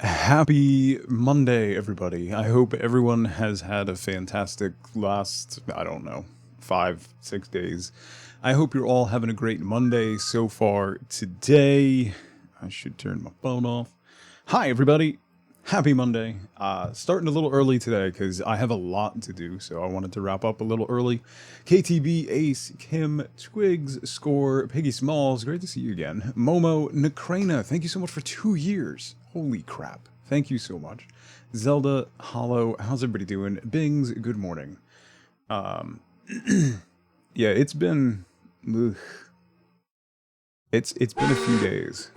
Happy Monday, everybody. I hope everyone has had a fantastic last, I don't know, 5, 6 days. I hope you're all having a great Monday so far today. I should turn my phone off. Hi, everybody. Happy Monday. Starting a little early today because I have a lot to do, so I wanted to wrap up a little early. KTB, Ace, Kim, Twigs, Score, Piggy Smalls, great to see you again. Momo, Nakrena, thank you so much for 2 years. Holy crap. Thank you so much. Zelda, Hollow, how's everybody doing? Bings, good morning. Yeah, it's been... Ugh. It's been a few days.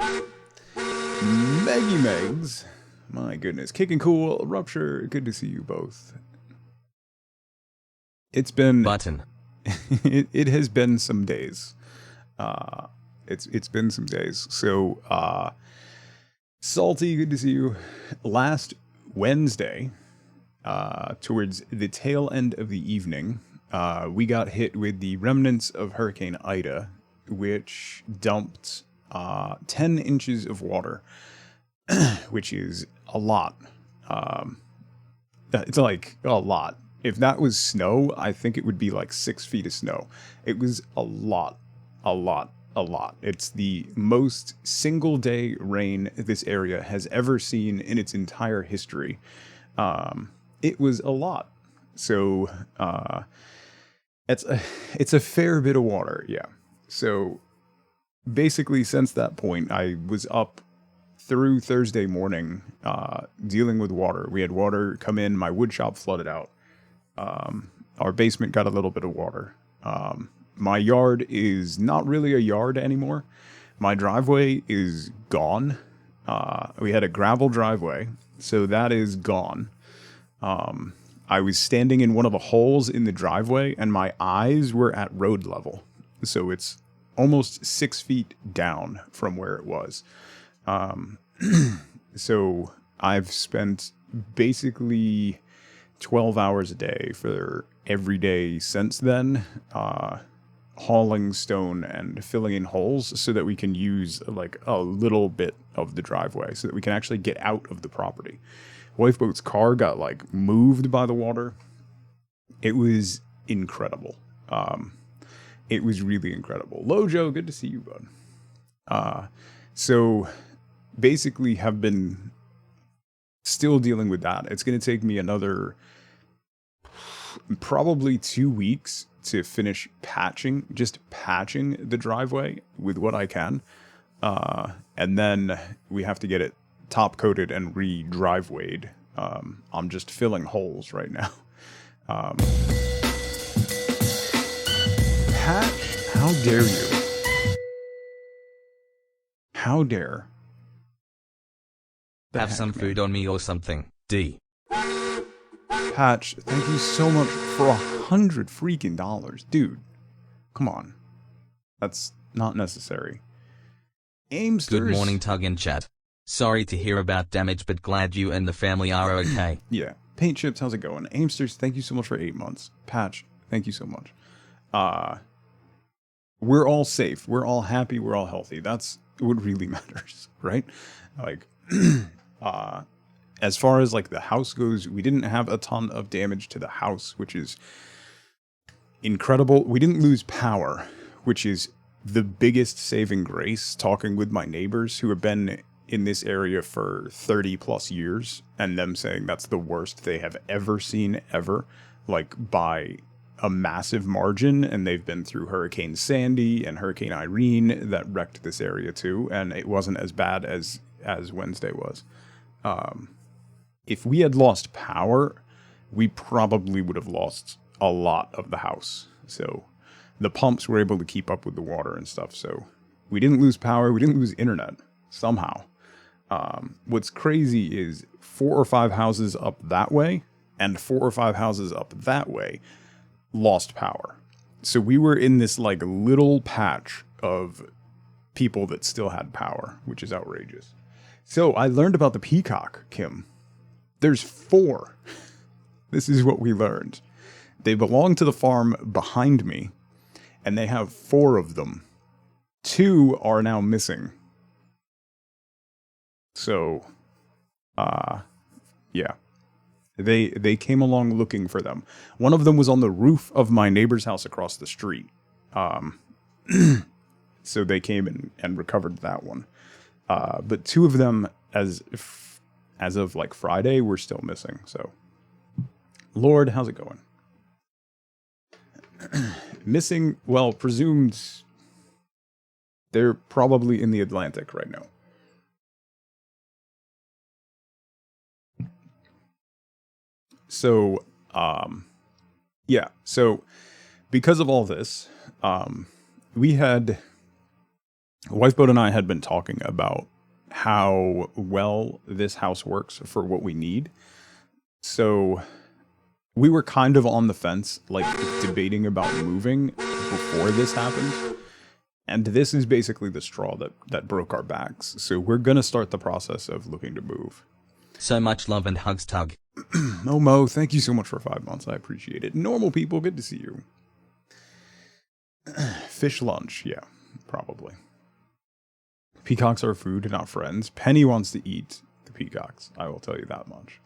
Meggy Megs. My goodness. Kicking Cool, Rupture, good to see you both. It's been... Button. it has been some days. It's been some days. So, Salty, good to see you. Last Wednesday, towards the tail end of the evening, we got hit with the remnants of Hurricane Ida, which dumped 10 inches of water, which is a lot. It's like a lot. If that was snow, I think it would be like 6 feet of snow. It was a lot, a lot, a lot. It's the most single day rain this area has ever seen in its entire history. It was a lot. So, it's a fair bit of water, yeah. So, basically, since that point, I was up through Thursday morning, dealing with water. We had water come in, my wood shop flooded out. Our basement got a little bit of water. My yard is not really a yard anymore. My driveway is gone. We had a gravel driveway, so that is gone. I was standing in one of the holes in the driveway, and my eyes were at road level. So it's almost 6 feet down from where it was. So I've spent basically 12 hours a day for every day since then, hauling stone and filling in holes so that we can use like a little bit of the driveway so that we can actually get out of the property. Wifeboat's car got like moved by the water. It was incredible. It was really incredible. Lojo, good to see you, bud. So basically have been still dealing with that. It's going to take me another probably 2 weeks to finish just patching the driveway with what I can. And then we have to get it top coated and re-drivewayed. I'm just filling holes right now. Patch, how dare you? How dare? Have some food on me or something. D. Patch, thank you so much for $100 freaking dollars. Dude, come on. That's not necessary. Aimsters. Good morning, Tug in chat. Sorry to hear about damage, but glad you and the family are okay. Yeah. Paint Chips, how's it going? Aimsters, thank you so much for 8 months. Patch, thank you so much. We're all safe. We're all happy. We're all healthy. That's what really matters, right? Like, as far as like the house goes, we didn't have a ton of damage to the house, which is incredible. We didn't lose power, which is the biggest saving grace, talking with my neighbors who have been in this area for 30 plus years and them saying that's the worst they have ever seen ever, like by a massive margin. And they've been through Hurricane Sandy and Hurricane Irene that wrecked this area too. And it wasn't as bad as Wednesday was. If we had lost power, we probably would have lost a lot of the house. So the pumps were able to keep up with the water and stuff. So we didn't lose power. We didn't lose internet somehow. What's crazy is 4 or 5 houses up that way and 4 or 5 houses up that way lost power. So we were in this like little patch of people that still had power, which is outrageous. So I learned about the peacock, Kim. There's 4. This is what we learned. They belong to the farm behind me, and they have 4 of them. 2 are now missing. So Yeah. They came along looking for them. One of them was on the roof of my neighbor's house across the street. So they came and recovered that one. But two of them, as of like Friday, were still missing. So, Lord, how's it going? Missing, well, presumed. They're probably in the Atlantic right now. So, yeah. So, because of all this, we had Wifeboat and I had been talking about how well this house works for what we need. So we were kind of on the fence, like debating about moving before this happened. And this is basically the straw that broke our backs. So we're going to start the process of looking to move. So much love and hugs, Tug. Momo, thank you so much for 5 months. I appreciate it. Normal people, good to see you. Fish lunch, yeah, probably. Peacocks are food, not friends. Penny wants to eat the peacocks. I will tell you that much.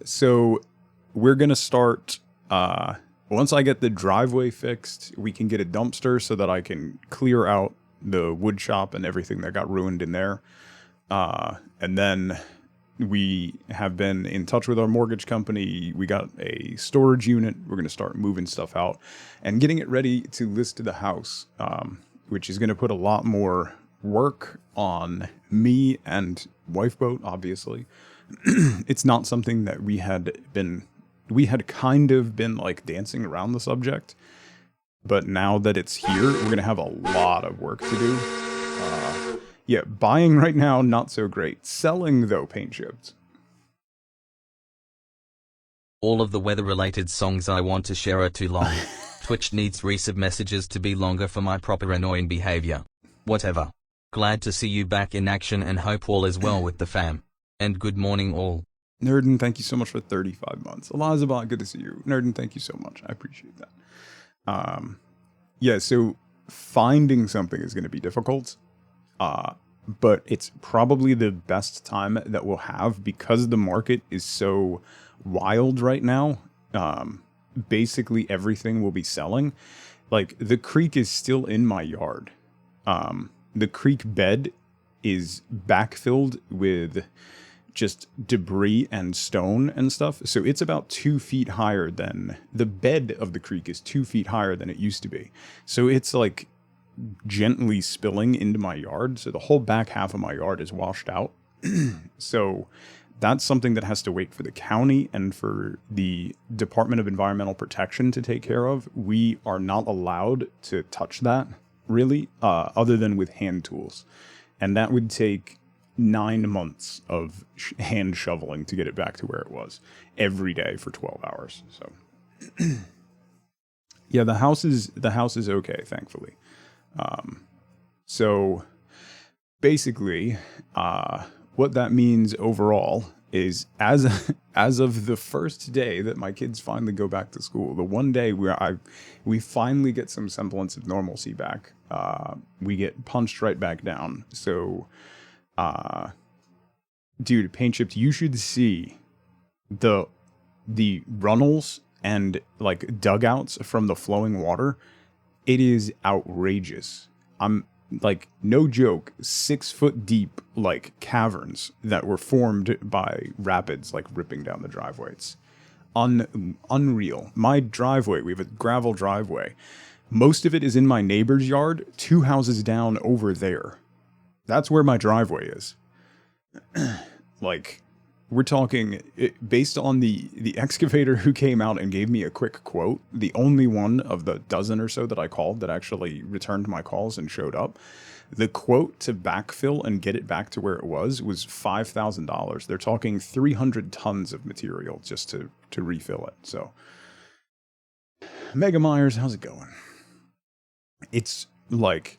So we're gonna start. Once I get the driveway fixed, we can get a dumpster so that I can clear out the wood shop and everything that got ruined in there. And then we have been in touch with our mortgage company. We got a storage unit. We're going to start moving stuff out and getting it ready to list the house, which is going to put a lot more work on me and Wifeboat, obviously. It's not something that we had kind of been like dancing around the subject, but now that it's here, we're going to have a lot of work to do. Yeah, buying right now, not so great. Selling, though, paint chipped. All of the weather-related songs I want to share are too long. Twitch needs resub messages to be longer for my proper annoying behavior. Whatever. Glad to see you back in action and hope all is well with the fam. And good morning all. Nerden, thank you so much for 35 months. Elizabeth, good to see you. Nerden, thank you so much. I appreciate that. Yeah, so finding something is going to be difficult. But it's probably the best time that we'll have because the market is so wild right now. Basically everything will be selling. Like, the creek is still in my yard. The creek bed is backfilled with just debris and stone and stuff. So it's about 2 feet higher than the bed of the creek is 2 feet higher than it used to be. So it's like gently spilling into my yard. So the whole back half of my yard is washed out. So that's something that has to wait for the county and for the Department of Environmental Protection to take care of. We are not allowed to touch that, really, other than with hand tools. And that would take 9 months of hand shoveling to get it back to where it was every day for 12 hours. So yeah, the house is okay, thankfully. So basically, what that means overall is as of the first day that my kids finally go back to school, the one day where we finally get some semblance of normalcy back, we get punched right back down. So, dude, Paint Chipped, you should see the runnels and like dugouts from the flowing water. It is outrageous. I'm like, no joke, 6 foot deep, like caverns that were formed by rapids, like ripping down the driveway. It's unreal. My driveway, we have a gravel driveway. Most of it is in my neighbor's yard, 2 houses down over there. That's where my driveway is. Like, we're talking, based on the excavator who came out and gave me a quick quote, the only one of the dozen or so that I called that actually returned my calls and showed up, the quote to backfill and get it back to where it was $5,000. They're talking 300 tons of material just to refill it. So, Mega Myers, how's it going? It's like,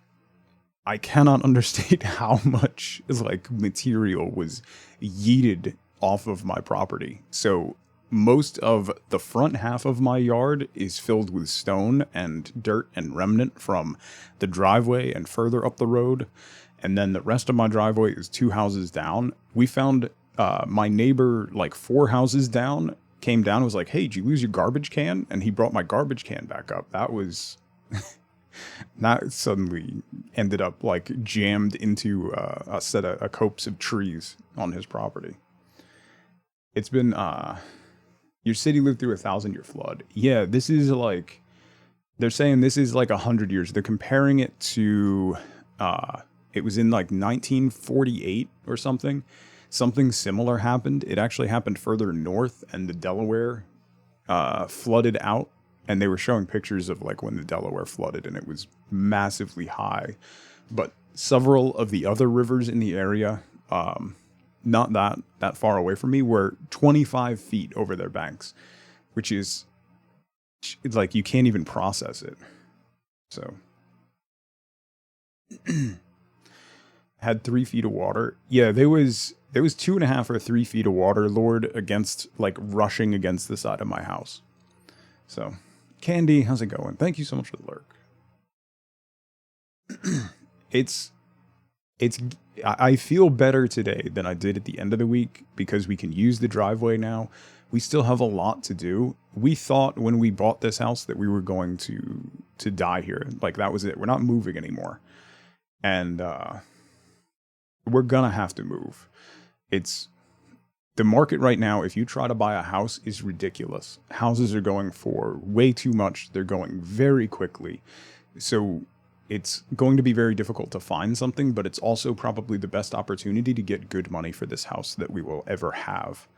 I cannot understate how much like material was yeeted off of my property. So most of the front half of my yard is filled with stone and dirt and remnant from the driveway and further up the road. and then the rest of my driveway is 2 houses down. We found my neighbor like 4 houses down came down and was like, hey, did you lose your garbage can? And he brought my garbage can back up. That was that suddenly ended up like jammed into a set of a copse of trees on his property. It's been your city lived through a 1,000-year flood. Yeah, this is like they're saying this is like 100 years. They're comparing it to it was in like 1948 or something. Something similar happened. It actually happened further north, and the Delaware flooded out. And they were showing pictures of like when the Delaware flooded, and it was massively high. But several of the other rivers in the area, not that far away from me, were 25 feet over their banks, which is like you can't even process it. So had 3 feet of water. Yeah, there was 2.5 or 3 feet of water, Lord, against like rushing against the side of my house. So, Candy, how's it going? Thank you so much for the lurk. I feel better today than I did at the end of the week because we can use the driveway now. We still have a lot to do. We thought when we bought this house that we were going to die here. Like that was it. We're not moving anymore. And we're gonna have to move. It's the market right now, if you try to buy a house, is ridiculous. Houses are going for way too much. They're going very quickly. So it's going to be very difficult to find something, but it's also probably the best opportunity to get good money for this house that we will ever have.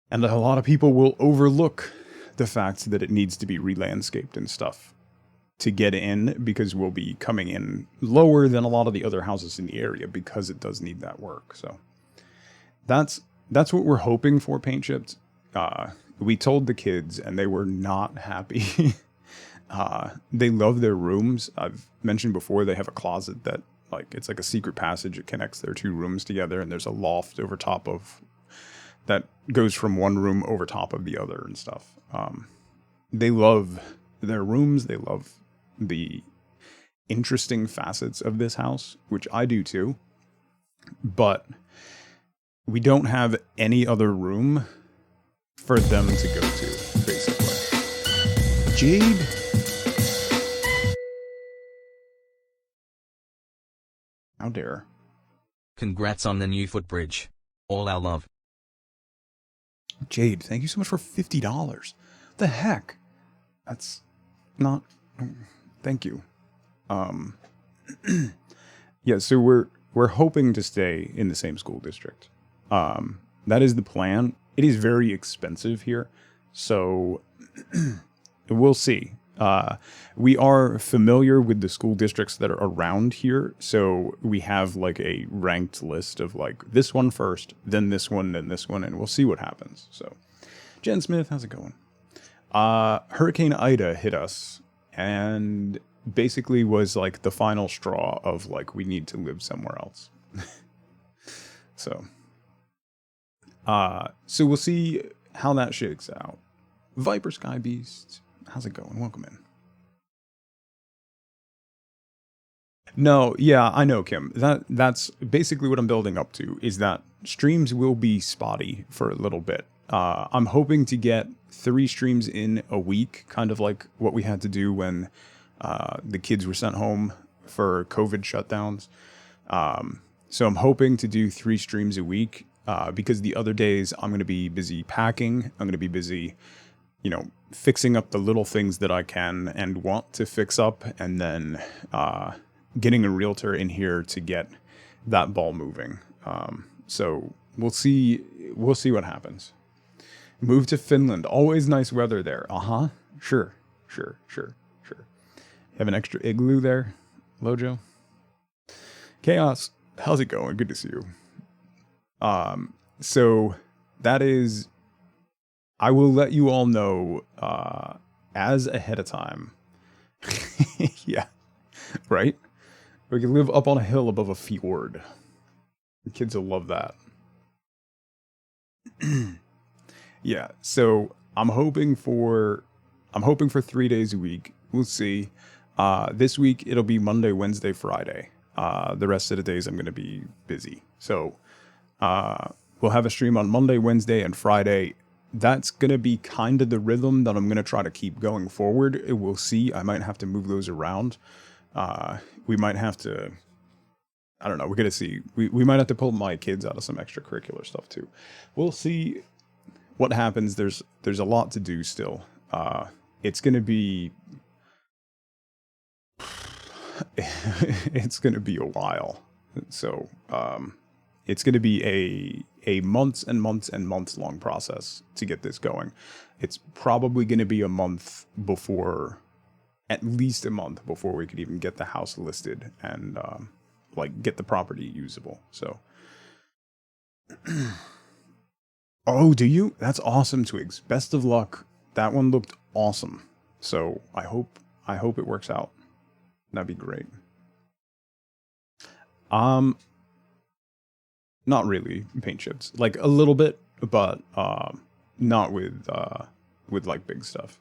And a lot of people will overlook the fact that it needs to be re-landscaped and stuff to get in, because we'll be coming in lower than a lot of the other houses in the area because it does need that work. So that's what we're hoping for, Paint Chipped. We told the kids and they were not happy. They love their rooms. I've mentioned before they have a closet that it's like a secret passage. It connects their 2 rooms together, and there's a loft over top of that goes from one room over top of the other and stuff. They love their rooms. They love the interesting facets of this house, which I do too. But we don't have any other room for them to go to, basically. Jade? How dare. Congrats on the new footbridge. All our love. Jade, thank you so much for $50. The heck? That's not... Thank you. Yeah, so we're hoping to stay in the same school district. That is the plan. It is very expensive here, so we'll see. We are familiar with the school districts that are around here, so we have like a ranked list of like this one first, then this one, then this one, and we'll see what happens. So, Jen Smith, how's it going? Hurricane Ida hit us, and basically was like the final straw of like we need to live somewhere else. So we'll see how that shakes out. Viper Sky Beast, how's it going? Welcome in. No, yeah, I know, Kim. That's basically what I'm building up to, is that streams will be spotty for a little bit. I'm hoping to get 3 streams in a week, kind of like what we had to do when the kids were sent home for COVID shutdowns. So I'm hoping to do 3 streams a week, because the other days I'm going to be busy packing. I'm going to be busy, fixing up the little things that I can and want to fix up, and then getting a realtor in here to get that ball moving. So we'll see what happens. Move to Finland. Always nice weather there. Uh-huh. Sure. Have an extra igloo there, Lojo? Chaos, how's it going? Good to see you. So that is, I will let you all know as ahead of time. Yeah, right? We can live up on a hill above a fjord. The kids will love that. Yeah, so I'm hoping for 3 days a week. We'll see. This week it'll be Monday, Wednesday, Friday. The rest of the days I'm going to be busy. So we'll have a stream on Monday, Wednesday, and Friday. That's going to be kind of the rhythm that I'm going to try to keep going forward. We'll see. I might have to move those around. We might have to, I don't know. We're going to see. We might have to pull my kids out of some extracurricular stuff too. We'll see what happens. There's a lot to do still. It's going to be it's going to be a while. So it's going to be a months and months and months long process to get this going. It's probably going to be a month before, at least a month before we could even get the house listed and like get the property usable. So oh, do you? That's awesome, Twigs. Best of luck. That one looked awesome. So I hope it works out. That'd be great. Not really paint chips. Like a little bit, but not with like big stuff.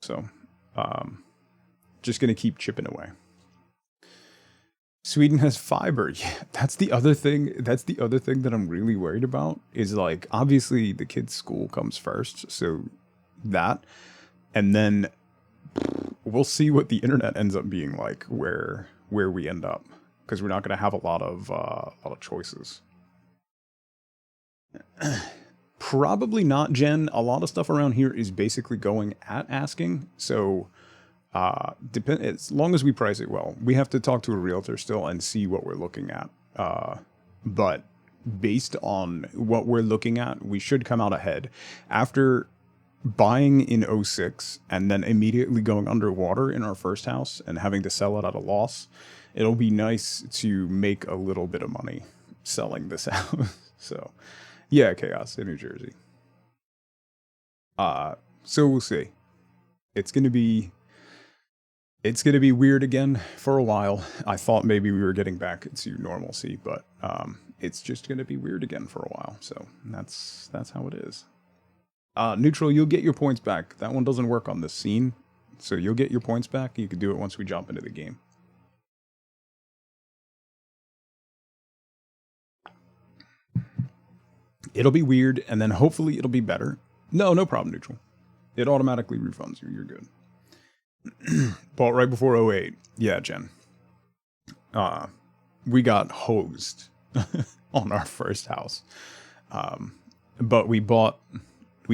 So just gonna keep chipping away. Sweden has fiber. Yeah, that's the other thing. That's the other thing that I'm really worried about is like obviously the kids' school comes first, so that, and then we'll see what the internet ends up being like where we end up because we're not going to have a lot of choices. Probably not, Jen. A lot of stuff around here is basically going at asking, so depend as long as we price it well. We have to talk to a realtor still and see what we're looking at. But based on what we're looking at, we should come out ahead. After buying in '06 and then immediately going underwater in our first house and having to sell it at a loss, it'll be nice to make a little bit of money selling this house. So yeah, Chaos in New Jersey. So we'll see. It's gonna be weird again for a while. I thought maybe we were getting back to normalcy, but it's just gonna be weird again for a while. So that's how it is. Neutral, you'll get your points back. That one doesn't work on this scene, so you'll get your points back. You can do it once we jump into the game. It'll be weird, and then hopefully it'll be better. No problem, Neutral. It automatically refunds you. You're good. Bought right before '08. Yeah, Jen. We got hosed on our first house. But we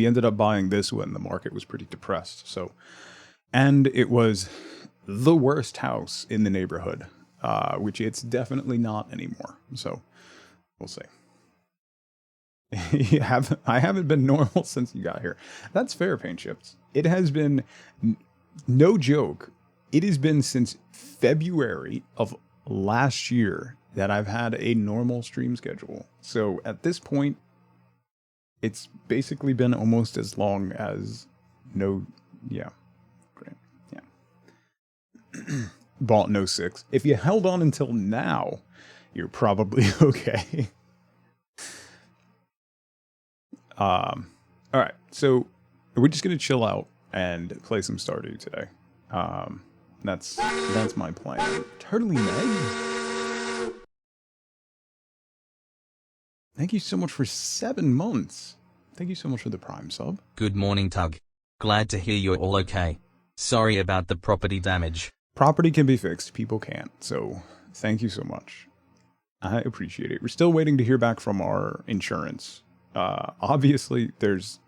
ended up buying this when the market was pretty depressed. So, and it was the worst house in the neighborhood, which it's definitely not anymore. So we'll see. I haven't been normal since you got here. That's fair, Paint Chips. It has been, no joke, it has been since February of last year that I've had a normal stream schedule. So at this point, it's basically been almost as long as yeah. Great. Yeah. Bought no 6. If you held on until now, you're probably okay. All right, so we're just gonna chill out and play some Stardew today. That's my plan. Turtley Meg, thank you so much for 7 months. Thank you so much for the Prime sub. Good morning, Tug. Glad to hear you're all okay. Sorry about the property damage. Property can be fixed, people can't. So thank you so much. I appreciate it. We're still waiting to hear back from our insurance. Obviously, there's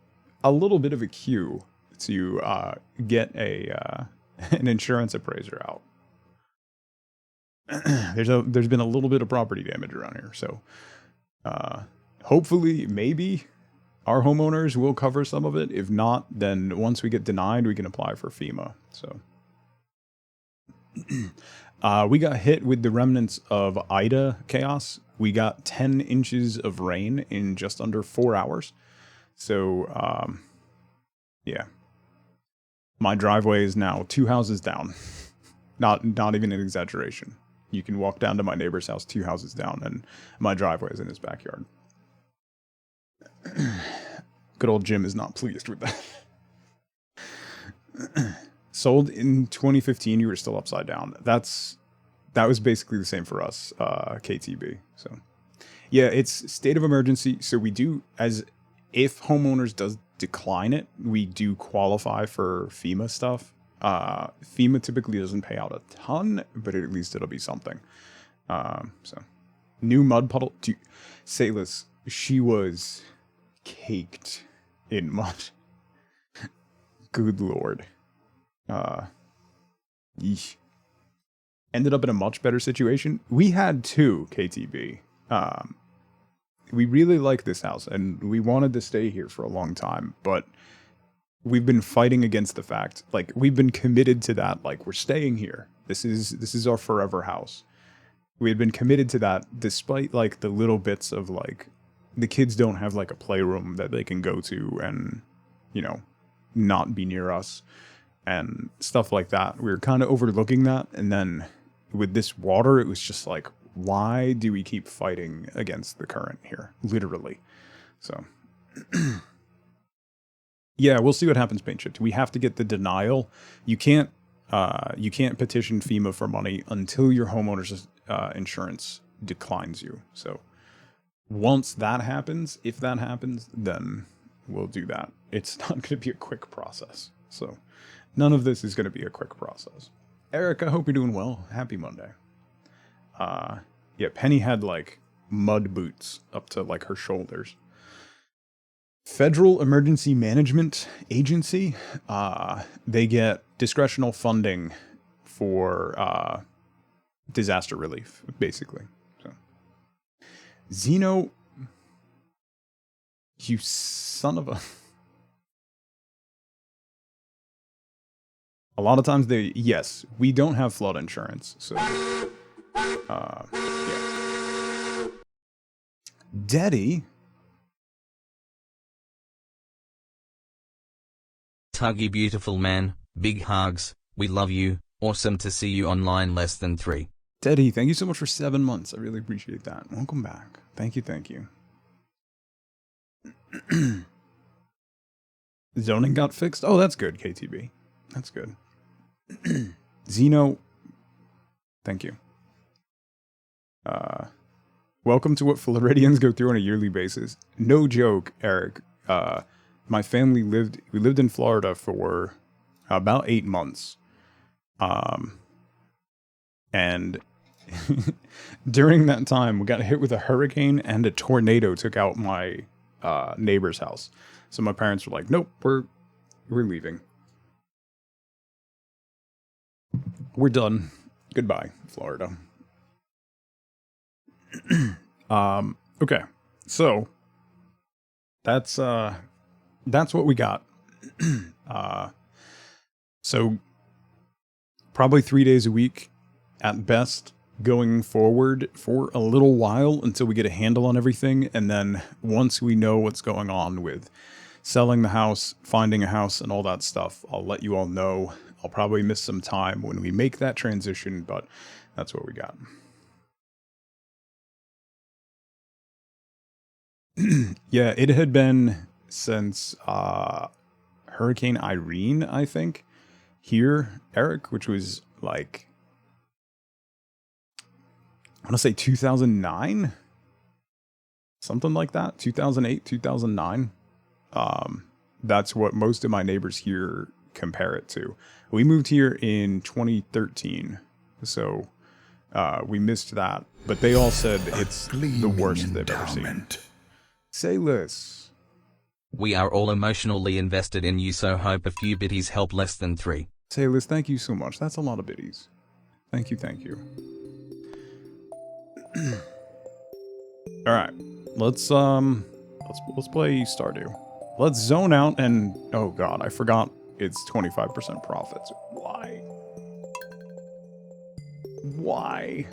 a little bit of a queue to get an insurance appraiser out. There's been a little bit of property damage around here, so hopefully, maybe our homeowners will cover some of it. If not, then once we get denied, we can apply for FEMA. So we got hit with the remnants of Ida Chaos. We got 10 inches of rain in just under 4 hours. So, yeah. My driveway is now 2 houses down. Not even an exaggeration. You can walk down to my neighbor's house 2 houses down, and my driveway is in his backyard. Good old Jim is not pleased with that. Sold in 2015, you were still upside down. That's that was basically the same for us, KTB. So yeah, it's state of emergency. So we do, as if homeowners does decline it, we do qualify for FEMA stuff. FEMA typically doesn't pay out a ton, but at least it'll be something. So new mud puddle. Sayless, she was caked in mud. Good lord. Yeesh. Ended up in a much better situation. We had two KTB. We really like this house, and we wanted to stay here for a long time, but we've been fighting against the fact, like, we've been committed to that, like, we're staying here. This is our forever house. We had been committed to that, despite, like, the little bits of, like, the kids don't have, like, a playroom that they can go to and, you know, not be near us, and stuff like that. We were kind of overlooking that, and then with this water, it was just like, why do we keep fighting against the current here? Literally. So, yeah, we'll see what happens, Paint Shift. We have to get the denial. You can't petition FEMA for money until your homeowner's insurance declines you. So once that happens, if that happens, then we'll do that. It's not going to be a quick process. So none of this is going to be a quick process. Eric, I hope you're doing well. Happy Monday. Yeah, Penny had, like, mud boots up to, like, her shoulders. Federal Emergency Management Agency, they get discretional funding for disaster relief, basically. So, Zeno, you son of a... A lot of times yes, we don't have flood insurance, so, yeah. Daddy? Tuggy beautiful man, big hugs, we love you, awesome to see you online less than 3. Daddy, thank you so much for 7 months, I really appreciate that. Welcome back. Thank you, thank you. Zoning got fixed? Oh, that's good, KTB. That's good. Zeno, thank you. Welcome to what Floridians go through on a yearly basis. No joke, Eric. My family lived in Florida for about 8 months. And during that time, we got hit with a hurricane and a tornado took out my neighbor's house. So my parents were like, nope, we're leaving. We're done. Goodbye, Florida. Okay. So that's what we got. So probably 3 days a week at best going forward for a little while until we get a handle on everything. And then once we know what's going on with selling the house, finding a house, and all that stuff, I'll let you all know. I'll probably miss some time when we make that transition, but that's what we got. Yeah, it had been since Hurricane Irene, I think, here, Eric, which was like, I want to say 2009? Something like that, 2008, 2009. That's what most of my neighbors here compare it to. We moved here in 2013, so we missed that. But they all said it's the worst they've ever seen. Sayless. We are all emotionally invested in you, so hope a few biddies help less than 3. Sayless, thank you so much. That's a lot of biddies. Thank you, thank you. All right, let's play Stardew. Let's zone out and oh god, I forgot it's 25% profits. Why? Why?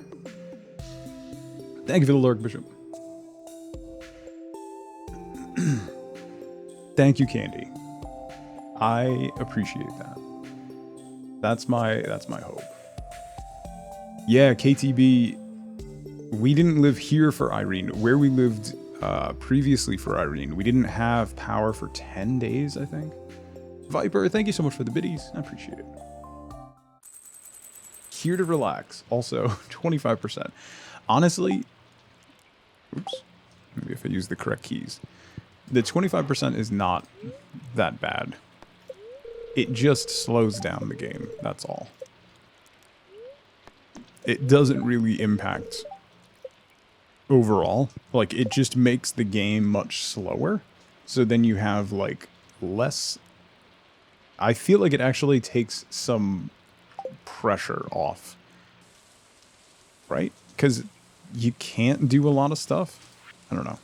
Thank you for the lurk, Bishop. Thank you, Candy. I appreciate that. That's my hope. Yeah, KTB. We didn't live here for Irene. Where we lived previously for Irene, we didn't have power for 10 days, I think. Viper, thank you so much for the biddies. I appreciate it. here to relax. Also, 25%. Honestly, oops, maybe if I use the correct keys. The 25% is not that bad. It just slows down the game, that's all. It doesn't really impact overall. Like, it just makes the game much slower. So then you have, like, less... I feel like it actually takes some pressure off. Right? Because you can't do a lot of stuff. I don't know.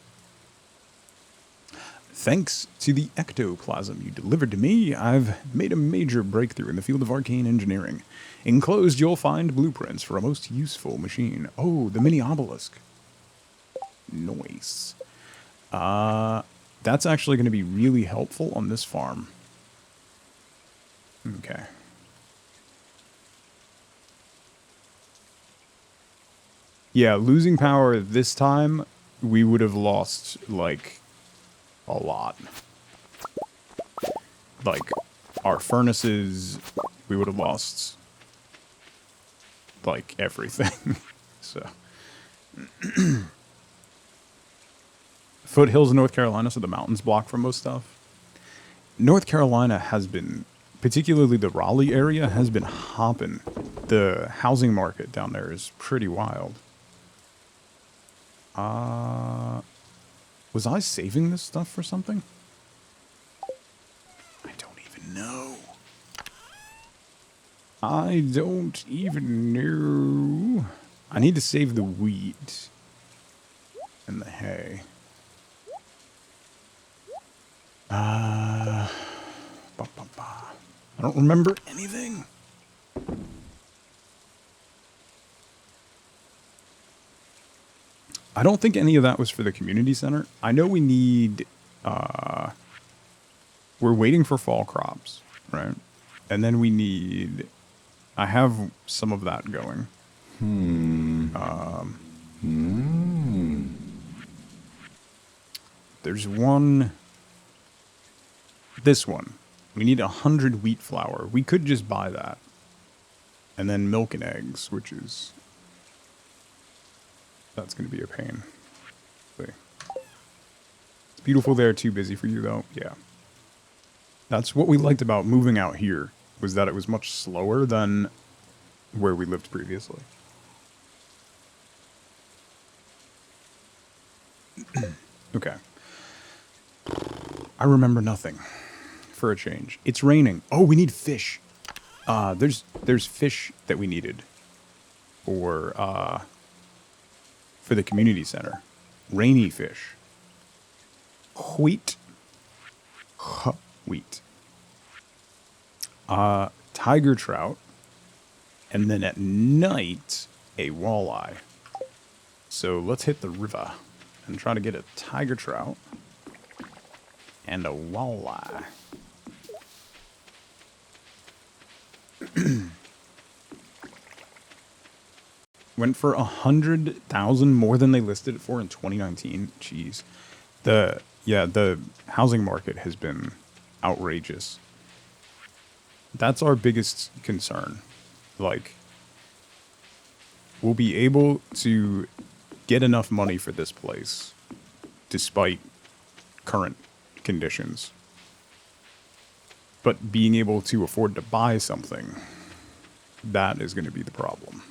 Thanks to the ectoplasm you delivered to me, I've made a major breakthrough in the field of arcane engineering. Enclosed, you'll find blueprints for a most useful machine. Oh, the mini obelisk. Nice. That's actually going to be really helpful on this farm. Okay. Yeah, losing power this time, we would have lost, like, a lot. Like, our furnaces, we would have lost, like, everything. So. Foothills of North Carolina, so the mountains block from most stuff. North Carolina has been, particularly the Raleigh area, has been hopping. The housing market down there is pretty wild. Was I saving this stuff for something? I don't even know. I don't even know. I need to save the wheat and the hay. I don't remember anything. I don't think any of that was for the community center. I know we need, we're waiting for fall crops, right? And then we need, I have some of that going. There's one, this one. We need 100 wheat flour. We could just buy that. And then milk and eggs, which is... That's going to be a pain. See. It's beautiful there, too busy for you, though. Yeah. That's what we liked about moving out here, was that it was much slower than where we lived previously. Okay. I remember nothing. For a change. It's raining. Oh, we need fish. There's fish that we needed for the community center. Rainy fish. Wheat. Wheat. Tiger trout. And then at night, a walleye. So let's hit the river and try to get a tiger trout and a walleye. Went for 100,000 more than they listed it for in 2019. Jeez. The housing market has been outrageous. That's our biggest concern. Like, we'll be able to get enough money for this place despite current conditions. But being able to afford to buy something, that is going to be the problem.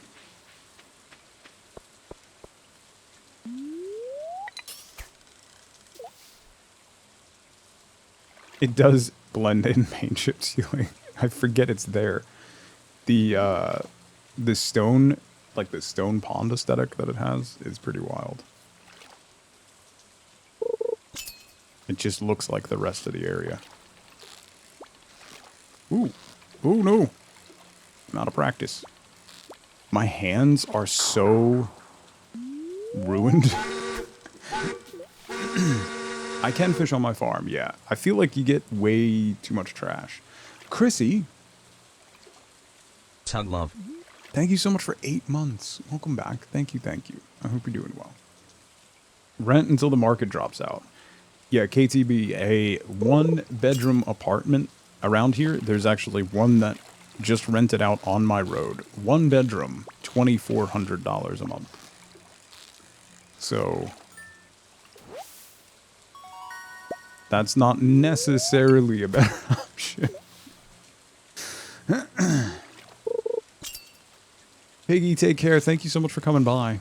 It does blend in paint chip ceiling. I forget it's there. The stone, like the stone pond aesthetic that it has, is pretty wild. It just looks like the rest of the area. Ooh. Oh, no. I'm out of practice. My hands are so ruined. I can fish on my farm, yeah. I feel like you get way too much trash. Chrissy. Tug love. Thank you so much for 8 months. Welcome back. Thank you, thank you. I hope you're doing well. Rent until the market drops out. Yeah, KTB, a 1-bedroom apartment around here. There's actually one that just rented out on my road. 1 bedroom, $2,400 a month. So that's not necessarily a better option. Piggy, take care. Thank you so much for coming by.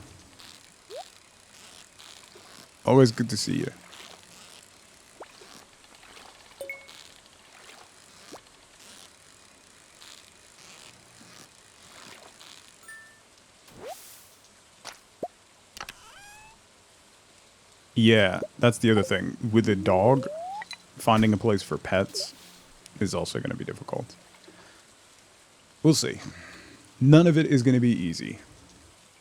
Always good to see you. Yeah, that's the other thing. With a dog, finding a place for pets is also going to be difficult. We'll see. None of it is going to be easy.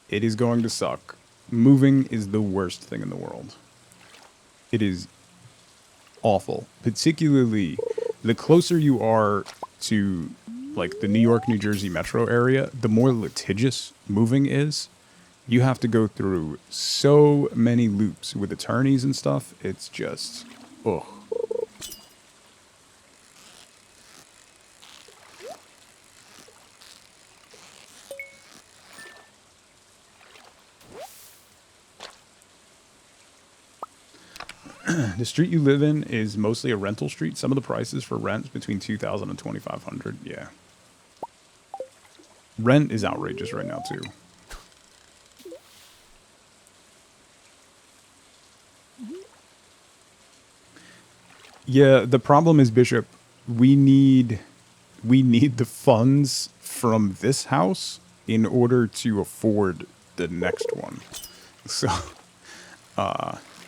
It is going to suck. Moving is the worst thing in the world. It is awful. Particularly, the closer you are to, like, the New York, New Jersey metro area, the more litigious moving is. You have to go through so many loops with attorneys and stuff. It's just, ugh. The street you live in is mostly a rental street. Some of the prices for rent between $2,000 and $2,500. Yeah. Rent is outrageous right now, too. Yeah, the problem is, Bishop, we need the funds from this house in order to afford the next one. So,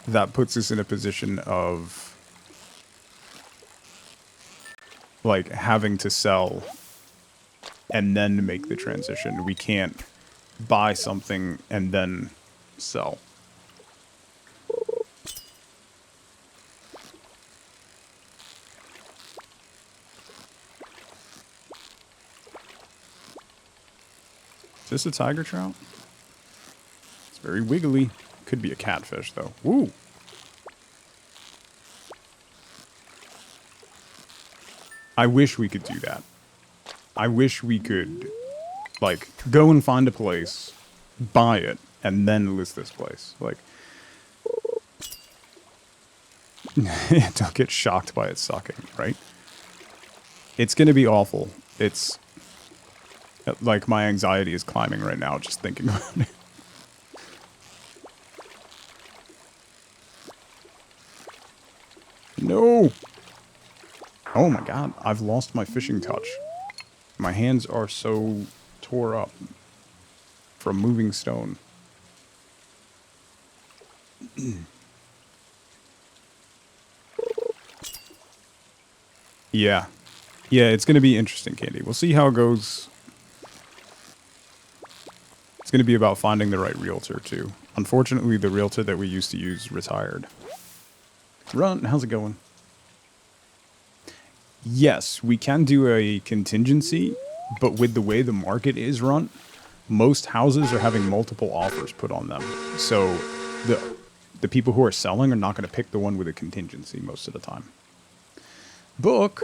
that puts us in a position of, like, having to sell and then make the transition. We can't buy something and then sell. Is this a tiger trout? It's very wiggly. Could be a catfish, though. Woo! I wish we could do that. I wish we could, like, go and find a place, buy it, and then list this place. Like, don't get shocked by it sucking, right? It's gonna be awful. It's, like, my anxiety is climbing right now just thinking about it. No! Oh my god, I've lost my fishing touch. My hands are so tore up from moving stone. Yeah. Yeah, it's going to be interesting, Candy. We'll see how it goes. It's going to be about finding the right realtor, too. Unfortunately, the realtor that we used to use retired. Run, how's it going? Yes, we can do a contingency, but with the way the market is run, most houses are having multiple offers put on them. So the people who are selling are not going to pick the one with a contingency most of the time. Book.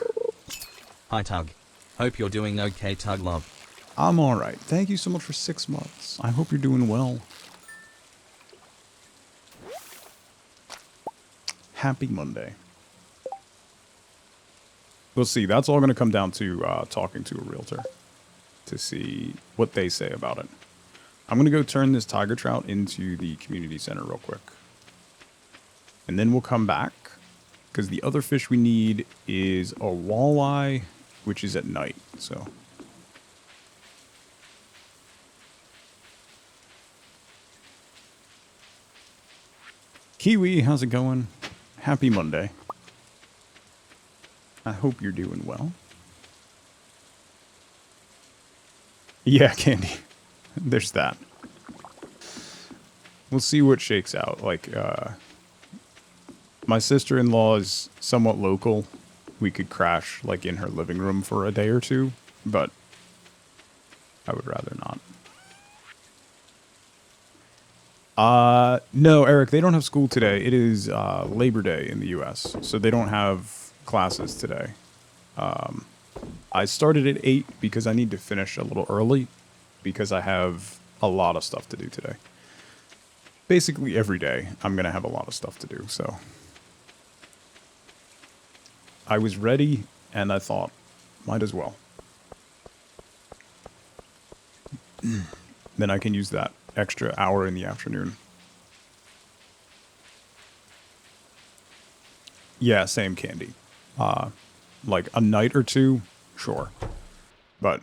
Hi Tug. Hope you're doing okay, Tug Love. I'm alright. Thank you so much for 6 months. I hope you're doing well. Happy Monday. We'll see. That's all going to come down to talking to a realtor to see what they say about it. I'm going to go turn this tiger trout into the community center real quick. And then we'll come back, because the other fish we need is a walleye, which is at night. So Kiwi, how's it going? Happy Monday. I hope you're doing well. Yeah, Candy. There's that. We'll see what shakes out. Like, my sister-in-law is somewhat local. We could crash, like, in her living room for a day or two, but I would rather not. No, Eric, they don't have school today. It is I don't have classes today. I I started at 8 because I need to finish a little early because I have a lot of stuff to do today. Basically every day I'm going to have a lot of stuff to do, so I was ready and I thought, might as well. Then I can use that extra hour in the afternoon. Yeah, same Candy. Like a night or two, sure. But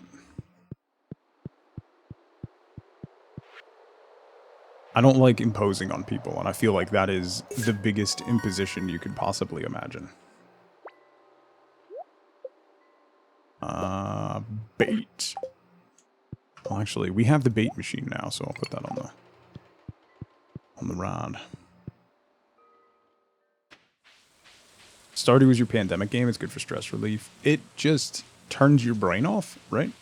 I don't like imposing on people, and I feel like that is the biggest imposition you could possibly imagine. Bait. Well, actually, we have the bait machine now, so I'll put that on the rod. Stardew is your pandemic game. It's good for stress relief. It just turns your brain off, right?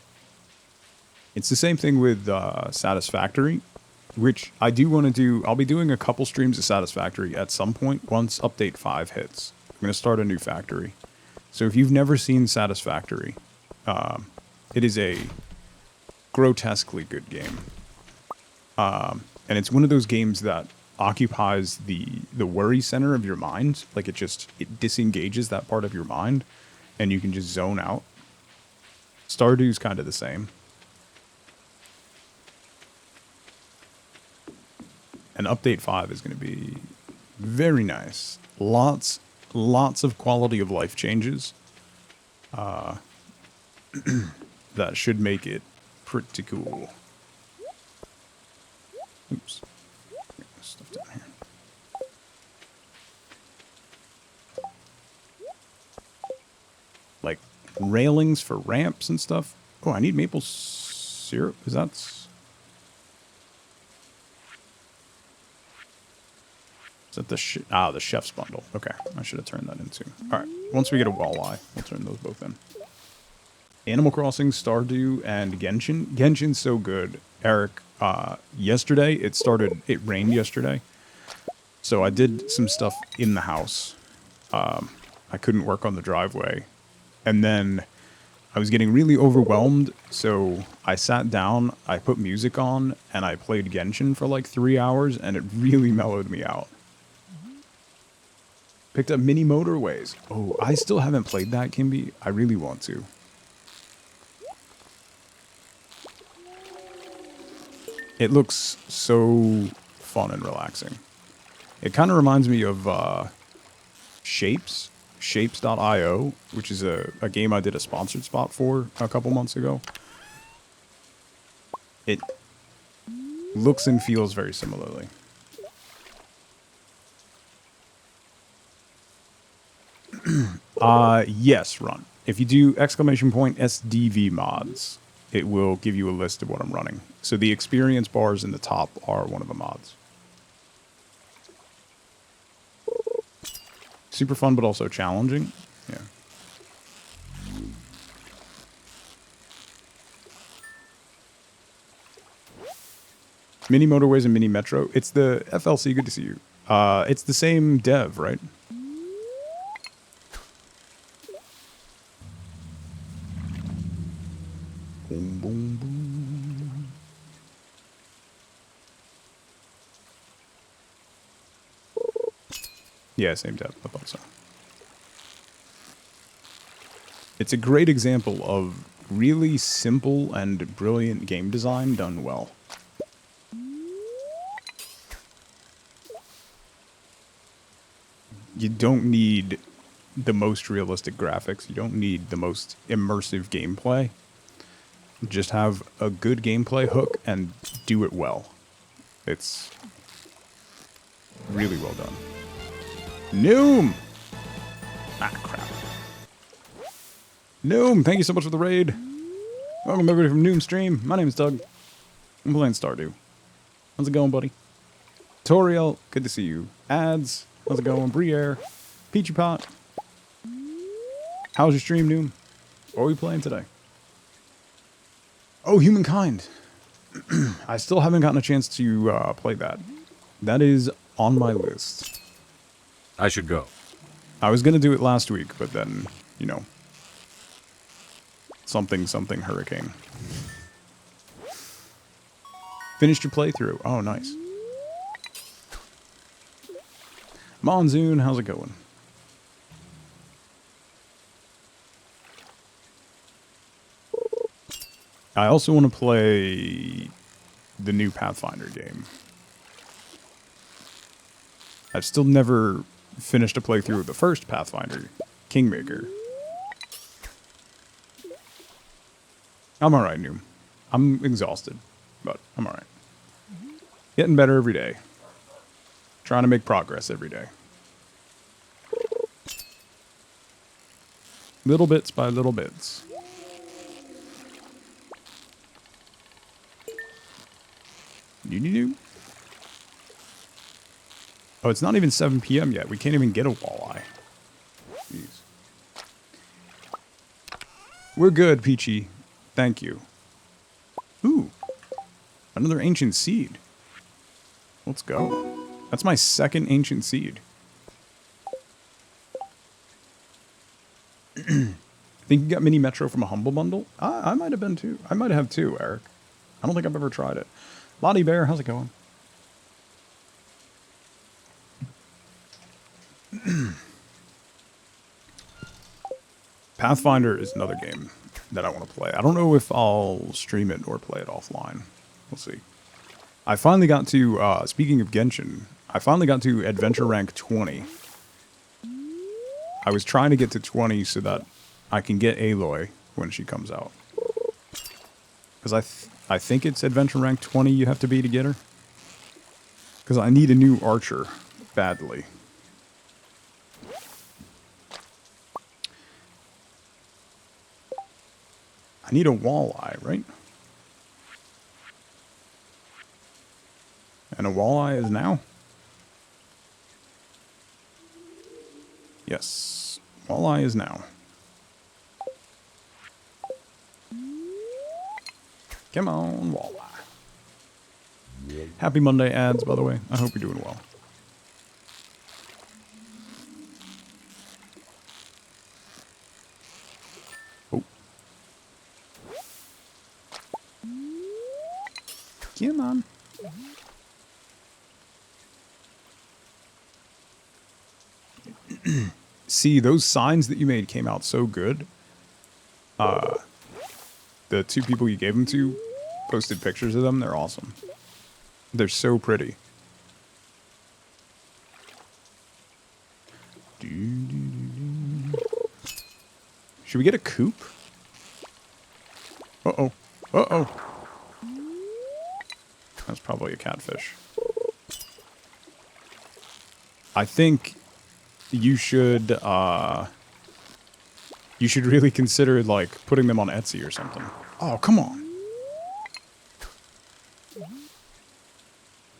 It's the same thing with Satisfactory, which I do want to do. I'll be doing a couple streams of Satisfactory at some point once Update 5 hits. I'm going to start a new factory. So if you've never seen Satisfactory, it is a grotesquely good game. And it's one of those games that occupies the worry center of your mind. Like it disengages that part of your mind and you can just zone out. Stardew's kind of the same. And Update 5 is going to be very nice. Lots of quality of life changes. That should make it pretty cool. Oops. Stuff down here. Like railings for ramps and stuff. Oh, I need maple syrup. Is that... Is that the chef's bundle? Okay, I should have turned that into. All right, once we get a walleye, we'll turn those both in. Animal Crossing, Stardew, and Genshin. Genshin's so good, Eric. Yesterday it rained yesterday, so I did some stuff in the house. I couldn't work on the driveway, and then I was getting really overwhelmed, so I sat down, I put music on, and I played Genshin for like 3 hours, and it really mellowed me out. Picked up Mini Motorways. Oh, I still haven't played that, Kimby. I really want to. It looks so fun and relaxing. It kind of reminds me of Shapes.io, which is a game I did a sponsored spot for a couple months ago. It looks and feels very similarly. Yes, Run. If you do ! SDV mods, it will give you a list of what I'm running. So the experience bars in the top are one of the mods. Super fun, but also challenging. Yeah. Mini Motorways and Mini Metro. It's the FLC. Good to see you. It's the same dev, right? Boom, boom, boom. Yeah, same dev. I thought so. It's a great example of really simple and brilliant game design done well. You don't need the most realistic graphics. You don't need the most immersive gameplay. Just have a good gameplay hook and do it well. It's really well done. Noom! Ah, crap. Noom, thank you so much for the raid. Welcome everybody from Noom Stream. My name is Doug. I'm playing Stardew. How's it going, buddy? Toriel, good to see you. Ads, how's it going? Briere, Peachy Pot. How's your stream, Noom? What are we playing today? Oh, Humankind. I still haven't gotten a chance to play that. That is on my list. I should go. I was going to do it last week, but then, you know, something something hurricane. Finished your playthrough. Oh, nice. Monsoon, how's it going? I also want to play the new Pathfinder game. I've still never finished a playthrough of the first Pathfinder, Kingmaker. I'm alright, Noom. I'm exhausted, but I'm alright. Getting better every day. Trying to make progress every day. Little bits by little bits. Do. Oh, it's not even 7 p.m. yet. We can't even get a walleye. Jeez. We're good, Peachy. Thank you. Ooh. Another ancient seed. Let's go. That's my second ancient seed. Think you got Mini Metro from a Humble Bundle? I might have been too. I might have too, Eric. I don't think I've ever tried it. Lottie Bear, how's it going? Pathfinder is another game that I want to play. I don't know if I'll stream it or play it offline. We'll see. I finally got to, speaking of Genshin, I finally got to Adventure Rank 20. I was trying to get to 20 so that I can get Aloy when she comes out. Because I think it's Adventure Rank 20 you have to be to get her. Because I need a new archer badly. I need a walleye, right? And a walleye is now? Yes. Walleye is now. Come on, walleye. Happy Monday ads, by the way. I hope you're doing well. Oh. Come on. See, those signs that you made came out so good. The two people you gave them to posted pictures of them. They're awesome. They're so pretty. Should we get a coop? Uh-oh. Uh-oh. That's probably a catfish. I think you should really consider, like, putting them on Etsy or something. Oh, come on.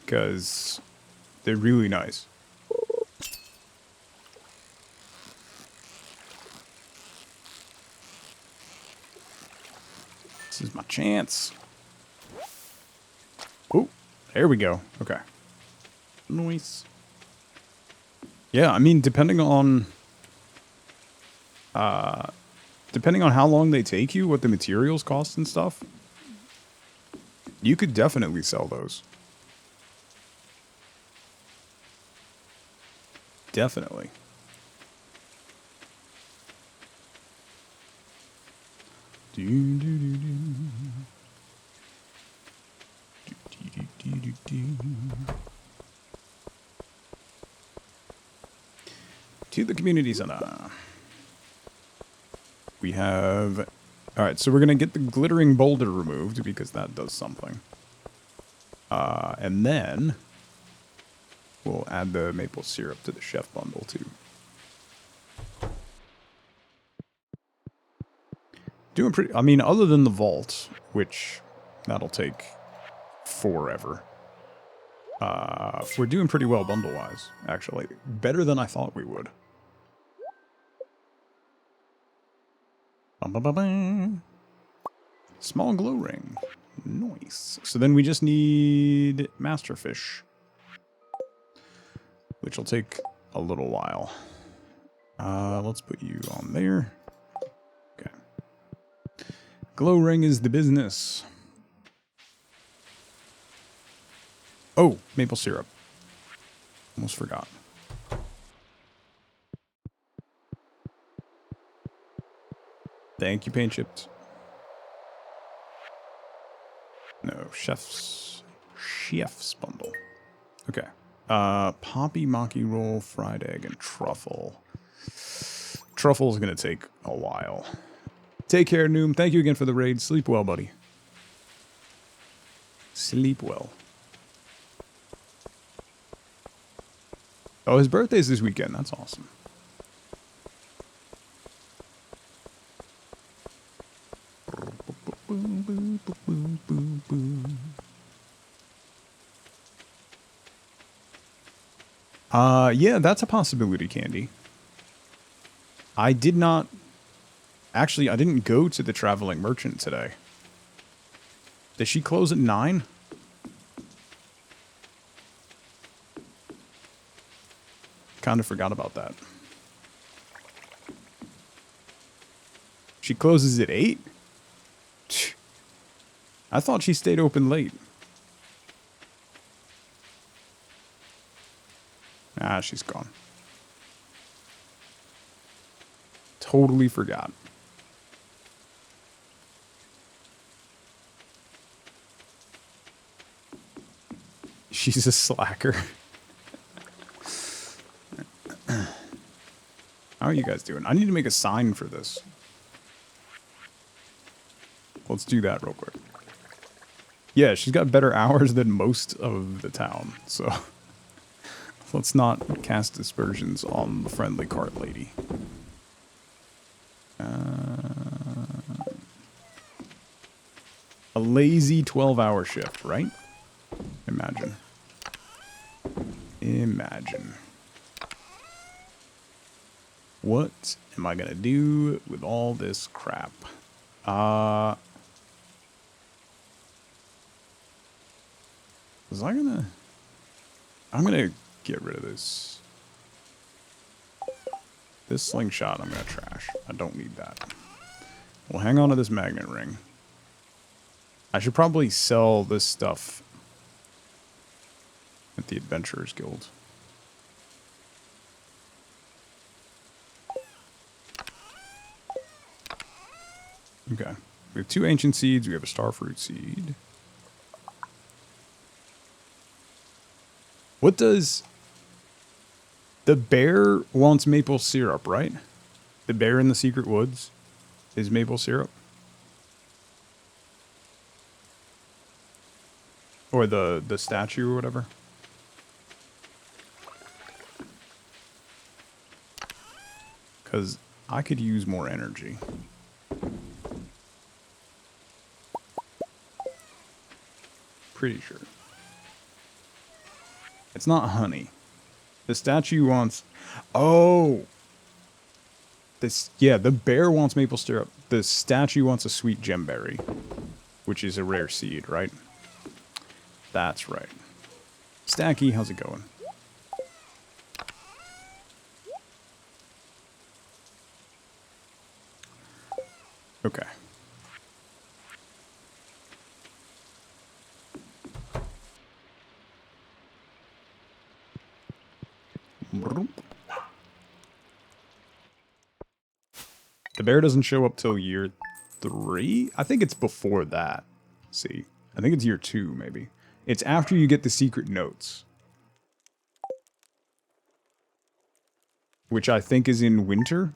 Because they're really nice. This is my chance. Oh, there we go. Okay. Nice. Yeah, I mean, depending on how long they take you, what the materials cost and stuff, you could definitely sell those. Definitely. To the community center. We have... Alright, so we're going to get the glittering boulder removed because that does something. And then we'll add the maple syrup to the chef bundle too. Doing pretty... I mean, other than the vault, which that'll take forever. We're doing pretty well bundle-wise, actually. Better than I thought we would. Small glow ring. Nice. So then we just need masterfish, which will take a little while. Let's put you on there. Okay. Glow ring is the business. Oh, maple syrup. Almost forgot. Thank you, paint chips. No, chef's bundle. Okay. Poppy maki roll, fried egg, and truffle. Truffle's gonna take a while. Take care, Noom. Thank you again for the raid. Sleep well, buddy. Sleep well. Oh, his birthday's this weekend. That's awesome. Yeah, that's a possibility, Candy. I did not... Actually, I didn't go to the traveling merchant today. Does she close at 9? Kind of forgot about that. She closes at 8? I thought she stayed open late. Ah, she's gone. Totally forgot. She's a slacker. How are you guys doing? I need to make a sign for this. Let's do that real quick. Yeah, she's got better hours than most of the town, so let's not cast aspersions on the friendly cart lady. A lazy 12-hour shift, right? Imagine. Imagine. What am I gonna do with all this crap? Was I gonna... I'm gonna get rid of this. This slingshot I'm gonna trash. I don't need that. We'll hang on to this magnet ring. I should probably sell this stuff at the Adventurers Guild. Okay. We have 2 ancient seeds. We have a starfruit seed. What does... The bear wants maple syrup, right? The bear in the secret woods is maple syrup? Or the statue or whatever? Because I could use more energy. Pretty sure. It's not honey. The statue wants... Oh! This, yeah, the bear wants maple syrup. The statue wants a sweet gemberry, which is a rare seed, right? That's right. Stacky, how's it going? Okay. The bear doesn't show up till year 3? I think it's before that. See? I think it's year 2, maybe. It's after you get the secret notes. Which I think is in winter?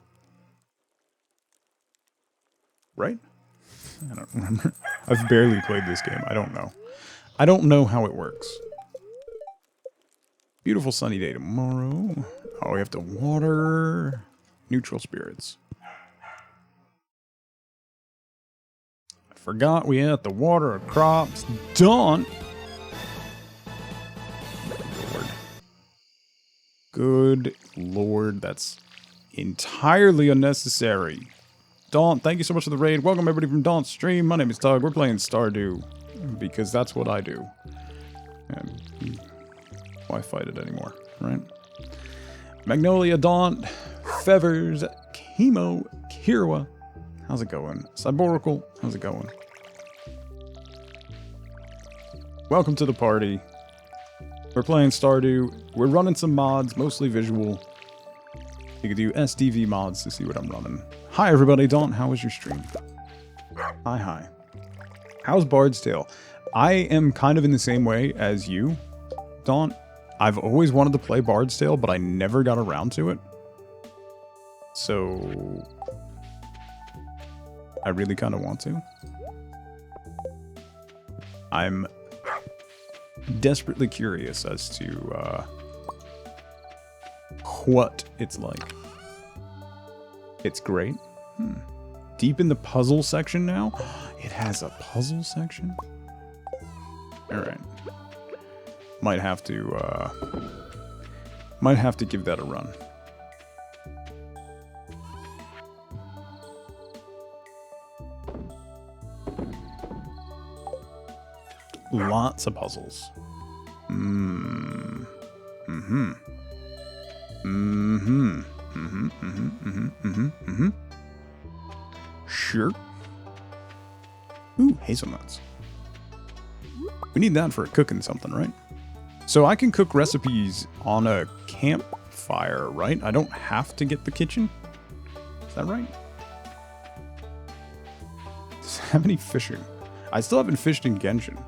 Right? I don't remember. I've barely played this game. I don't know. I don't know how it works. Beautiful sunny day tomorrow. Oh, we have to water. Neutral spirits. I forgot we had to water our crops. Dawn! Good lord, that's entirely unnecessary. Daunt, thank you so much for the raid. Welcome everybody from Daunt's stream. My name is Tug. We're playing Stardew because that's what I do. And why fight it anymore, right? Magnolia, Daunt, Fevers, Chemo, Kirwa, How's it going? Cyborical, how's it going? Welcome to the party. We're playing Stardew. We're running some mods, mostly visual. You can do SDV mods to see what I'm running. Hi everybody, Dawn, how was your stream? Hi. How's Bard's Tale? I am kind of in the same way as you, Dawn. I've always wanted to play Bard's Tale, but I never got around to it. So I really kind of want to. I'm desperately curious as to what it's like. It's great. Deep in the puzzle section now? It has a puzzle section? Alright. Might have to give that a run. Lots of puzzles. Sure. Ooh, hazelnuts. We need that for cooking something, right? So I can cook recipes on a campfire, right? I don't have to get the kitchen? Is that right? Does it have any fishing? I still haven't fished in Genshin.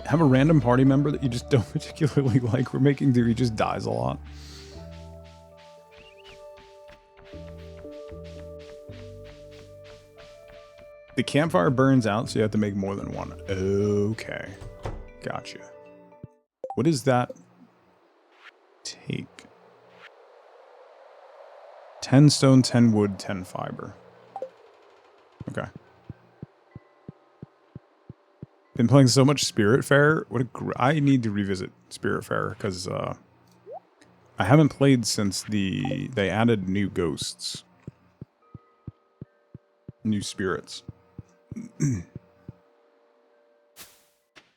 Have a random party member that you just don't particularly like. We're making do, he just dies a lot. The campfire burns out, so you have to make more than one. Okay. Gotcha. What does that take? 10 stone, 10 wood, 10 fiber. Okay. Been playing so much Spiritfarer. I need to revisit Spiritfarer because I haven't played since they added new ghosts, new spirits.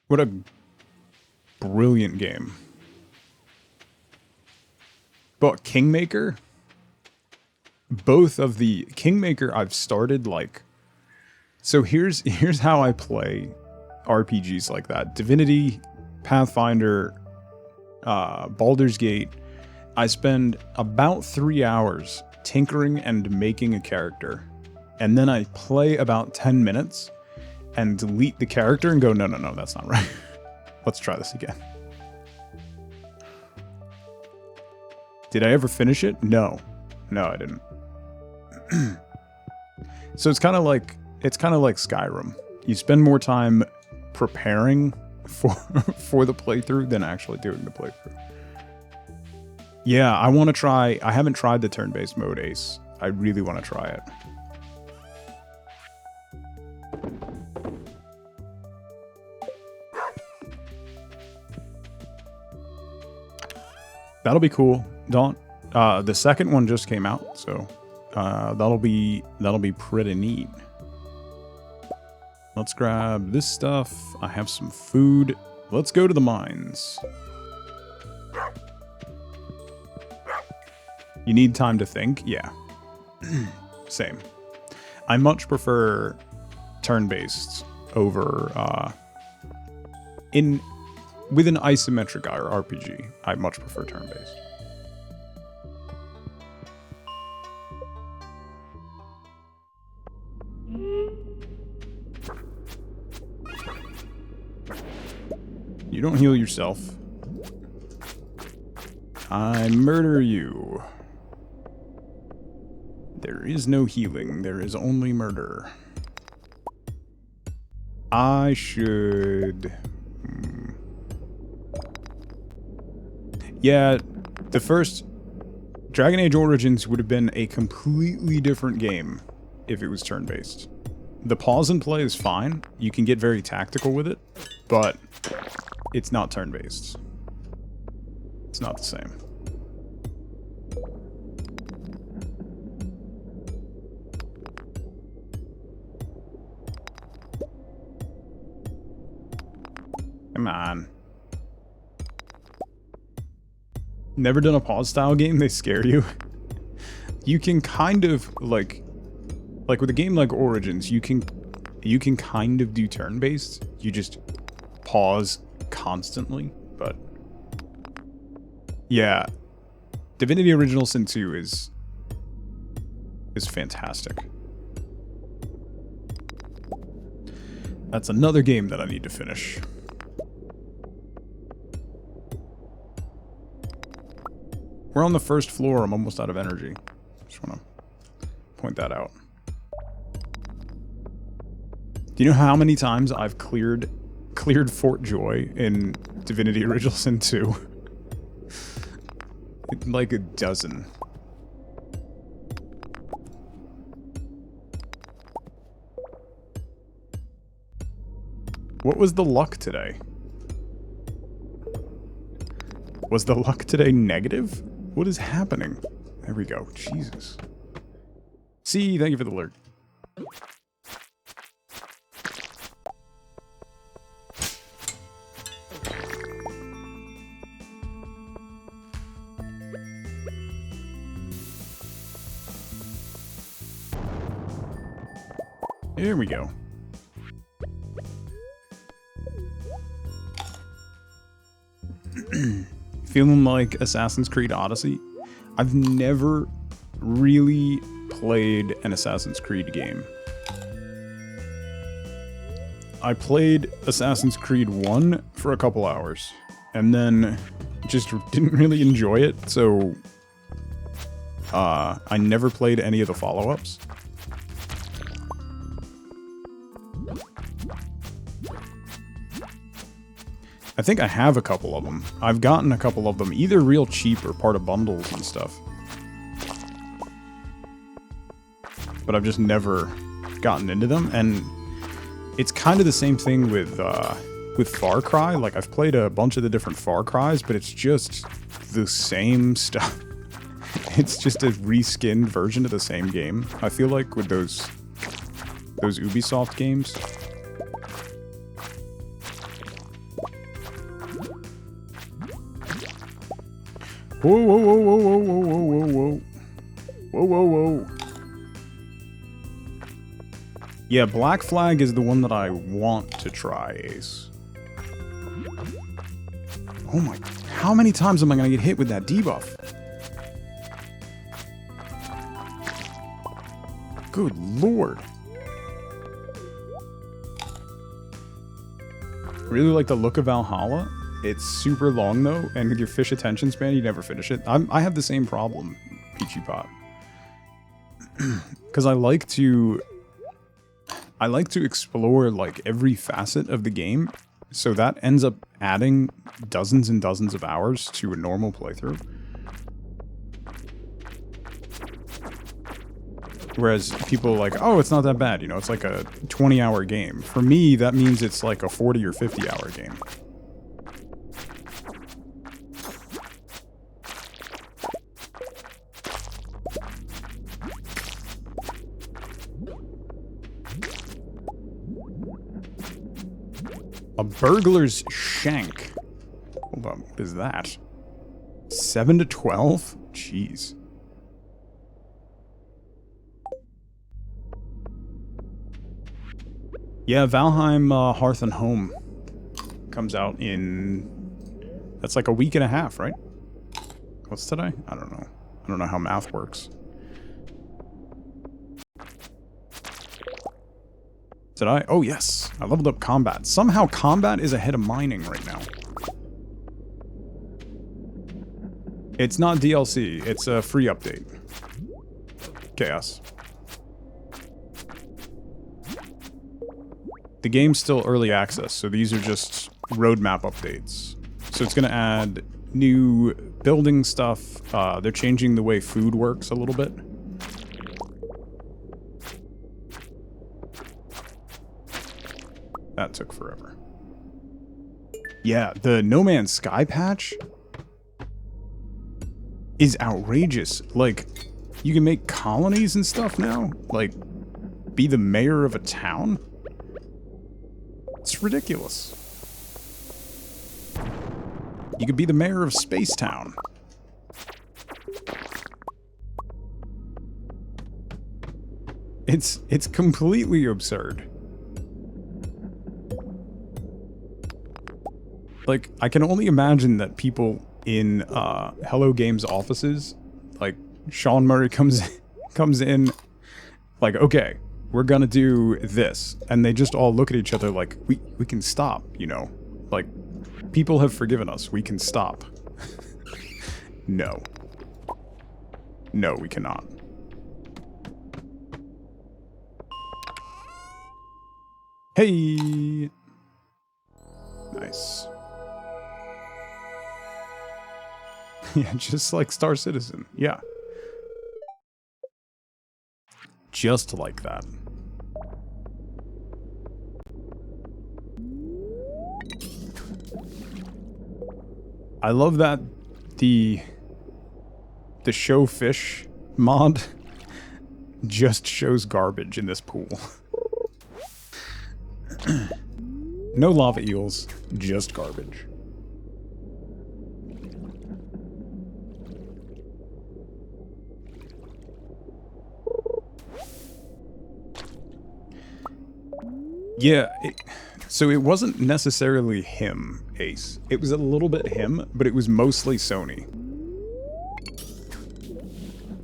What a brilliant game! But Kingmaker, both of the Kingmaker I've started like. So here's how I play RPGs like that. Divinity, Pathfinder, Baldur's Gate. I spend about 3 hours tinkering and making a character. And then I play about 10 minutes and delete the character and go, no, that's not right. Let's try this again. Did I ever finish it? No, I didn't. So it's kind of like Skyrim. You spend more time preparing for the playthrough than actually doing the playthrough. Yeah, I want to try. I haven't tried the turn-based mode, Ace. I really want to try it. That'll be cool. The second one just came out, so that'll be pretty neat. Let's grab this stuff. I have some food. Let's go to the mines. You need time to think? Yeah. Same. I much prefer turn-based over with an isometric RPG. I much prefer turn-based. You don't heal yourself. I murder you. There is no healing. There is only murder. I should... Yeah, the first Dragon Age Origins would have been a completely different game if it was turn-based. The pause and play is fine. You can get very tactical with it, but it's not turn-based. It's not the same. Come on. Never done a pause style game? They scare you. You can kind of, like with a game like Origins, you can kind of do turn-based. You just pause constantly, but... Yeah. Divinity Original Sin 2 is fantastic. That's another game that I need to finish. We're on the first floor. I'm almost out of energy. Just want to point that out. Do you know how many times I've cleared Fort Joy in Divinity Original Sin 2? Like a dozen. What was the luck today? Was the luck today negative? What is happening? There we go. Jesus. See, thank you for the alert. Here we go. Feeling like Assassin's Creed Odyssey? I've never really played an Assassin's Creed game. I played Assassin's Creed 1 for a couple hours, and then just didn't really enjoy it, so I never played any of the follow-ups. I think I have a couple of them. I've gotten a couple of them, either real cheap or part of bundles and stuff. But I've just never gotten into them, and it's kind of the same thing with Far Cry. Like, I've played a bunch of the different Far Cries, but it's just the same stuff. It's just a reskinned version of the same game. I feel like with those Ubisoft games. Whoa, whoa, whoa, whoa, whoa, whoa, whoa, whoa, whoa, whoa, whoa. Yeah, Black Flag is the one that I want to try, Ace. Oh my, how many times am I gonna get hit with that debuff? Good lord. Really like the look of Valhalla. It's super long though, and with your fish attention span, you never finish it. I have the same problem, Peachy Pot. Because I like to explore like every facet of the game, so that ends up adding dozens and dozens of hours to a normal playthrough. Whereas people are like, oh, it's not that bad, you know, it's like a 20-hour game. For me, that means it's like a 40 or 50-hour game. A burglar's shank. Hold on, what is that? 7 to 12? Jeez. Yeah, Valheim Hearth and Home comes out in... That's like a week and a half, right? What's today? I don't know. I don't know how math works. Did I? Oh, yes. I leveled up combat. Somehow combat is ahead of mining right now. It's not DLC. It's a free update. Chaos. The game's still early access, so these are just roadmap updates. So it's going to add new building stuff. They're changing the way food works a little bit. That took forever. Yeah, the No Man's Sky patch is outrageous. Like, you can make colonies and stuff now. Like, be the mayor of a town. It's ridiculous. You could be the mayor of Space Town. It's completely absurd. Like, I can only imagine that people in Hello Games offices, like Sean Murray comes in, like, okay, we're gonna do this, and they just all look at each other like, we can stop, you know, like, people have forgiven us, we can stop. No, we cannot. Hey, nice. Yeah, just like Star Citizen. Yeah. Just like that. I love that the show fish mod just shows garbage in this pool. No lava eels, just garbage. Yeah, so it wasn't necessarily him, Ace. It was a little bit him, but it was mostly Sony.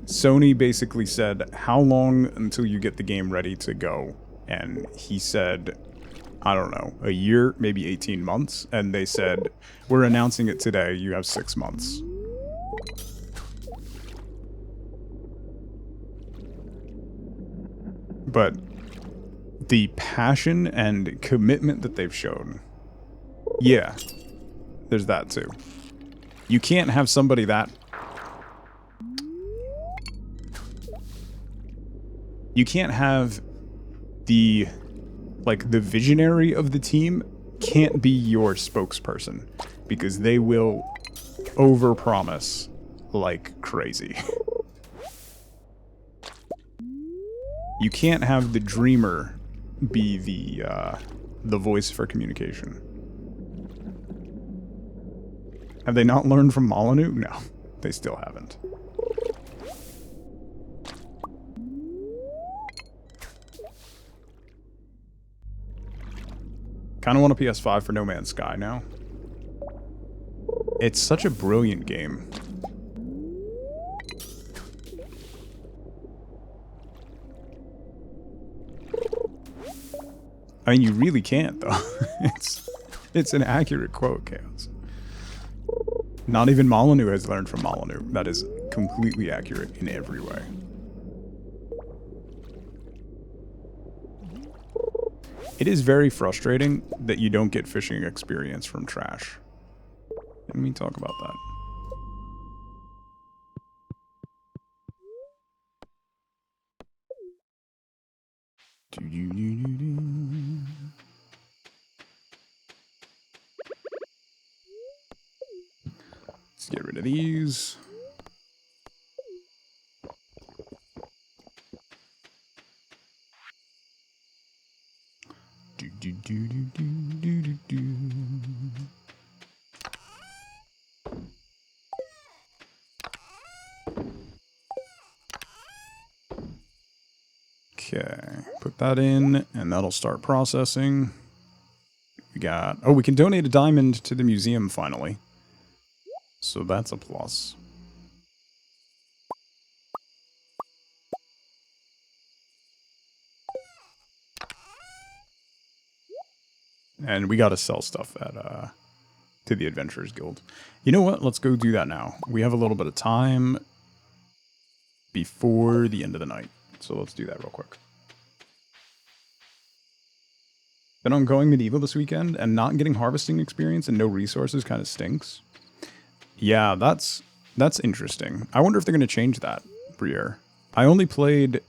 Sony basically said, how long until you get the game ready to go? And he said, I don't know, a year, maybe 18 months. And they said, we're announcing it today, you have 6 months. But the passion and commitment that they've shown, yeah, there's that too. You can't have somebody that... You can't have the, like, the visionary of the team can't be your spokesperson, because they will overpromise like crazy. You can't have the dreamer be the voice for communication. Have they not learned from Molyneux? No, they still haven't. Kind of want a PS5 for No Man's Sky now. It's such a brilliant game. I mean, you really can't, though. It's an accurate quote, Chaos. Not even Molyneux has learned from Molyneux. That is completely accurate in every way. It is very frustrating that you don't get fishing experience from trash. Let me talk about that. Let's get rid of these. Okay, put that in, and that'll start processing. We got... Oh, we can donate a diamond to the museum, finally. So that's a plus. And we gotta sell stuff at, to the Adventurers Guild. You know what? Let's go do that now. We have a little bit of time before the end of the night. So let's do that real quick. Been on Going Medieval this weekend, and not getting harvesting experience and no resources kind of stinks. Yeah, that's interesting. I wonder if they're going to change that, Briere. I played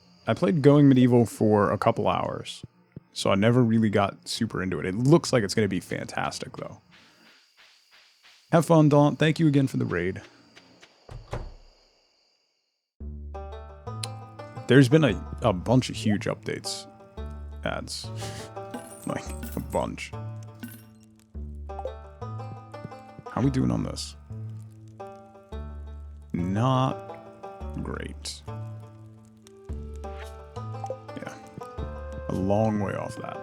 Going Medieval for a couple hours, so I never really got super into it. It looks like it's going to be fantastic, though. Have fun, Daunt. Thank you again for the raid. There's been a bunch of huge updates. Ads. Like, a bunch. How are we doing on this? Not great. Yeah. A long way off that.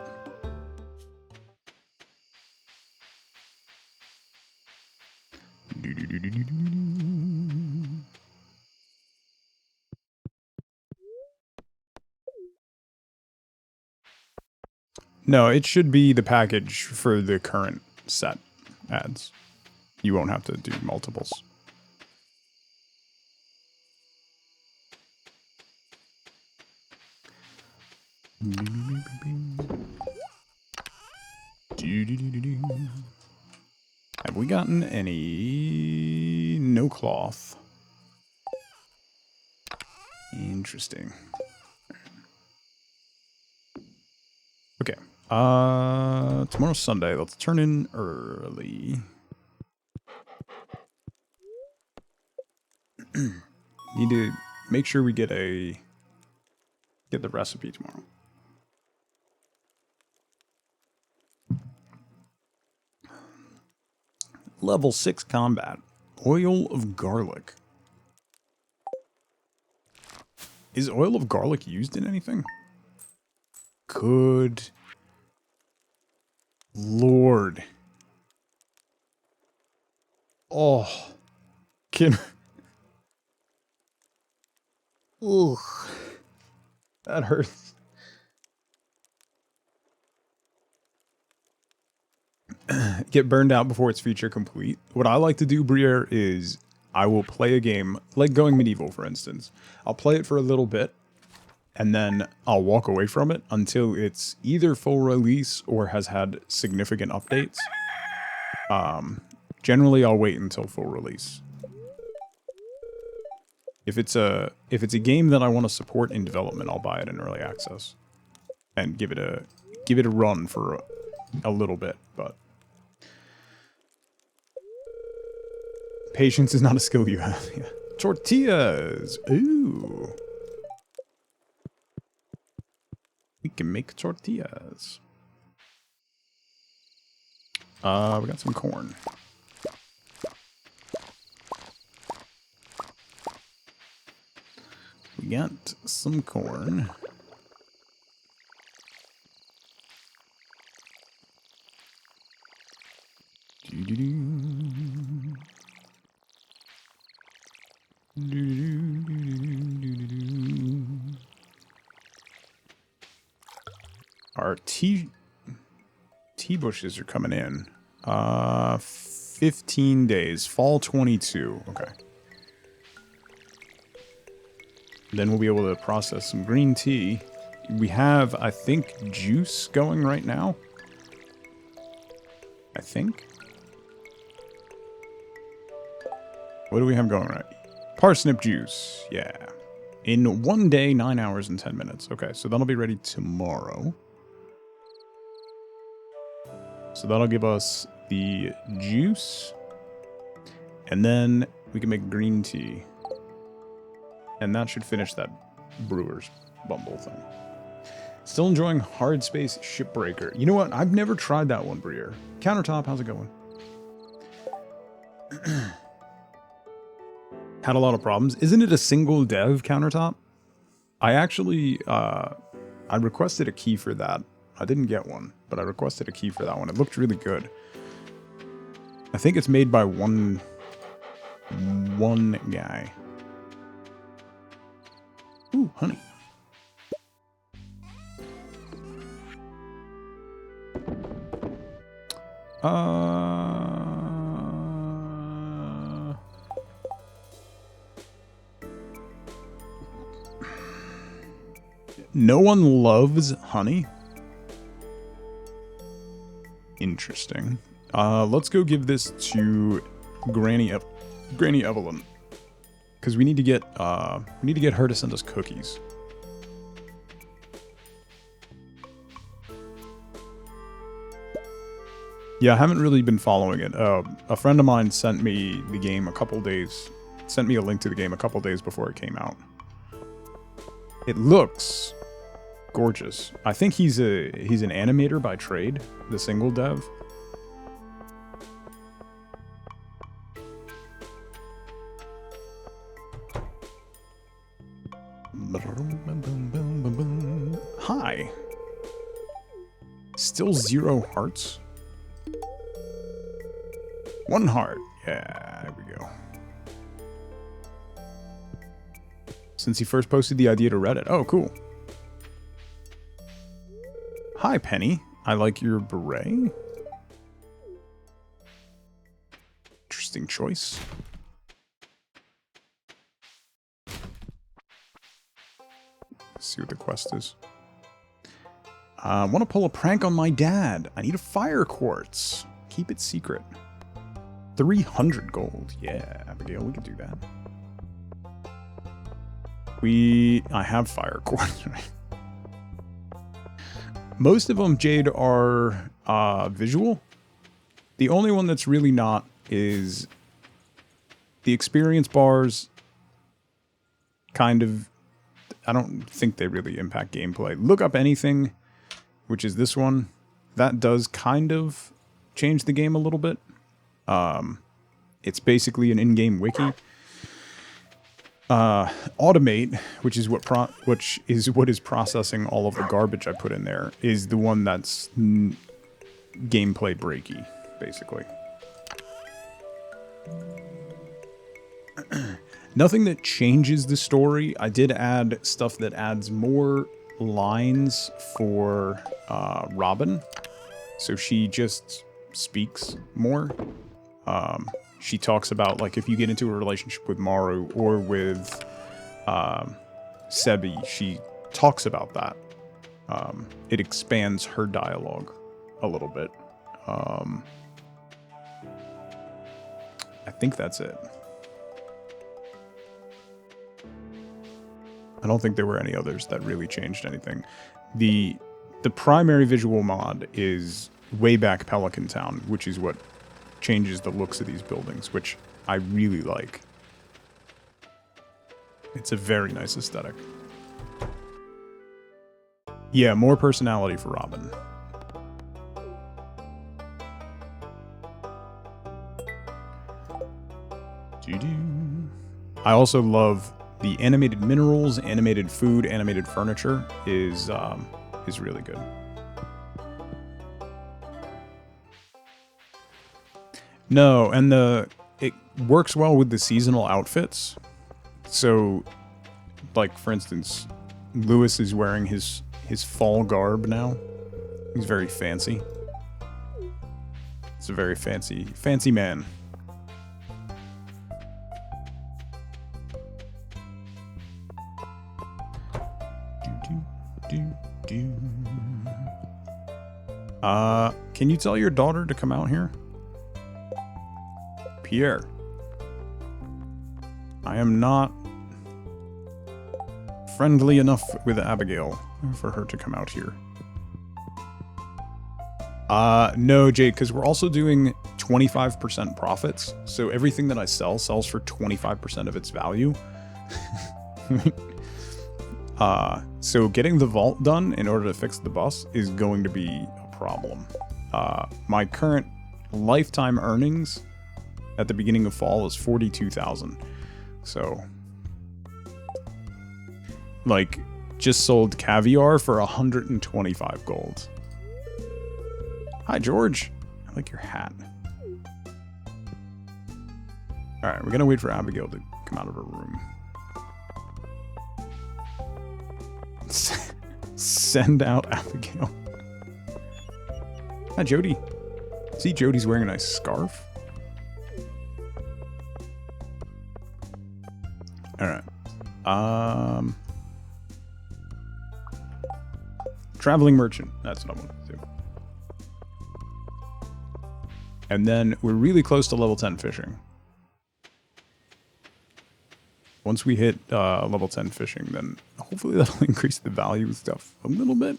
No, it should be the package for the current set ads. You won't have to do multiples. Have we gotten any? No cloth. Interesting. Okay. Tomorrow's Sunday. Let's turn in early. Need to make sure we get the recipe tomorrow. Level 6 combat. Oil of garlic. Is oil of garlic used in anything? Good Lord. Oh. Can... Ugh. That hurts. Get burned out before it's feature complete. What I like to do, Briere, is I will play a game, like Going Medieval, for instance. I'll play it for a little bit, and then I'll walk away from it until it's either full release or has had significant updates. Generally, I'll wait until full release. If it's a game that I want to support in development, I'll buy it in early access and give it a run for a little bit, but patience is not a skill you have. Yeah. Tortillas. Ooh. We can make tortillas. We got some corn. We got some corn. Our tea bushes are coming in. 15 days. Fall 22. Okay. Then we'll be able to process some green tea. We have, I think, juice going right now. I think. What do we have going right? Parsnip juice. Yeah. In 1 day, 9 hours, and 10 minutes. Okay, so that'll be ready tomorrow. So that'll give us the juice. And then we can make green tea. And that should finish that Brewer's Bumble thing. Still enjoying Hard Space Shipbreaker. You know what? I've never tried that one, Briere. Countertop, how's it going? Had a lot of problems. Isn't it a single dev countertop? I actually, I requested a key for that. I didn't get one, but I requested a key for that one. It looked really good. I think it's made by one guy. Ooh, honey. No one loves honey? Interesting. Let's go give this to Granny Evelyn. Because we need to get her to send us cookies. Yeah, I haven't really been following it. A friend of mine sent me the game sent me a link to the game a couple days before it came out. It looks gorgeous. I think he's an animator by trade, the single dev. Hi. Still 0 hearts. 1 heart. Yeah, there we go. Since he first posted the idea to Reddit. Oh, cool. Hi, Penny. I like your beret. Interesting choice. Let's see what the quest is. I want to pull a prank on my dad. I need a fire quartz. Keep it secret. 300 gold. Yeah, Abigail, we can do that. I have fire quartz, right? Most of them, Jade, are visual. The only one that's really not is the experience bars. Kind of, I don't think they really impact gameplay. Look up anything, which is this one. That does kind of change the game a little bit. It's basically an in-game wiki. Automate, which is what is processing all of the garbage I put in there, is the one that's gameplay breaky, basically. Nothing that changes the story. I did add stuff that adds more lines for Robin, so she just speaks more. She talks about, like, if you get into a relationship with Maru or with Sebi, she talks about that. It expands her dialogue a little bit. I think that's it. I don't think there were any others that really changed anything. The primary visual mod is way back Pelican Town, which is what changes the looks of these buildings, which I really like. It's a very nice aesthetic. Yeah, more personality for Robin. I also love the animated minerals, animated food, animated furniture is really good. No, and it works well with the seasonal outfits. So, like, for instance, Lewis is wearing his fall garb now. He's very fancy. It's a very fancy man. Can you tell your daughter to come out here? Pierre. I am not friendly enough with Abigail for her to come out here. No, Jake, because we're also doing 25% profits. So everything that I sell sells for 25% of its value. So getting the vault done in order to fix the bus is going to be a problem. My current lifetime earnings at the beginning of fall is 42,000. So, like, just sold caviar for 125 gold. Hi, George. I like your hat. Alright, we're gonna wait for Abigail to come out of her room. Send out Abigail. Hi, Jody. See, Jody's wearing a nice scarf. Alright. Traveling merchant. That's what I want to do. And then we're really close to level 10 fishing. Once we hit level 10 fishing, then hopefully that'll increase the value of stuff a little bit.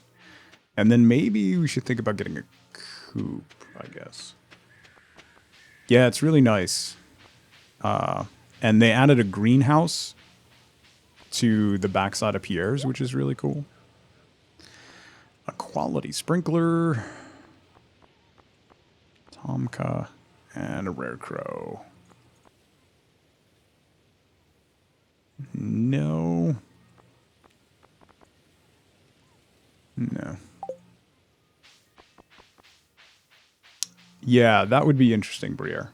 And then maybe we should think about getting a coop, I guess. Yeah, it's really nice. And they added a greenhouse to the backside of Pierre's, which is really cool. A quality sprinkler. Tomka. And a rare crow. No. No. Yeah, that would be interesting, Briere.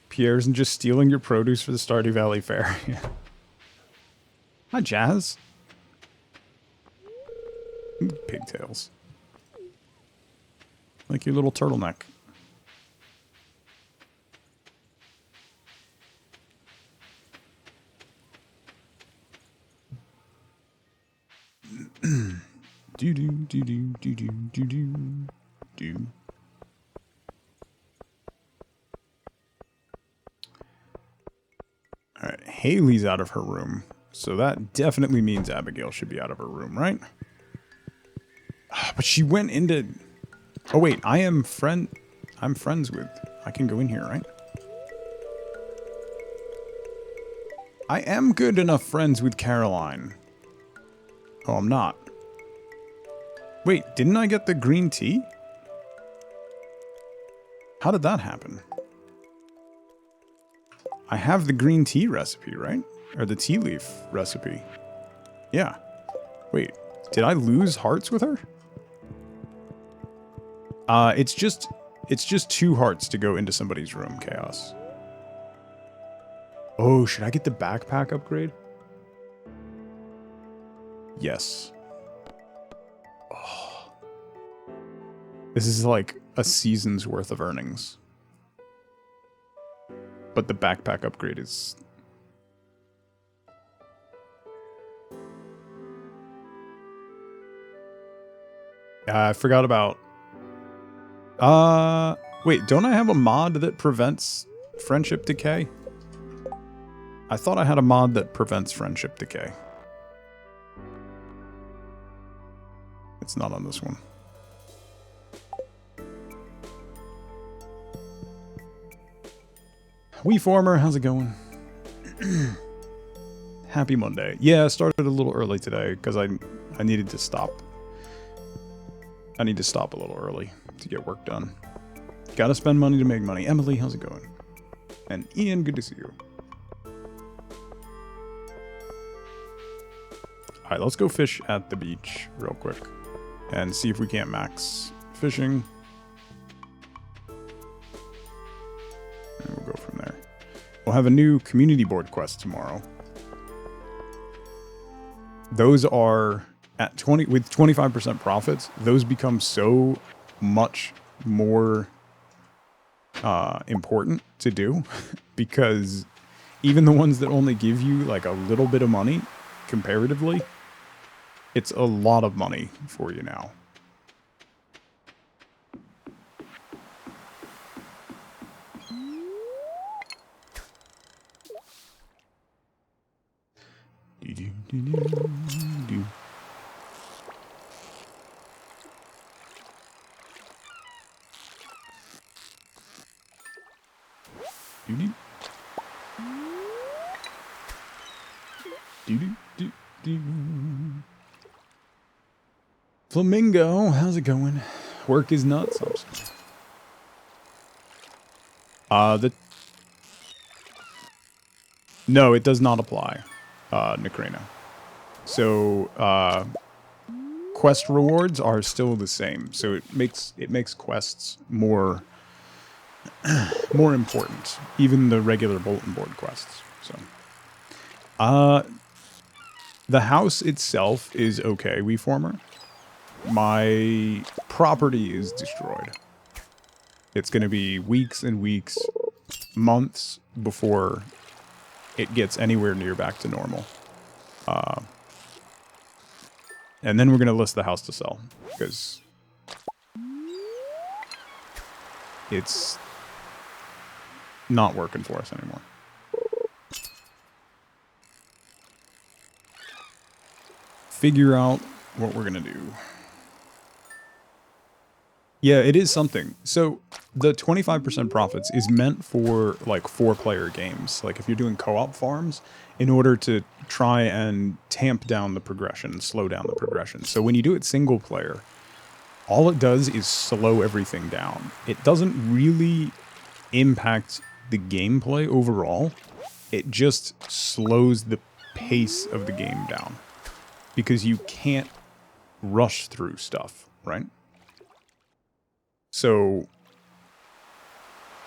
Pierre isn't just stealing your produce for the Stardew Valley Fair. Hi, Jazz. Pigtails. Like your little turtleneck. Do do do do do do do do do. All right, Haley's out of her room, so that definitely means Abigail should be out of her room, right? But she went into. Oh wait, I'm friends with. I can go in here, right? I am good enough friends with Caroline. Oh, I'm not. Wait, didn't I get the green tea? How did that happen? I have the green tea recipe, right? Or the tea leaf recipe. Yeah. Wait, did I lose hearts with her? It's just 2 hearts to go into somebody's room, Chaos. Oh, should I get the backpack upgrade? Yes. Oh. This is like a season's worth of earnings. But the backpack upgrade is... I forgot about... wait, don't I have a mod that prevents friendship decay? I thought I had a mod that prevents friendship decay. It's not on this one. WeFormer, how's it going? Happy Monday. Yeah, I started a little early today because I needed to stop. I need to stop a little early to get work done. Gotta spend money to make money. Emily, how's it going? And Ian, good to see you. Alright, let's go fish at the beach real quick. And see if we can't max fishing. And we'll go from there. We'll have a new community board quest tomorrow. Those are at 20 with 25% profits. Those become so much more important to do because even the ones that only give you like a little bit of money comparatively, it's a lot of money for you now. Flamingo, how's it going? Work is nuts. No, it does not apply, Nakrina. So, quest rewards are still the same. So it makes quests more important, even the regular bulletin board quests. So, the house itself is okay, WeFormer. My property is destroyed. It's going to be weeks and weeks, months before it gets anywhere near back to normal. And then we're going to list the house to sell because it's not working for us anymore. Figure out what we're going to do. Yeah, it is something. So the 25% profits is meant for like 4-player games. Like if you're doing co-op farms, in order to try and tamp down the progression, slow down the progression. So when you do it single player, all it does is slow everything down. It doesn't really impact the gameplay overall. It just slows the pace of the game down. Because you can't rush through stuff, right? So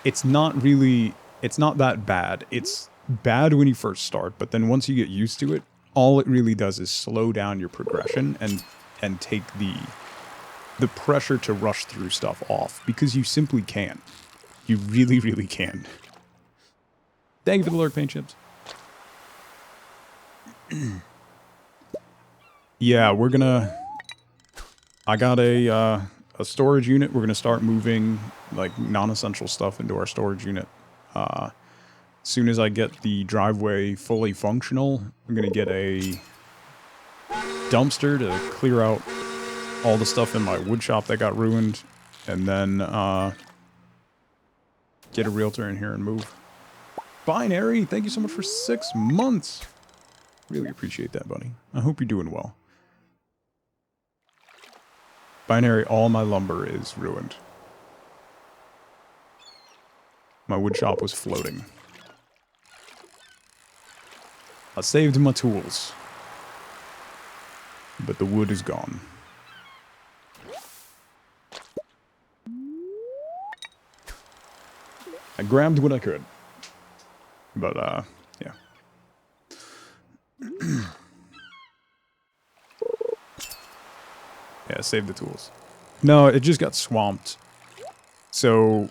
it's not that bad. It's bad when you first start, but then once you get used to it, all it really does is slow down your progression and take the pressure to rush through stuff off, because you simply can't. You really, really can. Thank you for the lurk, paint chips. Yeah, we're gonna... I got a storage unit. We're gonna start moving, like, non-essential stuff into our storage unit. As soon as I get the driveway fully functional, I'm gonna get a dumpster to clear out all the stuff in my wood shop that got ruined, and then get a realtor in here and move. Binary, thank you so much for 6 months. Really appreciate that, buddy. I hope you're doing well. Binary, all my lumber is ruined. My wood shop was floating. I saved my tools, but the wood is gone. I grabbed what I could. But, yeah. Yeah, save the tools. No, it just got swamped. So,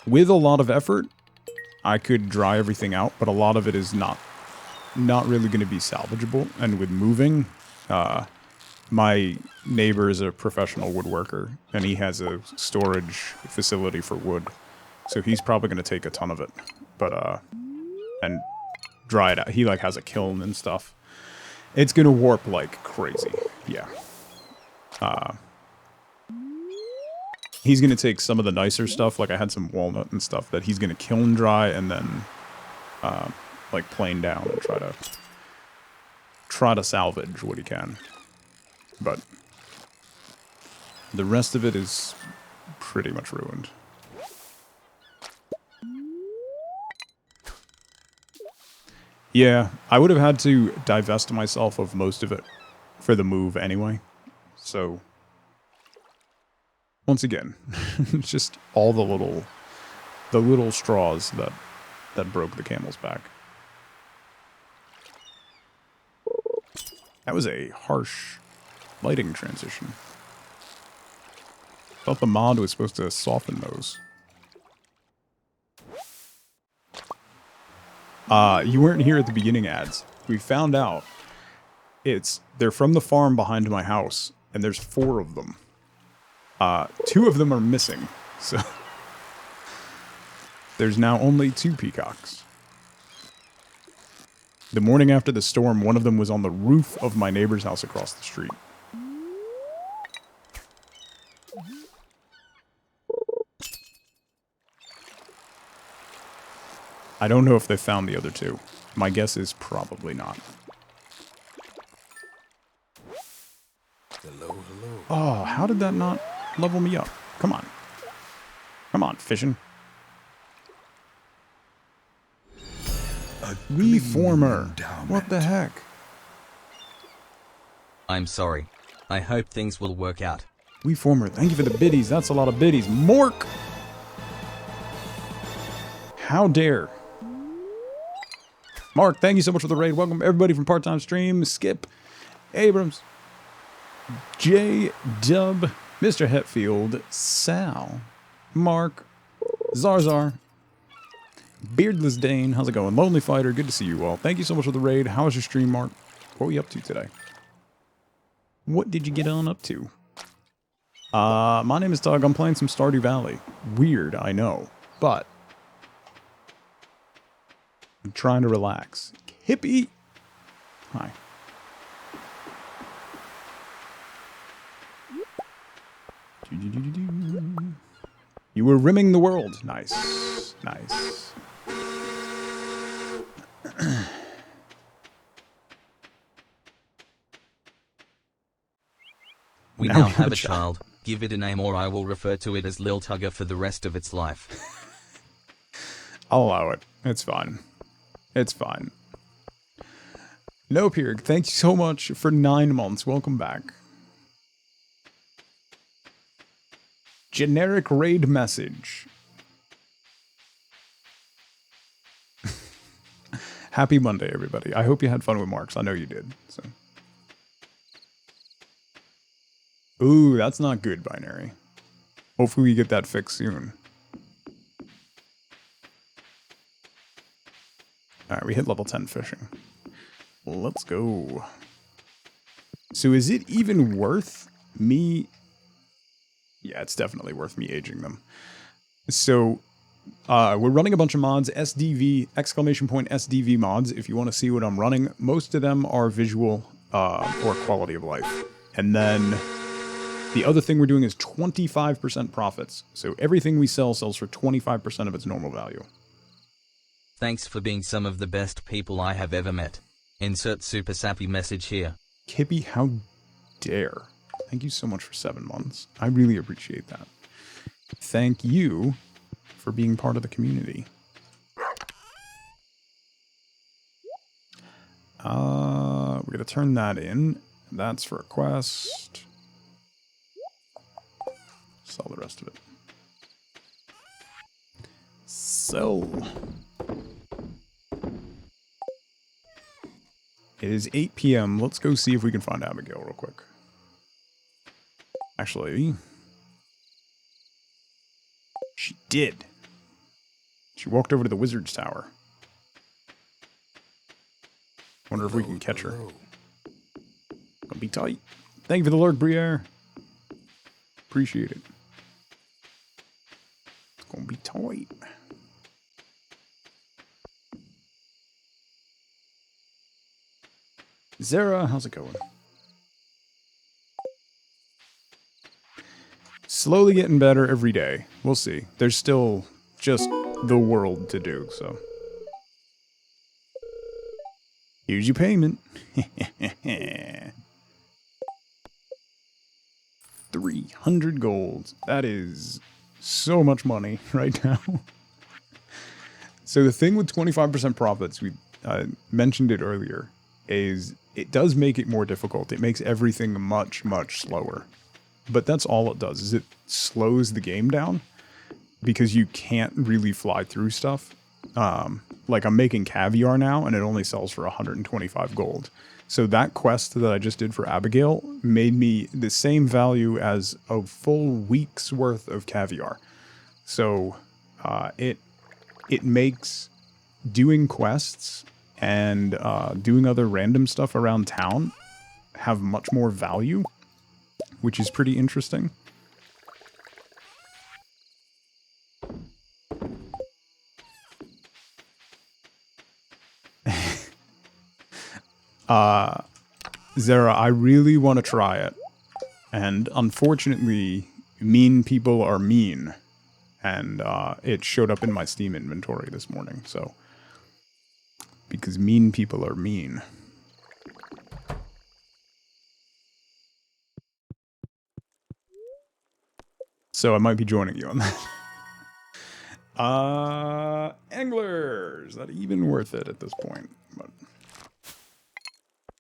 with a lot of effort, I could dry everything out, but a lot of it is not really going to be salvageable. And with moving, my neighbor is a professional woodworker, and he has a storage facility for wood. So he's probably going to take a ton of it. But, and dry it out. He, like, has a kiln and stuff. It's going to warp like crazy. Yeah. He's going to take some of the nicer stuff, like I had some walnut and stuff, that he's going to kiln dry and then, like, plane down and try to salvage what he can. But the rest of it is pretty much ruined. Yeah, I would have had to divest myself of most of it for the move anyway. So, once again, it's just all the little straws that broke the camel's back. That was a harsh lighting transition. Thought the mod was supposed to soften those. You weren't here at the beginning ads. We found out they're from the farm behind my house, and there's 4 of them. 2 of them are missing, so there's now only 2 peacocks. The morning after the storm, one of them was on the roof of my neighbor's house across the street. I don't know if they found the other 2. My guess is probably not. Hello, hello. Oh, how did that not level me up? Come on. Come on, fishing. Reformer. What the heck? I'm sorry. I hope things will work out. Reformer, thank you for the biddies. That's a lot of biddies. Mork! How dare. Mark, thank you so much for the raid. Welcome everybody from Part-Time Stream. Skip, Abrams, J Dub, Mr. Hetfield, Sal, Mark, Zarzar, Beardless Dane, how's it going? Lonely Fighter, good to see you all. Thank you so much for the raid. How was your stream, Mark? What were you up to today? What did you get on up to? My name is Doug. I'm playing some Stardew Valley. Weird, I know, but I'm trying to relax. Hippie! Hi. You were rimming the world. Nice. Nice. We now have a child. Give it a name or I will refer to it as Lil Tugger for the rest of its life. I'll allow it. It's fine. It's fine. No, Pierre, thank you so much for 9 months. Welcome back. Generic raid message. Happy Monday, everybody. I hope you had fun with Marks. I know you did. So. Ooh, that's not good, Binary. Hopefully we get that fixed soon. Alright, we hit level 10 fishing. Let's go. So is it even worth me... Yeah, it's definitely worth me aging them. So... we're running a bunch of mods, SDV, exclamation point SDV mods, if you want to see what I'm running. Most of them are visual or quality of life. And then the other thing we're doing is 25% profits. So everything we sell sells for 25% of its normal value. Thanks for being some of the best people I have ever met. Insert super sappy message here. Kippy, how dare. Thank you so much for 7 months. I really appreciate that. Thank you for being part of the community. We're going to turn that in. That's for a quest. Sell the rest of it. Sell. It is 8 p.m. Let's go see if we can find Abigail real quick. Actually, she did. She walked over to the wizard's tower. Wonder if we can catch her. Gonna be tight. Thank you for the lurk, Briere. Appreciate it. It's gonna be tight. Zara, how's it going? Slowly getting better every day. We'll see. There's still just the world to do, so. Here's your payment. 300 gold. That is so much money right now. So the thing with 25% profits, we mentioned it earlier, is it does make it more difficult. It makes everything much, much slower. But that's all it does, is it slows the game down because you can't really fly through stuff. Like I'm making caviar now and it only sells for 125 gold. So that quest that I just did for Abigail made me the same value as a full week's worth of caviar. So it makes doing quests and doing other random stuff around town have much more value, which is pretty interesting. Zara, I really want to try it. And unfortunately, mean people are mean. And it showed up in my Steam inventory this morning, so. Because mean people are mean. So I might be joining you on that. Anglers! Is that even worth it at this point? But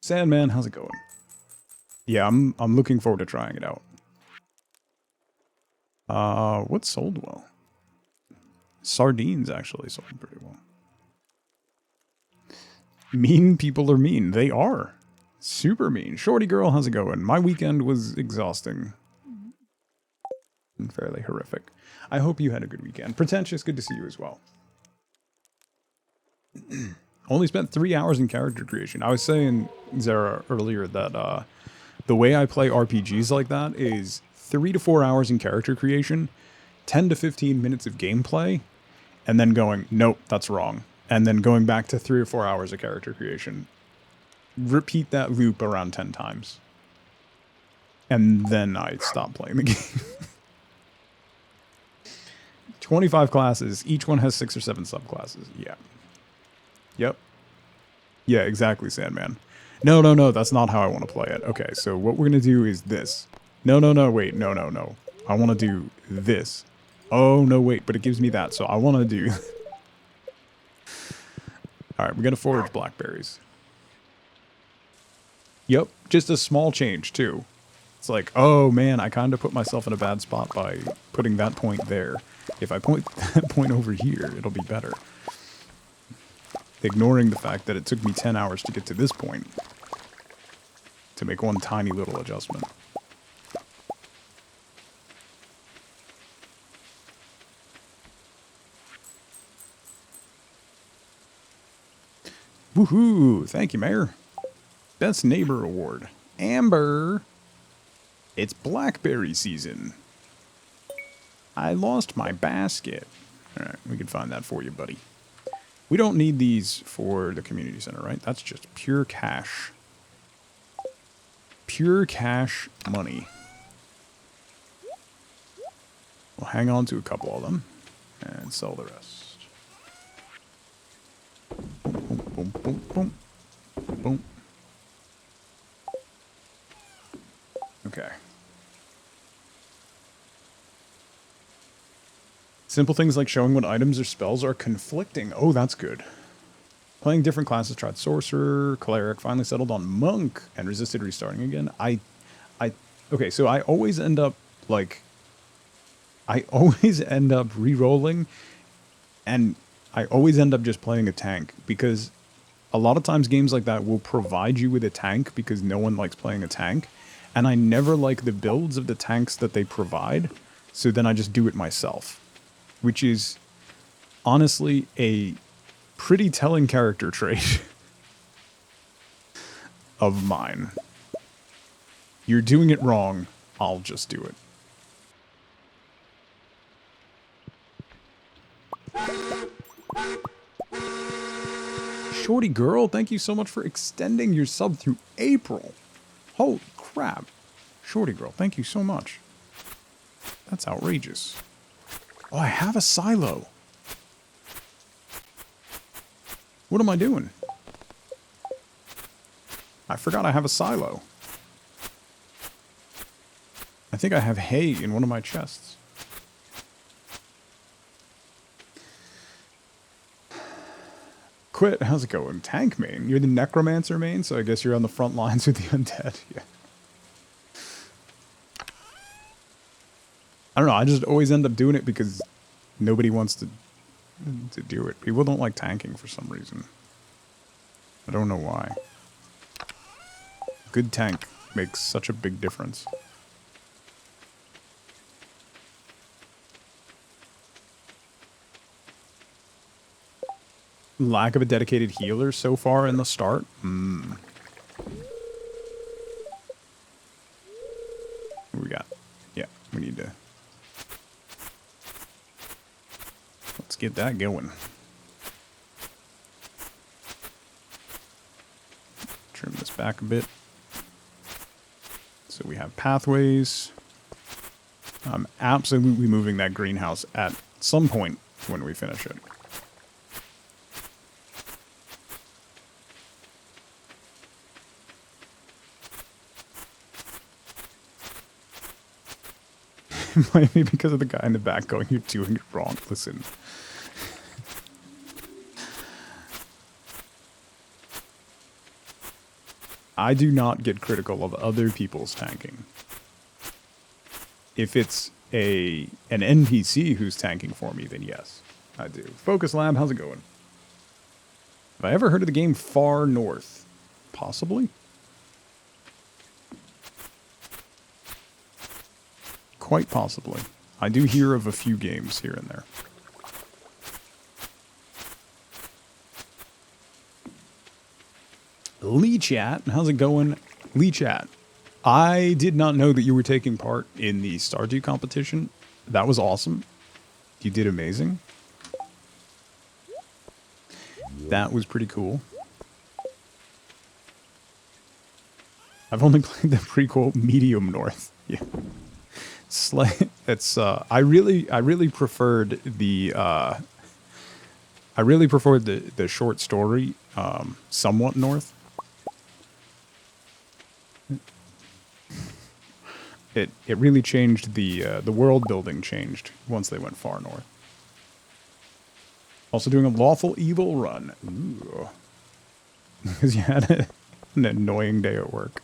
Sandman, how's it going? Yeah, I'm looking forward to trying it out. What sold well? Sardines actually sold pretty well. Mean people are mean. They are. Super mean. Shorty girl, how's it going? My weekend was exhausting. And fairly horrific. I hope you had a good weekend. Pretentious, good to see you as well. Only spent 3 hours in character creation. I was saying, Zara, earlier that the way I play RPGs like that is 3 to 4 hours in character creation, 10 to 15 minutes of gameplay, and then going, nope, that's wrong. And then going back to 3 or 4 hours of character creation. Repeat that loop around 10 times. And then I stop playing the game. 25 classes. Each one has 6 or 7 subclasses. Yeah. Yep. Yeah, exactly, Sandman. No, that's not how I want to play it. Okay, so what we're going to do is this. No, wait, no. I want to do this. Oh, no, wait, but it gives me that, so I want to do... Alright, we're going to forage blackberries. Yep, just a small change, too. It's like, oh man, I kind of put myself in a bad spot by putting that point there. If I point that point over here, it'll be better. Ignoring the fact that it took me 10 hours to get to this point to make one tiny little adjustment. Woohoo! Thank you, Mayor. Best Neighbor Award. Amber! It's blackberry season. I lost my basket. Alright, we can find that for you, buddy. We don't need these for the community center, right? That's just pure cash. Pure cash money. We'll hang on to a couple of them and sell the rest. Boom, boom, boom, boom, boom. Boom. Okay. Simple things like showing what items or spells are conflicting. Oh, that's good. Playing different classes, tried Sorcerer, Cleric, finally settled on Monk, and resisted restarting again. Okay, so I always end up, re-rolling, and I always end up just playing a tank, because a lot of times games like that will provide you with a tank because no one likes playing a tank, and I never like the builds of the tanks that they provide, so then I just do it myself. Which is honestly a pretty telling character trait of mine. You're doing it wrong, I'll just do it. Shorty girl, thank you so much for extending your sub through April. Holy crap. Shorty girl, thank you so much. That's outrageous. Oh, I have a silo. What am I doing? I forgot I have a silo. I think I have hay in one of my chests. Quit, how's it going? Tank main. You're the necromancer main, so I guess you're on the front lines with the undead. Yeah. I don't know, I just always end up doing it because nobody wants to do it. People don't like tanking for some reason. I don't know why. Good tank makes such a big difference. Lack of a dedicated healer so far in the start? What do we got? Yeah, we need to... Let's get that going. Trim this back a bit. So we have pathways. I'm absolutely moving that greenhouse at some point when we finish it. It might be because of the guy in the back going, "You're doing it wrong." Listen. I do not get critical of other people's tanking. If it's an NPC who's tanking for me, then yes, I do. Focus Lab, how's it going? Have I ever heard of the game Far North? Possibly? Quite possibly. I do hear of a few games here and there. Lee Chat, how's it going? Lee Chat, I did not know that you were taking part in the Stardew competition. That was awesome. You did amazing. That was pretty cool. I've only played the prequel Medium North. Yeah. It's I really preferred the the short story Somewhat North. It really changed the world building changed once they went far north. Also doing a lawful evil run. Ooh. Because you had An annoying day at work.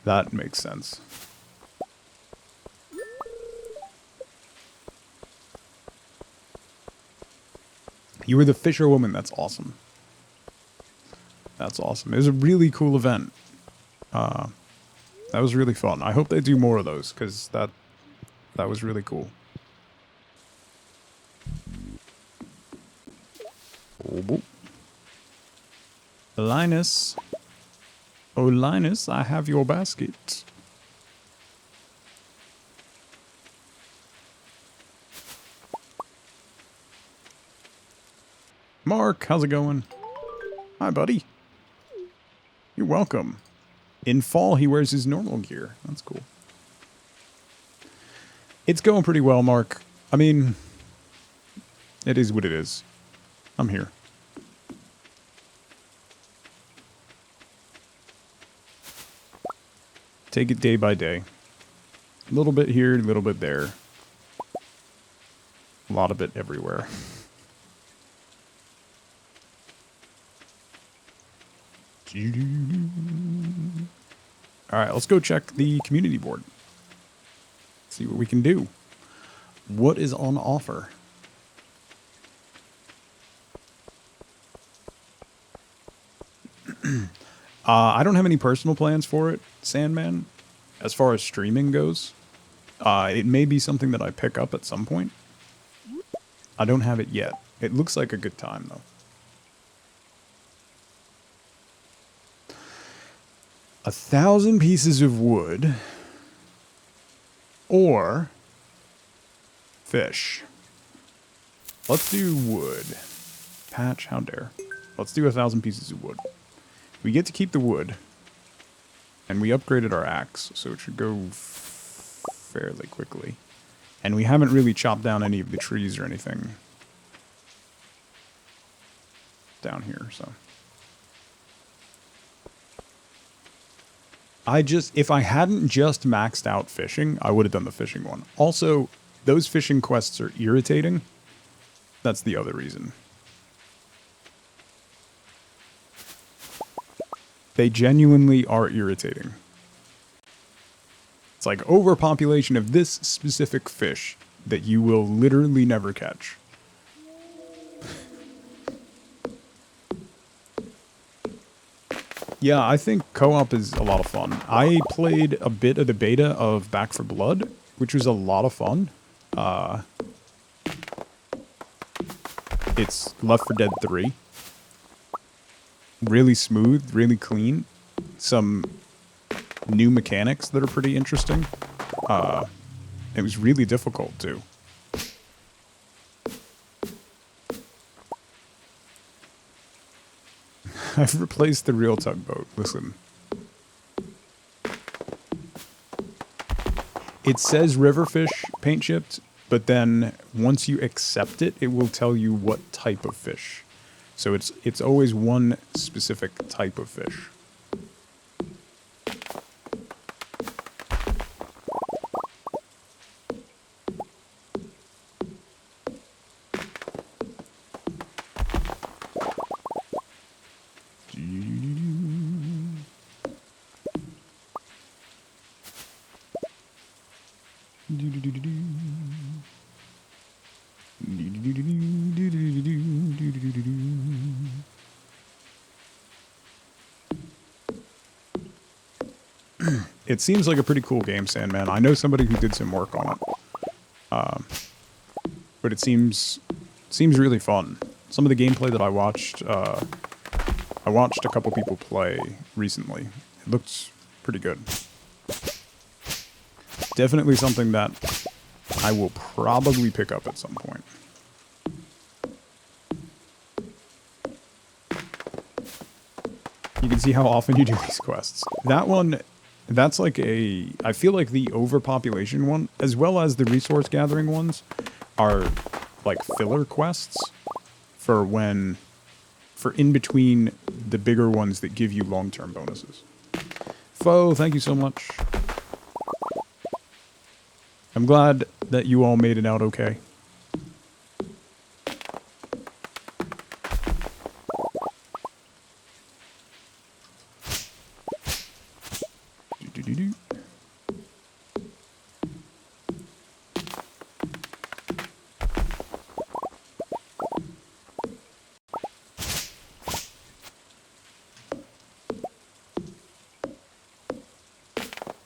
That makes sense. You were the fisherwoman. That's awesome. That's awesome. It was a really cool event. That was really fun. I hope they do more of those, because that was really cool. Oh, Linus. Oh, Linus, I have your basket. Mark, how's it going? Hi, buddy. You're welcome. In fall, he wears his normal gear. That's cool. It's going pretty well, Mark. I mean, it is what it is. I'm here. Take it day by day. A little bit here, a little bit there. A lot of it everywhere. Alright, let's go check the community board. See what we can do. What is on offer? I don't have any personal plans for it, Sandman, as far as streaming goes. It may be something that I pick up at some point. I don't have it yet. It looks like a good time, though. 1,000 pieces of wood or fish. Let's do wood. Patch, how dare. Let's do 1,000 pieces of wood. We get to keep the wood, and we upgraded our axe, so it should go fairly quickly. And we haven't really chopped down any of the trees or anything down here, so. If I hadn't just maxed out fishing, I would have done the fishing one. Also, those fishing quests are irritating. That's the other reason. They genuinely are irritating. It's like overpopulation of this specific fish that you will literally never catch. Yeah, I think co-op is a lot of fun. I played a bit of the beta of Back 4 Blood, which was a lot of fun. It's Left 4 Dead 3. Really smooth, really clean. Some new mechanics that are pretty interesting. It was really difficult, too. I've replaced the real tugboat. Listen. It says riverfish paint chipped, but then once you accept it, it will tell you what type of fish. So it's always one specific type of fish. It seems like a pretty cool game, Sandman. I know somebody who did some work on it. But it seems really fun. Some of the gameplay that I watched a couple people play recently. It looks pretty good. Definitely something that I will probably pick up at some point. You can see how often you do these quests. That one, that's like I feel like the overpopulation one, as well as the resource gathering ones, are like filler quests for in between the bigger ones that give you long-term bonuses. Foe, thank you so much. I'm glad that you all made it out okay.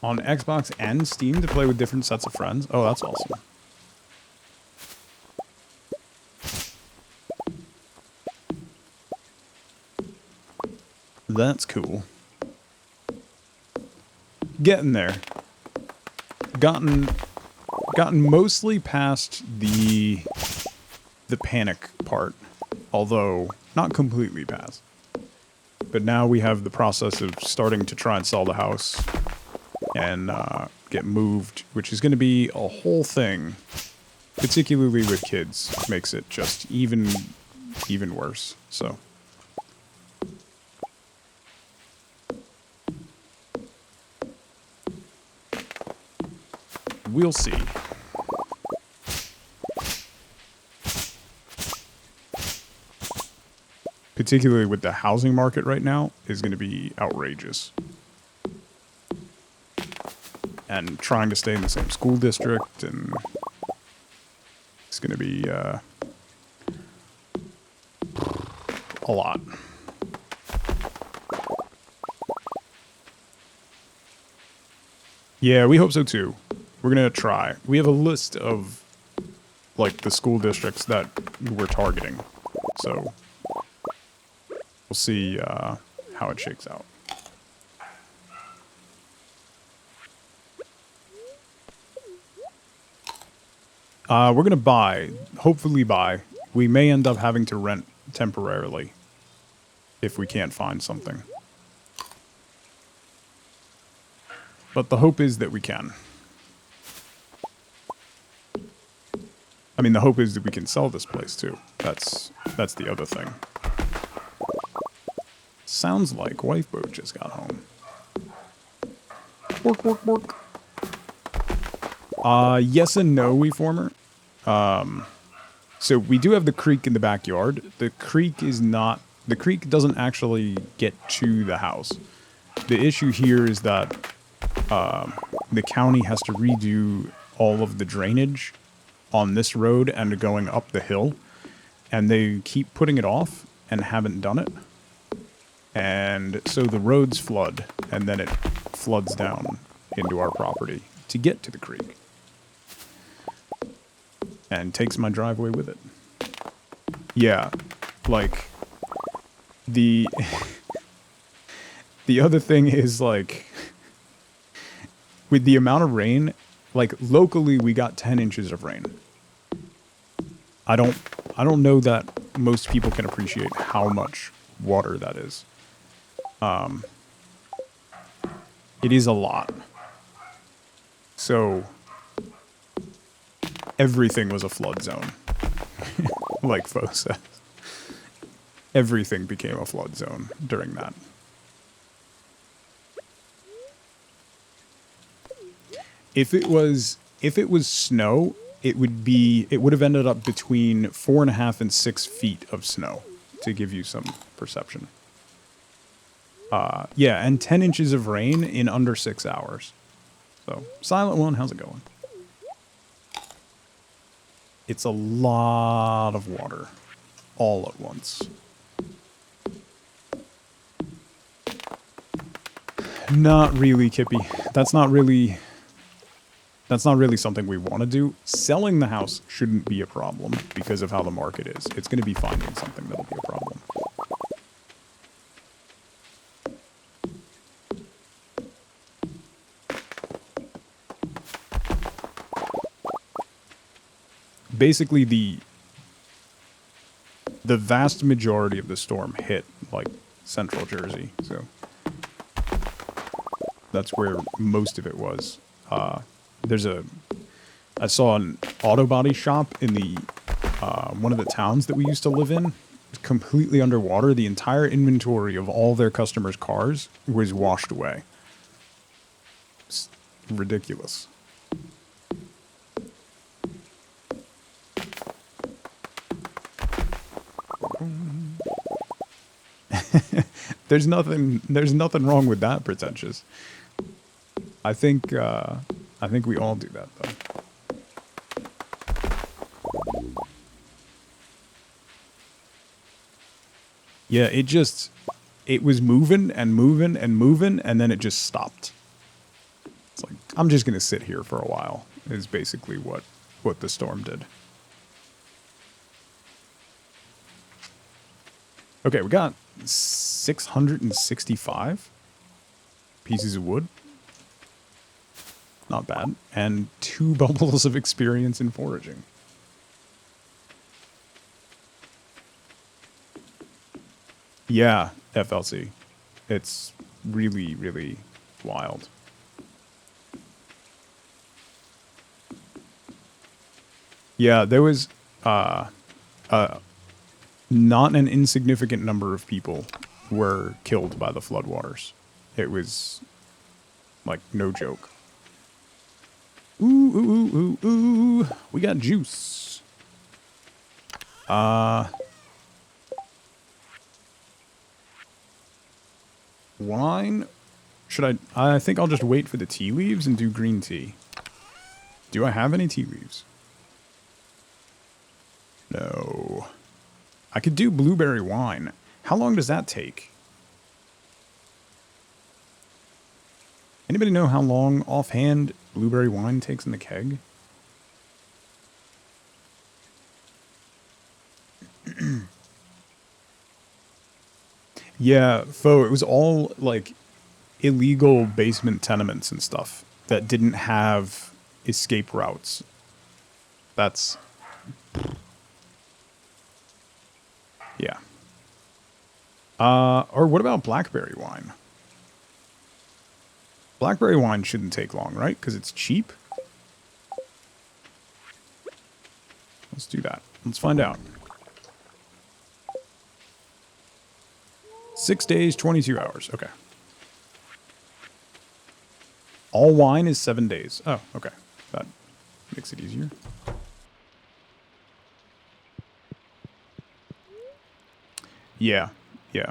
on Xbox and Steam to play with different sets of friends. Oh, that's awesome. That's cool. Getting there. Gotten mostly past the panic part, although not completely past. But now we have the process of starting to try and sell the house and get moved, which is going to be a whole thing, particularly with kids. Makes it just even worse. So. We'll see. Particularly with the housing market right now, is going to be outrageous. And trying to stay in the same school district, and it's going to be a lot. Yeah, we hope so too. We're going to try. We have a list of, like, the school districts that we're targeting. So, we'll see how it shakes out. We're going to buy. Hopefully buy. We may end up having to rent temporarily if we can't find something. But the hope is that we can. I mean, the hope is that we can sell this place, too. That's the other thing. Sounds like Wifeboat just got home. Bork, bork, bork. Yes and no, WeFormer. So we do have the creek in the backyard. The creek doesn't actually get to the house. The issue here is that the county has to redo all of the drainage on this road and going up the hill, and they keep putting it off and haven't done it. And so the roads flood, and then it floods down into our property to get to the creek. And takes my driveway with it. Yeah, like, the other thing is, like, with the amount of rain, like, locally we got 10 inches of rain. I don't know that most people can appreciate how much water that is. It is a lot. So, everything was a flood zone. Like Fo says. Everything became a flood zone during that. If it was snow, it would have ended up between 4.5 and 6 feet of snow, to give you some perception. Yeah, and 10 inches of rain in under 6 hours. So, Silent One, how's it going? It's a lot of water, all at once. Not really, Kippy. That's not really something we want to do. Selling the house shouldn't be a problem because of how the market is. It's going to be finding something that'll be a problem. Basically, the vast majority of the storm hit, like, central Jersey, so that's where most of it was. I saw an auto body shop in the one of the towns that we used to live in, completely underwater. The entire inventory of all their customers' cars was washed away. It's ridiculous. There's nothing wrong with that, pretentious. I think we all do that, though. Yeah, it was moving and moving and moving, and then it just stopped. It's I'm just gonna sit here for a while, is basically what the storm did. Okay, we got 665 pieces of wood. Not bad. And 2 bubbles of experience in foraging. Yeah, FLC. It's really, really wild. Yeah, there was not an insignificant number of people were killed by the floodwaters. It was, like, no joke. Ooh, ooh, ooh, ooh, ooh. We got juice. Wine? Should I think I'll just wait for the tea leaves and do green tea. Do I have any tea leaves? No. I could do blueberry wine. How long does that take? Anybody know how long offhand blueberry wine takes in the keg? Yeah, Fo, it was all, like, illegal basement tenements and stuff that didn't have escape routes. That's... yeah. Or what about blackberry wine? Blackberry wine shouldn't take long, right? Because it's cheap? Let's do that. Let's find out. 6 days, 22 hours. Okay. All wine is 7 days. Oh, okay. That makes it easier. Yeah. Yeah.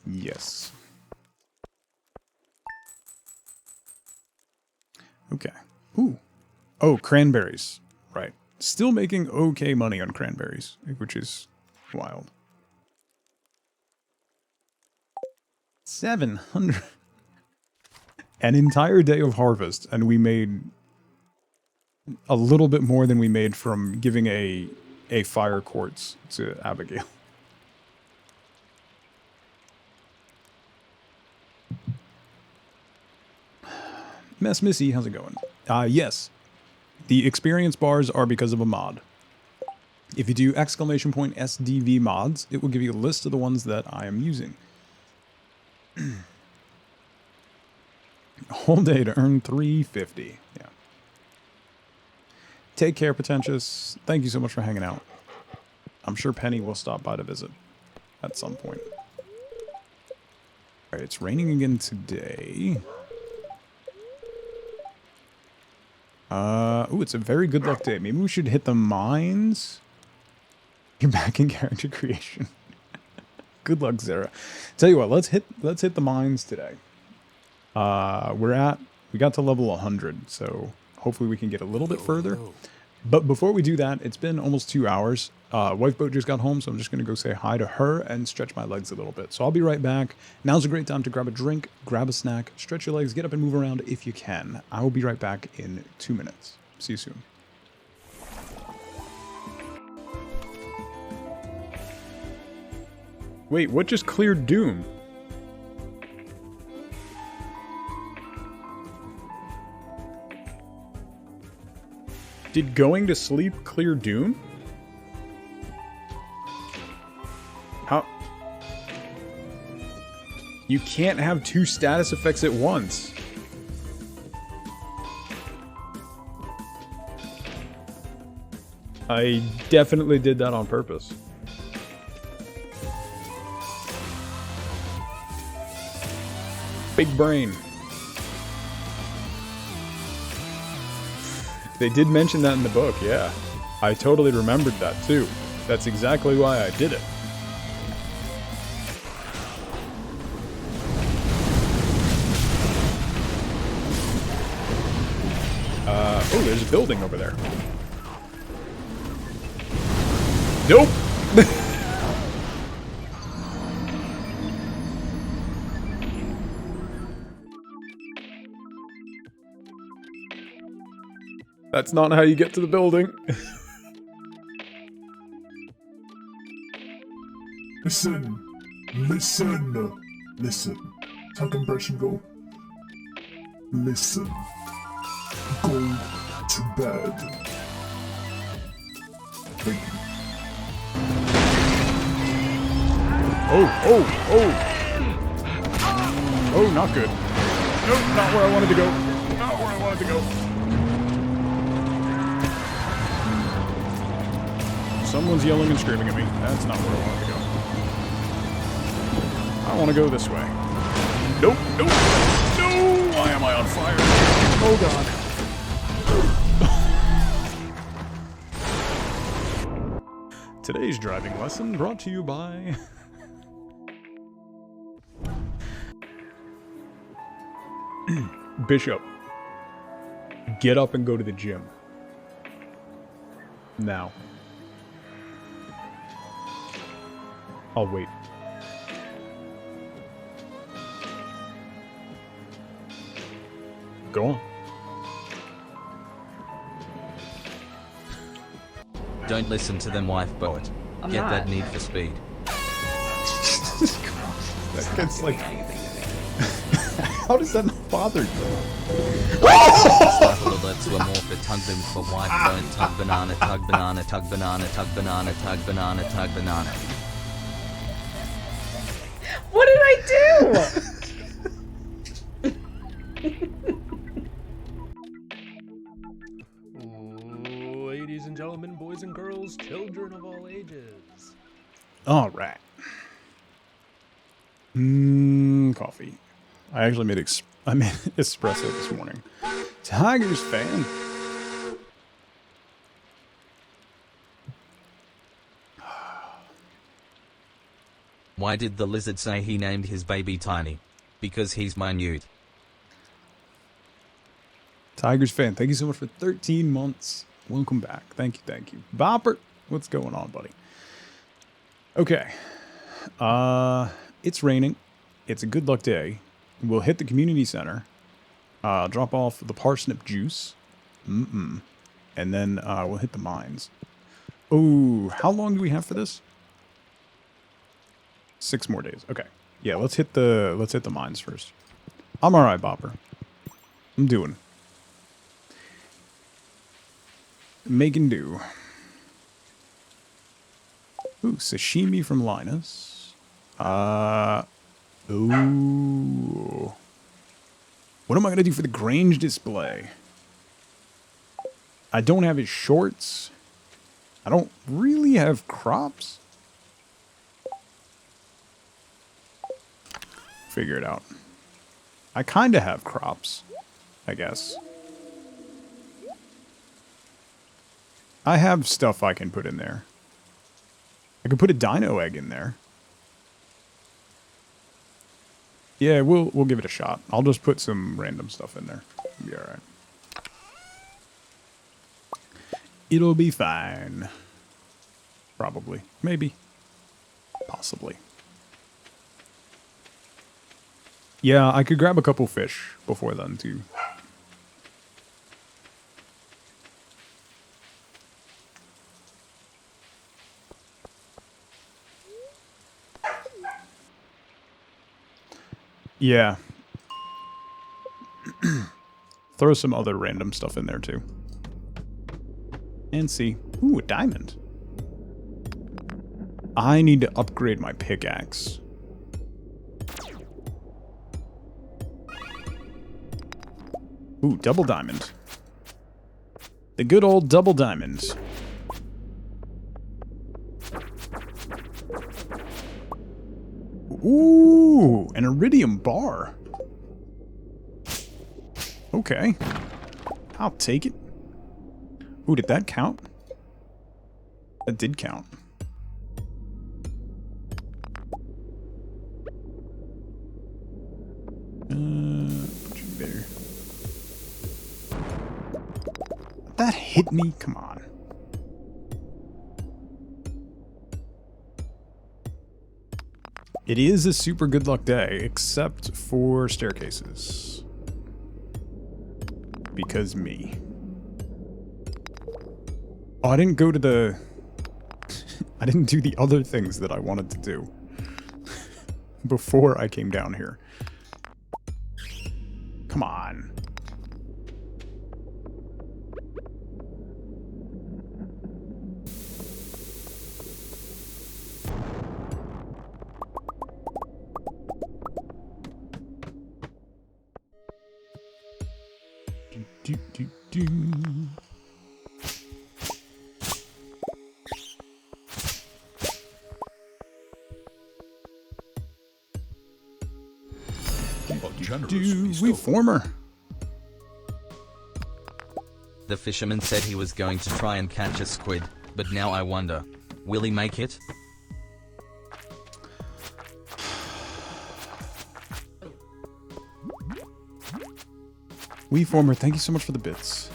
Yes. Okay. Ooh. Oh, cranberries. Right. Still making okay money on cranberries, which is wild. 700. An entire day of harvest, and we made a little bit more than we made from giving a fire quartz to Abigail. Mess Missy, how's it going? Yes. The experience bars are because of a mod. If you do ! SDV mods, it will give you a list of the ones that I am using. Whole day to earn 350. Yeah. Take care, Pretentious. Thank you so much for hanging out. I'm sure Penny will stop by to visit at some point. Alright, it's raining again today. Ooh, it's a very good luck day. Maybe we should hit the mines. You're back in character creation. Good luck, Zara. Tell you what, let's hit the mines today. We got to level 100, so hopefully we can get a little bit further. But before we do that, it's been almost 2 hours. Wifeboat just got home, so I'm just going to go say hi to her and stretch my legs a little bit. So I'll be right back. Now's a great time to grab a drink, grab a snack, stretch your legs, get up and move around if you can. I will be right back in 2 minutes. See you soon. Wait, what just cleared Doom? Did going to sleep clear Doom? How? You can't have 2 status effects at once. I definitely did that on purpose. Big brain. They did mention that in the book, yeah. I totally remembered that too. That's exactly why I did it. Oh, there's a building over there. Nope! That's not how you get to the building. Listen. Listen. Listen. Tongue impression go. Listen. Go to bed. Thank you. Oh. Oh, not good. Nope, not where I wanted to go. Not where I wanted to go. Someone's yelling and screaming at me. That's not where I wanted to go. I want to go this way. Nope, nope. No! Why am I on fire? Oh, God. Today's driving lesson brought to you by... Bishop, get up and go to the gym. Now. I'll wait. Go on. Don't listen to them, wife, but get that need for speed. That gets like... How does that not bother you? Startle alerts were more for tug them for wife, don't tug banana, tug banana, tug banana, tug banana, tug banana, tug banana. What did I do? Ladies and gentlemen, boys and girls, children of all ages. All right. Coffee. I actually made espresso this morning. Tigers fan. Why did the lizard say he named his baby Tiny? Because he's minute. Tigers fan, thank you so much for 13 months. Welcome back. Thank you. Bopper, what's going on, buddy? Okay. It's raining. It's a good luck day. We'll hit the community center. Drop off the parsnip juice. And then we'll hit the mines. Oh, how long do we have for this? 6 more days. Okay. Yeah, let's hit the mines first. I'm alright, Bopper. I'm doing. Making do. Ooh, sashimi from Linus. Ooh. What am I going to do for the Grange display? I don't have his shorts. I don't really have crops. Figure it out. I kind of have crops, I guess. I have stuff I can put in there. I could put a dino egg in there. Yeah, we'll give it a shot. I'll just put some random stuff in there. It'll be alright. It'll be fine. Probably. Maybe. Possibly. Yeah, I could grab a couple fish before then, too. Yeah. Throw some other random stuff in there, too. And see. Ooh, a diamond. I need to upgrade my pickaxe. Ooh, double diamond. The good old double diamonds. Ooh, an iridium bar. Okay. I'll take it. Ooh, did that count? That did count. There. That hit me? Come on. It is a super good luck day, except for staircases. Because me. Oh, I didn't go to the... I didn't do the other things that I wanted to do before I came down here. Come on. Do, do, do. We former. The fisherman said he was going to try and catch a squid, but now I wonder, will he make it? We former, thank you so much for the bits.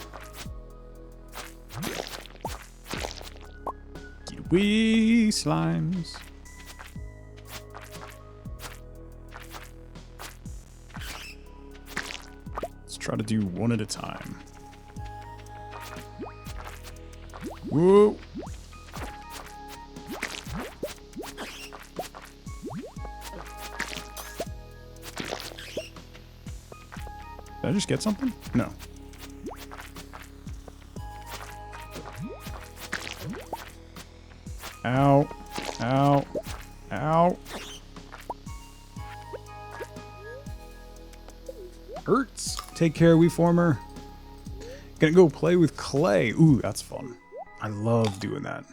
Get away, slimes. Let's try to do one at a time. Whoa. Did I just get something? No. Ow. Ow. Ow. Hurts. Take care, we former. Gonna go play with clay. Ooh, that's fun. I love doing that.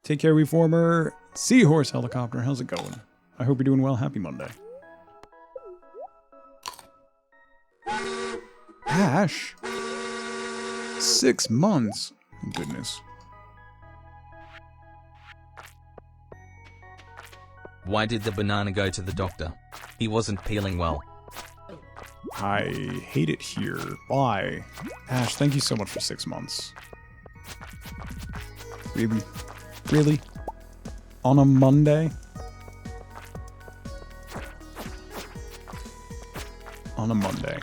Take care, we former. Seahorse helicopter, how's it going? I hope you're doing well. Happy Monday. Ash? 6 months? Goodness. Why did the banana go to the doctor? He wasn't peeling well. I hate it here. Why? Ash, thank you so much for 6 months. Really? Really? On a Monday? On a Monday.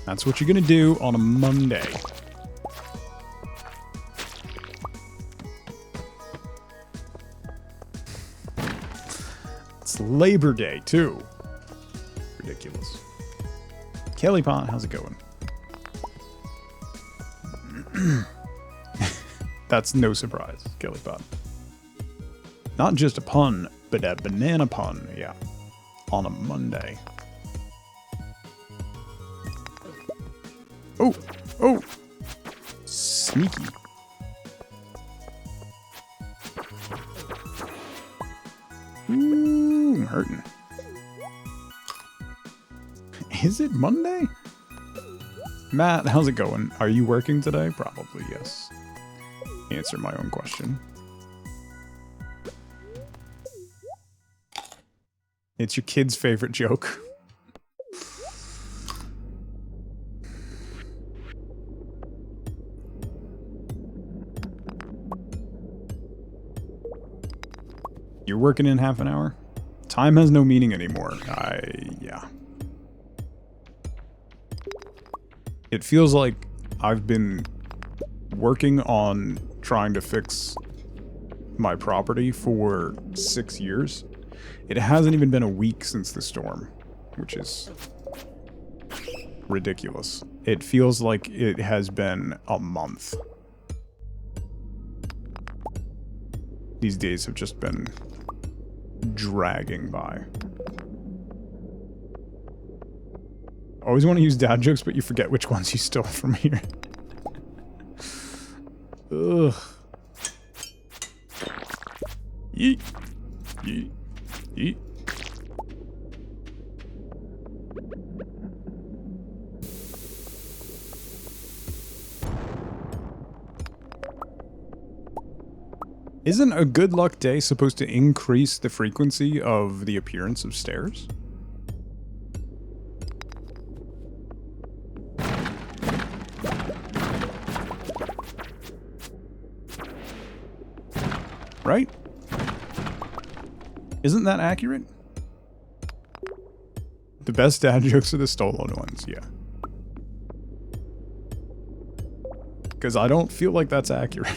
That's what you're gonna do on a Monday. It's Labor Day, too. Ridiculous. Kelly Pot, how's it going? That's no surprise, Kelly Pot. Not just a pun, but a banana pun, yeah. On a Monday. Oh! Oh! Sneaky. Ooh, I'm hurting. Is it Monday? Matt, how's it going? Are you working today? Probably, yes. Answer my own question. It's your kid's favorite joke. You're working in half an hour? Time has no meaning anymore. Yeah. It feels like I've been working on trying to fix my property for 6 years. It hasn't even been a week since the storm, which is ridiculous. It feels like it has been a month. These days have just been dragging by. Always want to use dad jokes, but you forget which ones you stole from here. Ugh. Yeet. Yeet. Yeet. Isn't a good luck day supposed to increase the frequency of the appearance of stairs? Right? Isn't that accurate? The best dad jokes are the stolen ones, yeah. Because I don't feel like that's accurate.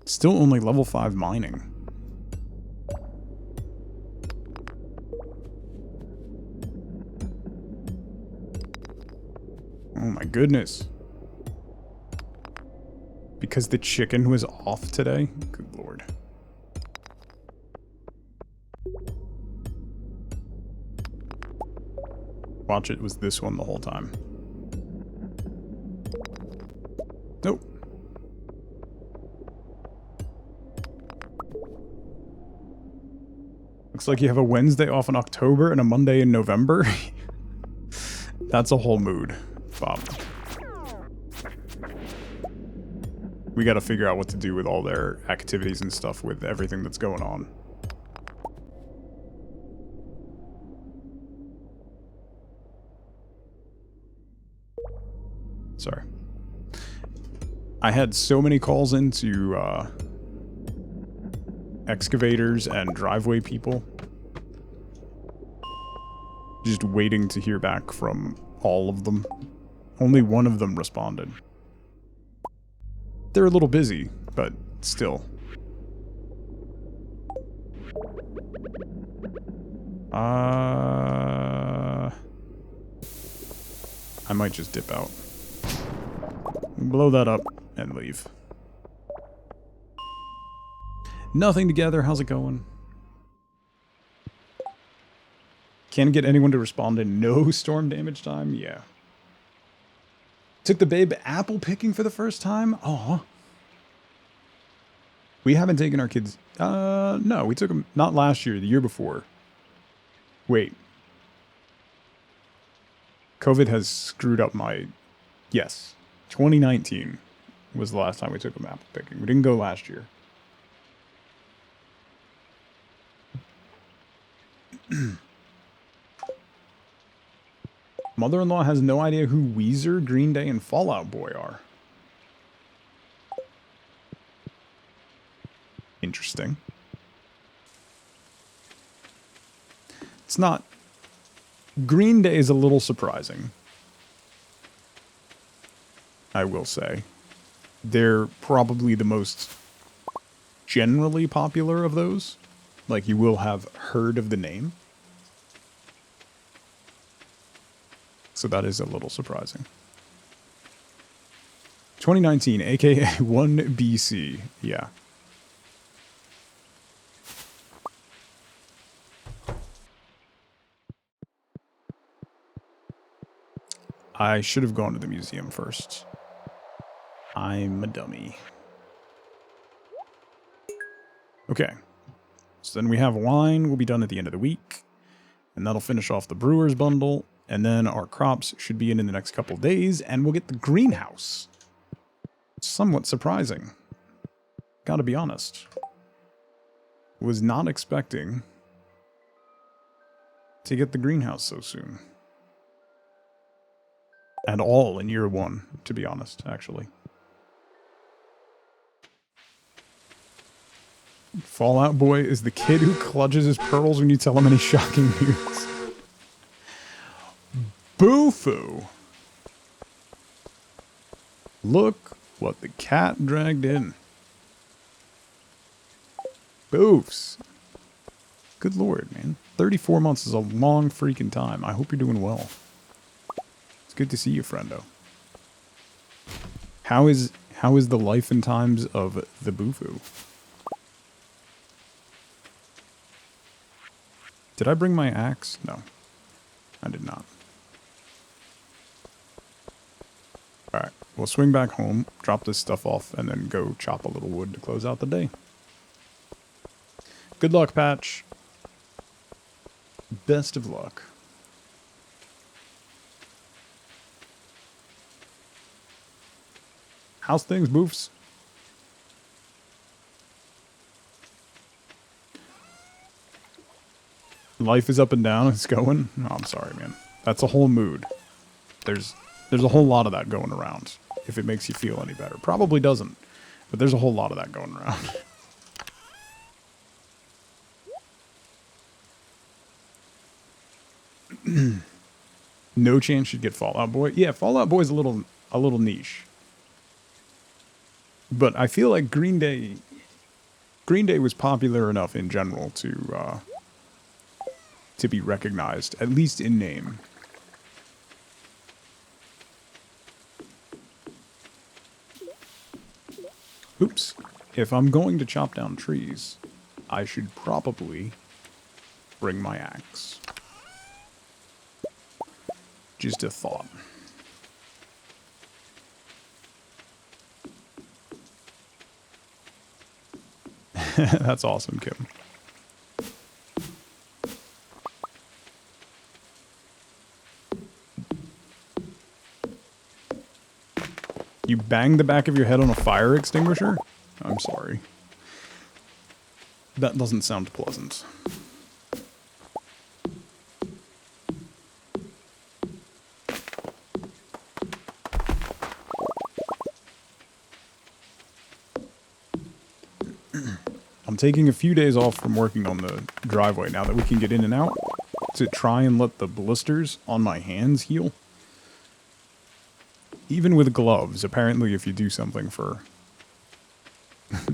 Still only level 5 mining. Oh my goodness. Because the chicken was off today? Good lord. Watch, it was this one the whole time. Nope. Looks like you have a Wednesday off in October and a Monday in November. That's a whole mood, Bob. We gotta figure out what to do with all their activities and stuff with everything that's going on. Sorry. I had so many calls into excavators and driveway people. Just waiting to hear back from all of them. Only one of them responded. They're a little busy, but still. I might just dip out. Blow that up and leave. Nothing together. How's it going? Can't get anyone to respond in no storm damage time? Yeah. Took the babe apple picking for the first time? Aw. We haven't taken our kids... no, we took them not last year, the year before. Wait. COVID has screwed up my... Yes. 2019 was the last time we took them apple picking. We didn't go last year. Mother-in-law has no idea who Weezer, Green Day, and Fall Out Boy are. Interesting. It's not... Green Day is a little surprising. I will say. They're probably the most generally popular of those. Like, you will have heard of the name. So that is a little surprising. 2019, aka 1 BC. Yeah. I should have gone to the museum first. I'm a dummy. Okay. So then we have wine. We'll be done at the end of the week. And that'll finish off the brewer's bundle. And then our crops should be in the next couple days. And we'll get the greenhouse. Somewhat surprising. Gotta be honest. Was not expecting to get the greenhouse so soon. At all in year one, to be honest, actually. Fallout Boy is the kid who clutches his pearls when you tell him any shocking news. Boo-foo! Look what the cat dragged in. Boofs. Good lord, man. 34 months is a long freaking time. I hope you're doing well. It's good to see you, friendo. How is the life and times of the Boofoo? Did I bring my axe? No. I did not. Alright, we'll swing back home, drop this stuff off, and then go chop a little wood to close out the day. Good luck, Patch. Best of luck. How's things, Boofs? Life is up and down, it's going. Oh, I'm sorry, man. That's a whole mood. There's a whole lot of that going around, if it makes you feel any better. Probably doesn't, but there's a whole lot of that going around. No chance you'd get Fallout Boy. Yeah, Fallout Boy's a little niche. But I feel like Green Day was popular enough in general to be recognized, at least in name. Oops. If I'm going to chop down trees, I should probably bring my axe. Just a thought. That's awesome, Kim. You banged the back of your head on a fire extinguisher? I'm sorry. That doesn't sound pleasant. I'm taking a few days off from working on the driveway now that we can get in and out to try and let the blisters on my hands heal. Even with gloves, apparently if you do something for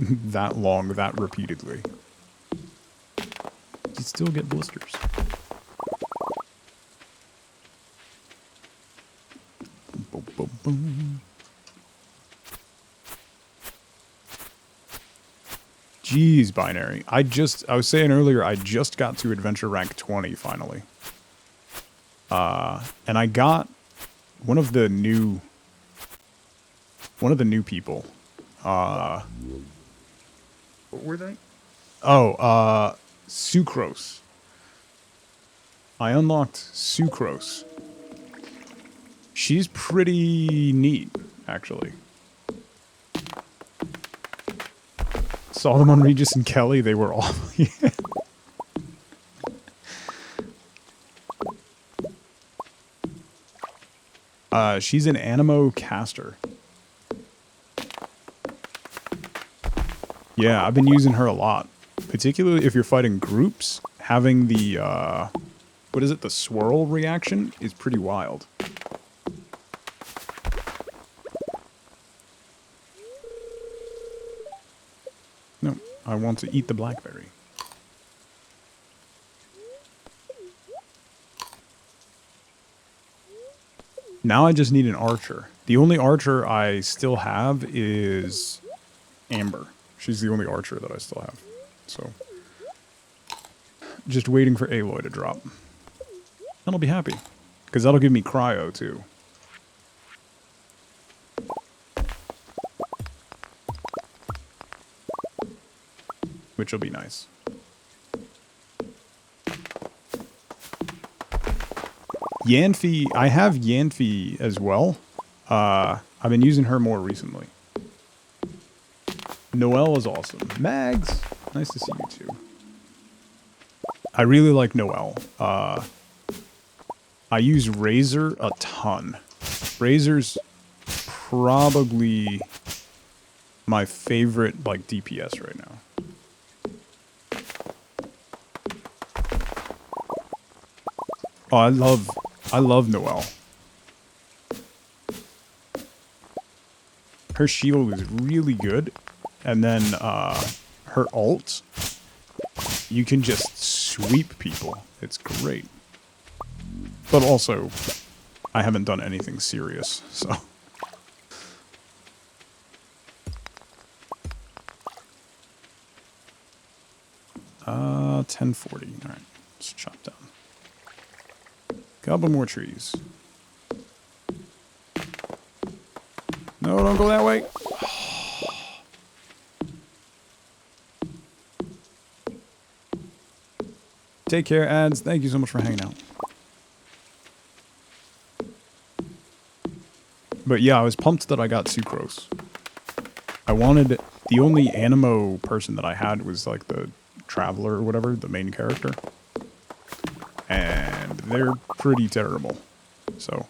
that long, that repeatedly, you still get blisters. Boom, boom, boom. Jeez, Binary. I was saying earlier, I just got to adventure rank 20 finally. And I got one of the new people. What were they? Oh, Sucrose. I unlocked Sucrose. She's pretty neat, actually. Saw them on Regis and Kelly. They were awful. She's an Animo caster. Yeah, I've been using her a lot. Particularly if you're fighting groups, having the, what is it, the swirl reaction is pretty wild. No, I want to eat the blackberry. Now I just need an archer. The only archer I still have is Amber. She's the only archer that I still have. So, just waiting for Aloy to drop. And I'll be happy. Because that'll give me cryo, too. Which will be nice. Yanfei, I have Yanfei as well. I've been using her more recently. Noelle is awesome. Mags, nice to see you too. I really like Noelle. I use Razor a ton. Razor's probably my favorite like DPS right now. Oh, I love Noelle. Her shield is really good, and then her ult, you can just sweep people. It's great. But also, I haven't done anything serious, so. 1040. All right, let's chop down. Couple more trees. No, don't go that way. Take care, ads. Thank you so much for hanging out. But yeah, I was pumped that I got Sucrose. I wanted... The only Animo person that I had was like the Traveler or whatever, the main character. And they're pretty terrible. So...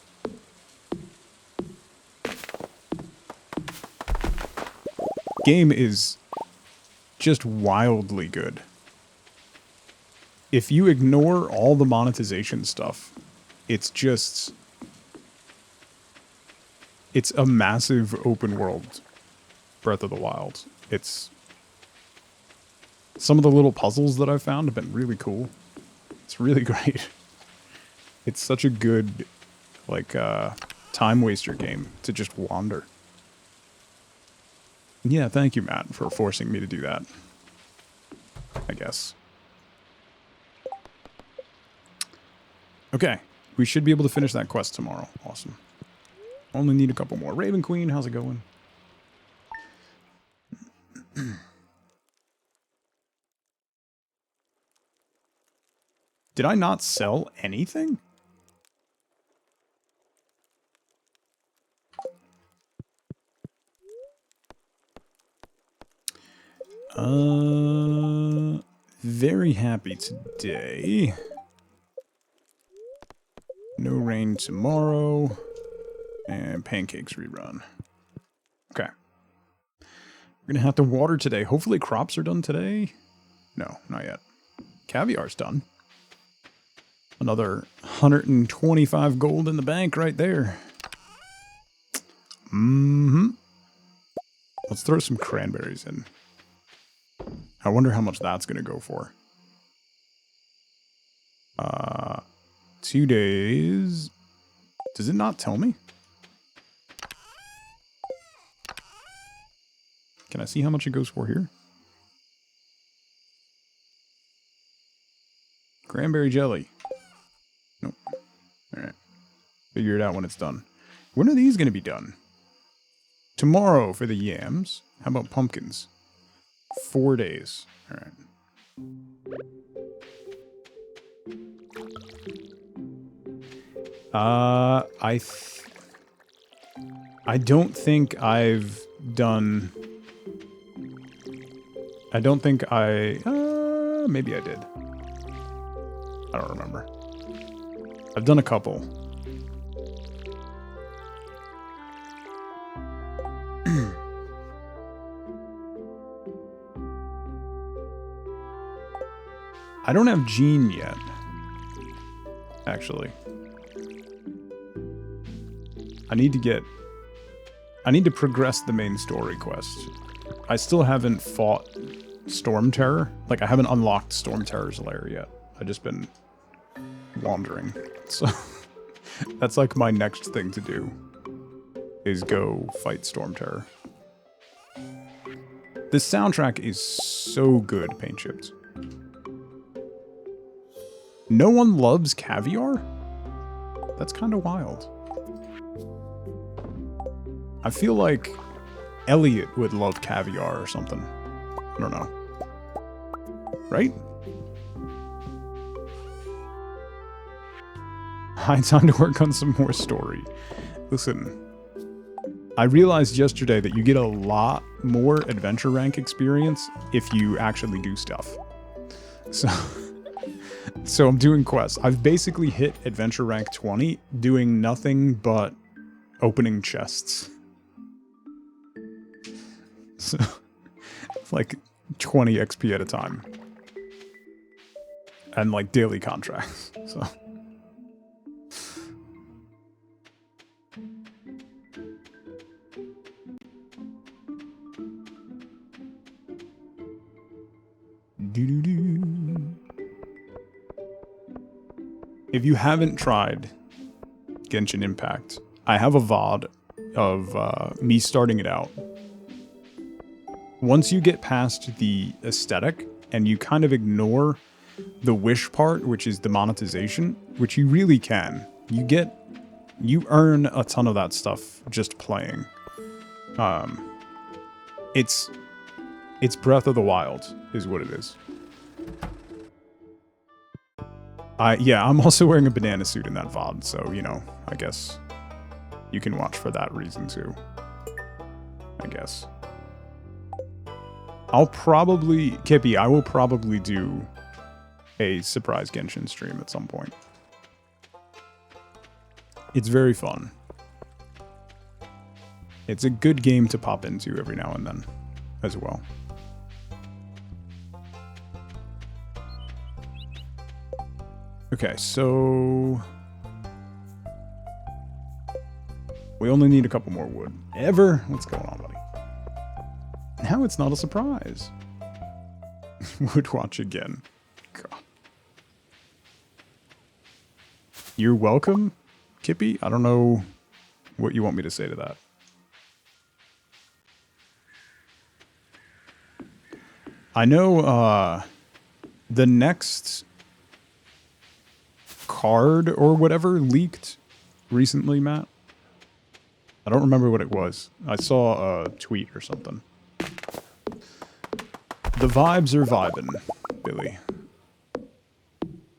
game is just wildly good. If you ignore all the monetization stuff it's just... It's a massive open world Breath of the Wild. It's... Some of the little puzzles that I've found have been really cool. It's really great. It's such a good, like, time waster game to just wander. Yeah, thank you, Matt, for forcing me to do that. I guess. Okay, we should be able to finish that quest tomorrow. Awesome. Only need a couple more. Raven Queen, how's it going? Did I not sell anything? Very happy today. No rain tomorrow. And pancakes rerun. Okay. We're gonna have to water today. Hopefully crops are done today. No, not yet. Caviar's done. Another 125 gold in the bank right there. Mm-hmm. Let's throw some cranberries in. I wonder how much that's going to go for. 2 days. Does it not tell me? Can I see how much it goes for here? Cranberry jelly. Nope. Alright. Figure it out when it's done. When are these going to be done? Tomorrow for the yams. How about pumpkins? 4 days. Alright. I don't think I've done... I don't think I... maybe I did. I don't remember. I've done a couple. I don't have Jean yet. Actually. I need to progress the main story quest. I still haven't fought Storm Terror. Like, I haven't unlocked Storm Terror's lair yet. I've just been wandering. So, that's like my next thing to do. Is go fight Storm Terror. This soundtrack is so good, Paint Chips. No one loves Caviar? That's kind of wild. I feel like Elliot would love Caviar or something. I don't know. Right? High time to work on some more story. Listen, I realized yesterday that you get a lot more adventure rank experience if you actually do stuff. So I'm doing quests. I've basically hit adventure rank 20 doing nothing but opening chests. So it's like 20 XP at a time. And like daily contracts. So if you haven't tried Genshin Impact, I have a VOD of me starting it out. Once you get past the aesthetic and you kind of ignore the wish part, which is the monetization, which you really can, you earn a ton of that stuff just playing. It's Breath of the Wild is what it is. Yeah, I'm also wearing a banana suit in that VOD, so, you know, I guess you can watch for that reason too. I guess. Kippy, I will probably do a surprise Genshin stream at some point. It's very fun. It's a good game to pop into every now and then, as well. Okay, so We only need a couple more wood. Ever? What's going on, buddy? Now it's not a surprise. Wood watch again. God. You're welcome, Kippy? I don't know what you want me to say to that. I know, the next card or whatever leaked recently, Matt. I don't remember what it was. I saw a tweet or something. The vibes are vibing, Billy.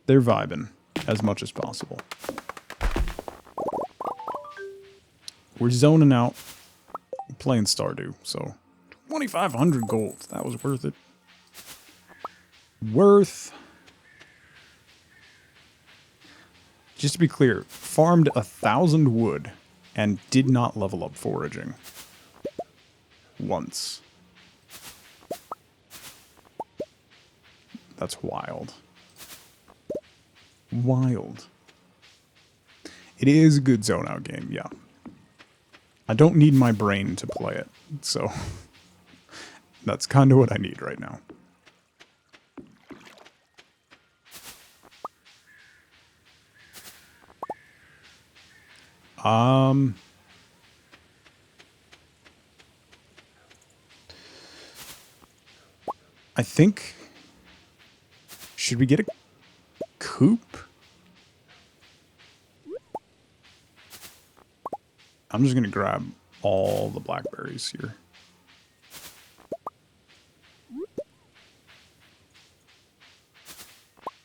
They're vibing as much as possible. We're zoning out, playing Stardew, so 2,500 gold. That was worth it. Just to be clear, farmed 1,000 wood and did not level up foraging. Once. That's wild. Wild. It is a good zone out game, yeah. I don't need my brain to play it, so that's kind of what I need right now. I think... Should we get a coop? I'm just gonna grab all the blackberries here.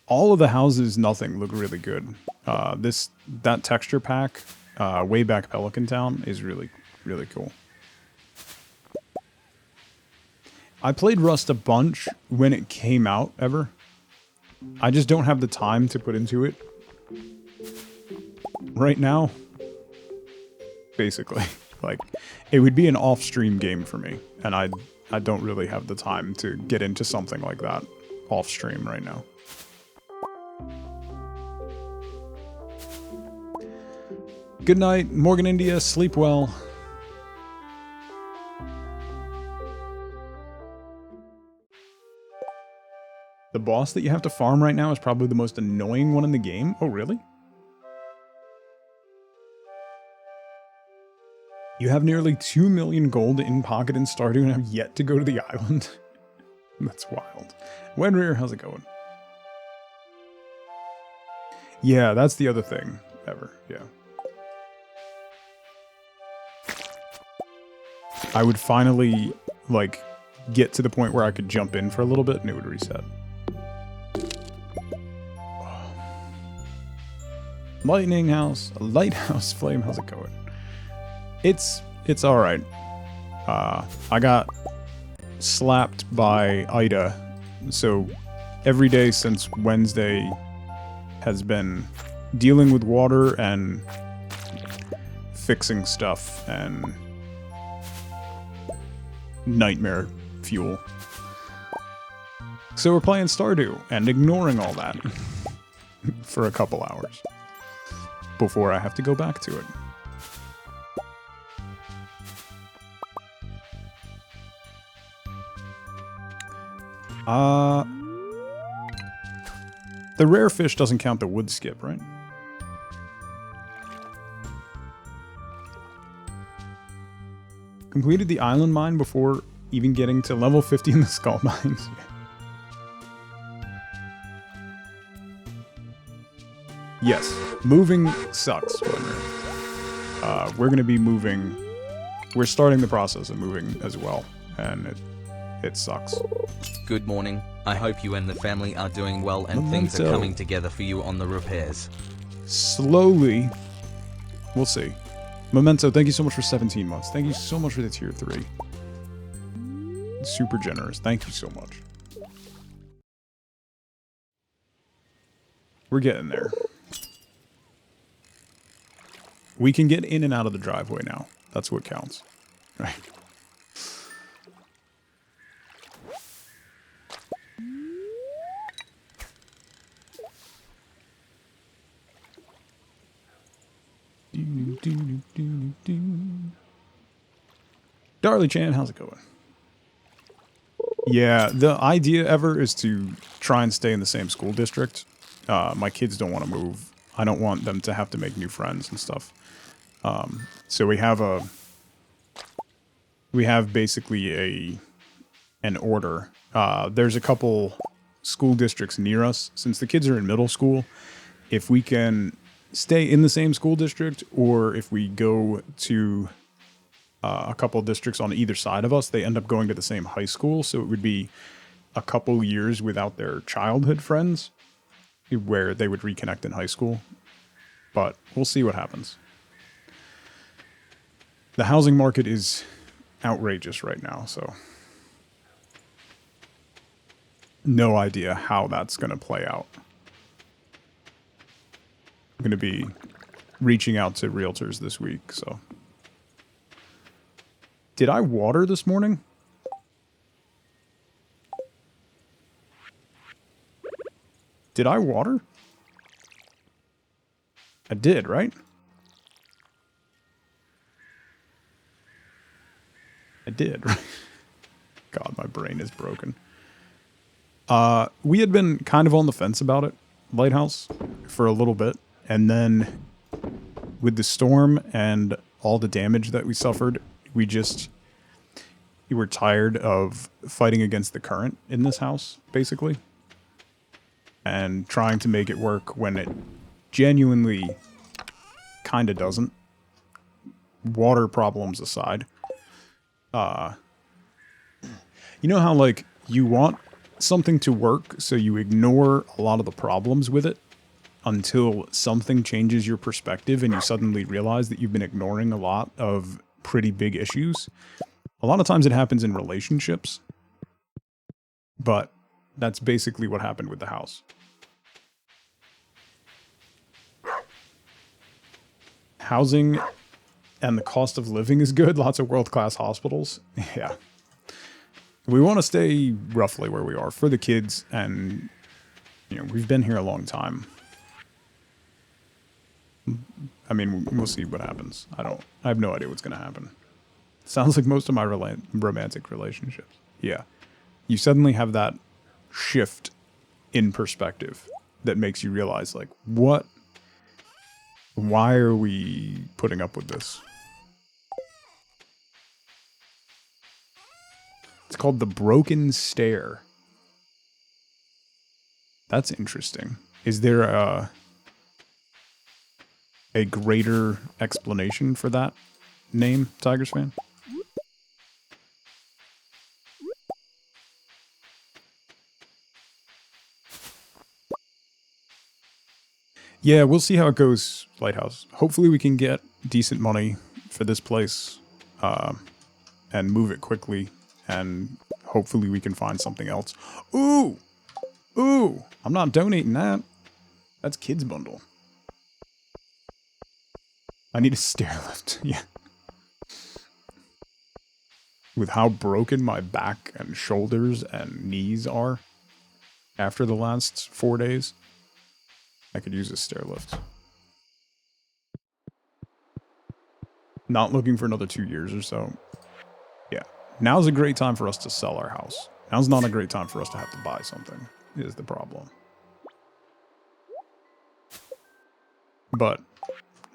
All of the houses, nothing, look really good. That texture pack, way back Pelican Town, is really, really cool. I played Rust a bunch when it came out, ever. I just don't have the time to put into it right now. Basically, like, it would be an off-stream game for me, and I don't really have the time to get into something like that off-stream right now. Good night, Morgan India. Sleep well. The boss that you have to farm right now is probably the most annoying one in the game. Oh, really? You have nearly 2 million gold in pocket in Stardew and have yet to go to the island. That's wild. Wenrir, how's it going? Yeah, that's the other thing ever. Yeah. I would finally, like, get to the point where I could jump in for a little bit and it would reset. Lightning House, a Lighthouse Flame, how's it going? It's alright. I got slapped by Ida, so every day since Wednesday has been dealing with water and fixing stuff and nightmare fuel. So we're playing Stardew and ignoring all that for a couple hours before I have to go back to it. The rare fish doesn't count the wood skip, right? Completed the island mine before even getting to level 50 in the skull mines. Yes, moving sucks. We're going to be moving. We're starting the process of moving as well, and it sucks. Good morning. I hope you and the family are doing well and things are coming together for you on the repairs. Slowly. We'll see. Memento, thank you so much for 17 months. Thank you so much for the tier 3. Super generous. Thank you so much. We're getting there. We can get in and out of the driveway now. That's what counts. Right. Darley Chan, how's it going? Yeah, the idea ever is to try and stay in the same school district. My kids don't want to move. I don't want them to have to make new friends and stuff. So we have basically an order. There's a couple school districts near us. Since the kids are in middle school, if we can stay in the same school district, or if we go to a couple of districts on either side of us, they end up going to the same high school. So it would be a couple years without their childhood friends, where they would reconnect in high school. But we'll see what happens. The housing market is outrageous right now, so no idea how that's going to play out. I'm going to be reaching out to realtors this week, so. Did I water this morning? Did I water? I did, right? I did, right? God, my brain is broken. We had been kind of on the fence about it, Lighthouse, for a little bit. And then with the storm and all the damage that we suffered, we were tired of fighting against the current in this house, basically. And trying to make it work when it genuinely kind of doesn't. Water problems aside. You know how, like, you want something to work, so you ignore a lot of the problems with it until something changes your perspective and you suddenly realize that you've been ignoring a lot of pretty big issues? A lot of times it happens in relationships, but that's basically what happened with the house. Housing and the cost of living is good. Lots of world-class hospitals. Yeah. We want to stay roughly where we are for the kids, and, you know, we've been here a long time. I mean, we'll see what happens. I have no idea what's going to happen. Sounds like most of my romantic relationships. Yeah. You suddenly have that shift in perspective that makes you realize, like, what? Why are we putting up with this? It's called the Broken Stair. That's interesting. Is there a greater explanation for that name, Tigers fan? Yeah, we'll see how it goes, Lighthouse. Hopefully we can get decent money for this place and move it quickly, and hopefully we can find something else. Ooh! Ooh! I'm not donating that. That's kids bundle. I need a stair lift. Yeah. With how broken my back and shoulders and knees are after the last 4 days, I could use a stair lift. Not looking for another 2 years or so. Yeah. Now's a great time for us to sell our house. Now's not a great time for us to have to buy something, is the problem. But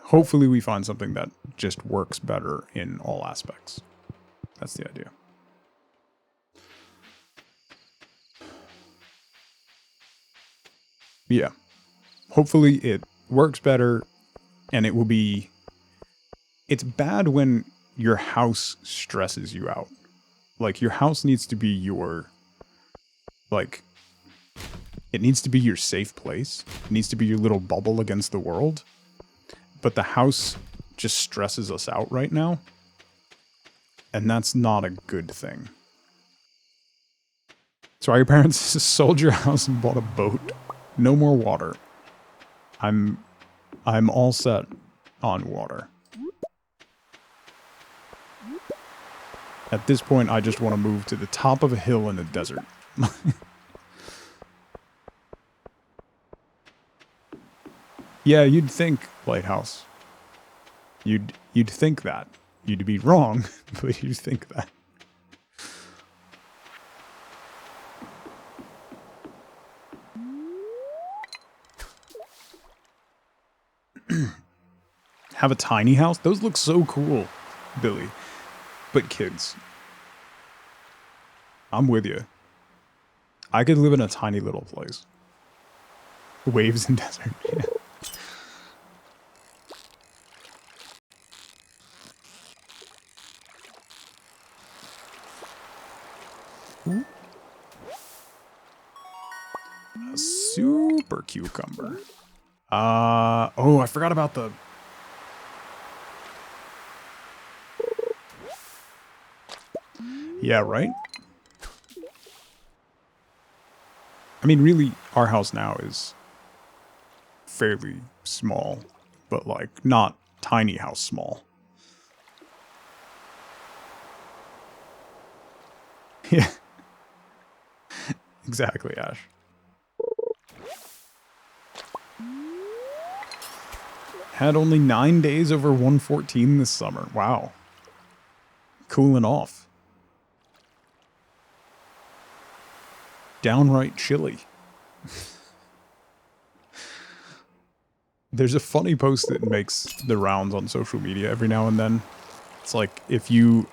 hopefully we find something that just works better in all aspects. That's the idea. Yeah. Hopefully it works better, and it will be... It's bad when your house stresses you out. Like, your house needs to be your... Like, it needs to be your safe place. It needs to be your little bubble against the world. But the house just stresses us out right now. And that's not a good thing. So your parents sold your house and bought a boat. No more water. I'm all set on water. At this point, I just want to move to the top of a hill in the desert. Yeah, you'd think, Lighthouse. You'd think that. You'd be wrong, but you'd think that. Have a tiny house? Those look so cool, Billy. But kids, I'm with you. I could live in a tiny little place. Waves and desert. Yeah. Ooh. A super cucumber. Oh, I forgot about the... Yeah, right? I mean, really, our house now is fairly small, but, like, not tiny house small. Yeah. Exactly, Ash. Had only 9 days over 114 this summer. Wow. Cooling off. Downright chilly. There's a funny post that makes the rounds on social media every now and then. It's like if you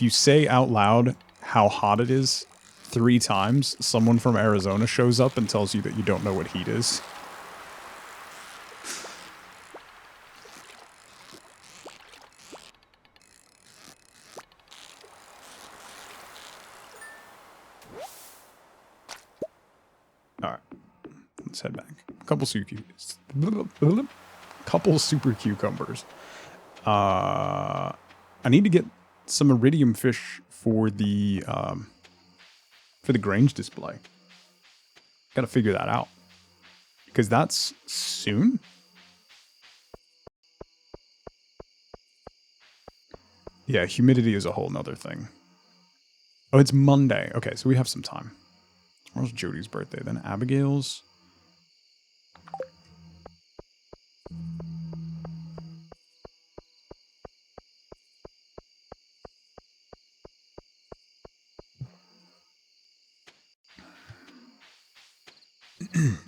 say out loud how hot it is 3 times, someone from Arizona shows up and tells you that you don't know what heat is. Alright. Let's head back. Couple super cucumbers. I need to get some iridium fish for the Grange display. Gotta figure that out. Because that's soon? Yeah, humidity is a whole nother thing. Oh, it's Monday. Okay, so we have some time. Where's Jody's birthday then? Abigail's?